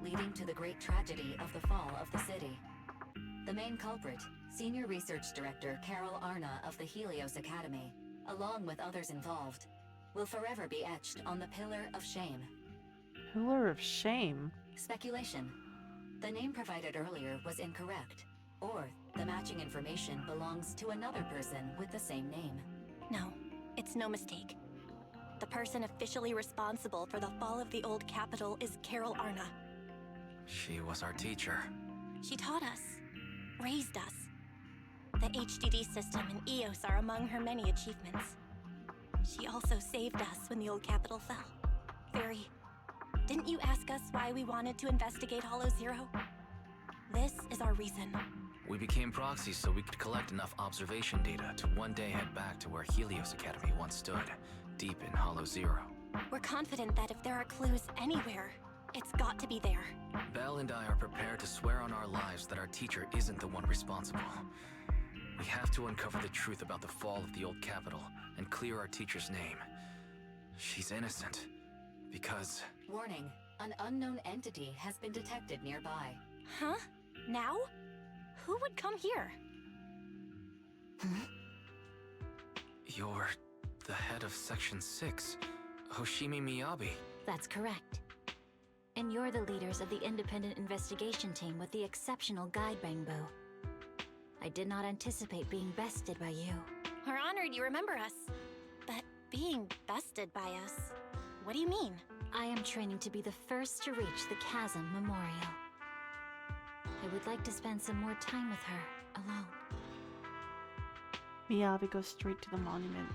Speaker 7: leading to the great tragedy of the fall of the city. The main culprit, Senior Research Director Carol Arna of the Helios Academy, along with others involved, will forever be etched on the Pillar of Shame.
Speaker 1: Pillar of Shame?
Speaker 7: Speculation. The name provided earlier was incorrect, or the matching information belongs to another person with the same name.
Speaker 11: No, it's no mistake. The person officially responsible for the fall of the old capital is Carol Arna.
Speaker 3: She was our teacher.
Speaker 11: She taught us, raised us. The HDD system and Eos are among her many achievements. She also saved us when the old capital fell. Fairy, didn't you ask us why we wanted to investigate Hollow Zero? This is our reason.
Speaker 3: We became proxies so we could collect enough observation data to one day head back to where Helios Academy once stood, deep in Hollow Zero.
Speaker 11: We're confident that if there are clues anywhere, it's got to be there.
Speaker 3: Belle and I are prepared to swear on our lives that our teacher isn't the one responsible. We have to uncover the truth about the fall of the old capital and clear our teacher's name. She's innocent, because...
Speaker 7: Warning, an unknown entity has been detected nearby.
Speaker 11: Huh? Now? Who would come here?
Speaker 3: You're the head of Section 6, Hoshimi Miyabi.
Speaker 18: That's correct. And you're the leaders of the independent investigation team with the exceptional guide Bangbo. I did not anticipate being bested by you.
Speaker 11: We're honored you remember us. But being bested by us, what do you mean?
Speaker 18: I am training to be the first to reach the Chasm Memorial. I would like to spend some more time with her, alone.
Speaker 1: Miyabi goes straight to the monument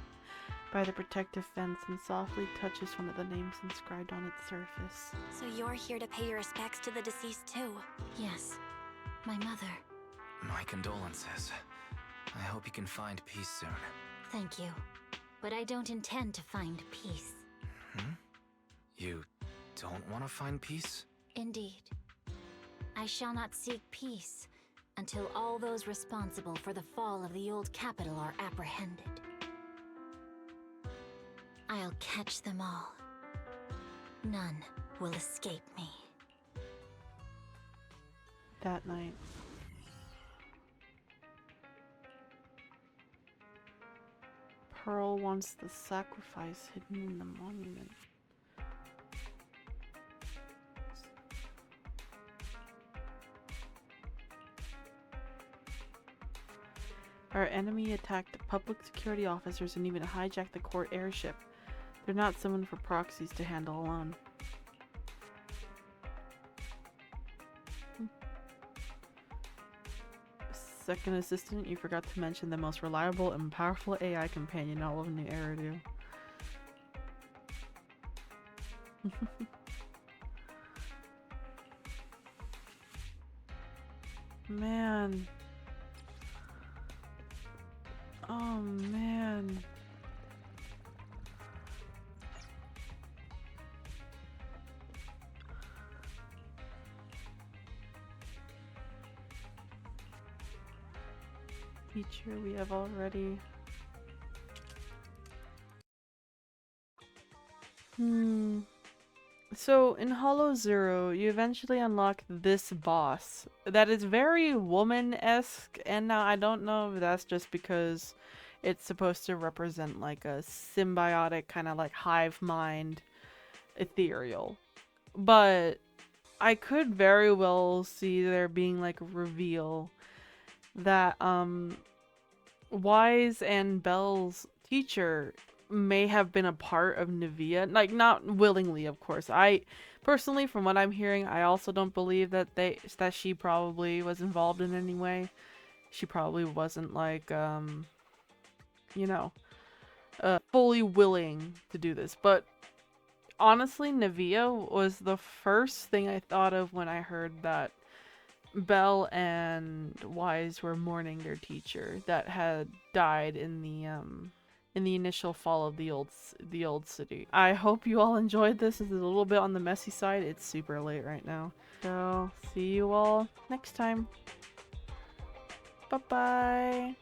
Speaker 1: by the protective fence and softly touches one of the names inscribed on its surface.
Speaker 11: So you're here to pay your respects to the deceased too?
Speaker 18: Yes, my mother.
Speaker 3: My condolences. I hope you can find peace soon.
Speaker 18: Thank you. But I don't intend to find peace.
Speaker 3: You don't want to find peace?
Speaker 18: Indeed. I shall not seek peace until all those responsible for the fall of the old capital are apprehended. I'll catch them all. None will escape me.
Speaker 1: That night. Pearl wants the sacrifice hidden in the monument. Our enemy attacked public security officers and even hijacked the court airship. They're not someone for proxies to handle alone. Second assistant, you forgot to mention the most reliable and powerful AI companion all of New Eridu. Man. Oh man. Feature we have already. So in Hollow Zero, you eventually unlock this boss that is very woman-esque, and now I don't know if that's just because it's supposed to represent like a symbiotic kind of like hive mind ethereal, but I could very well see there being like a reveal that Wise and Belle's teacher may have been a part of Nivea, like not willingly, of course. I personally, from what I'm hearing, I also don't believe that she probably was involved in any way. She probably wasn't like you know, fully willing to do this. But honestly, Nivea was the first thing I thought of when I heard that Belle and Wise were mourning their teacher that had died in the initial fall of the old city. I hope you all enjoyed this. It's a little bit on the messy side. It's super late right now. So, see you all next time. Bye-bye.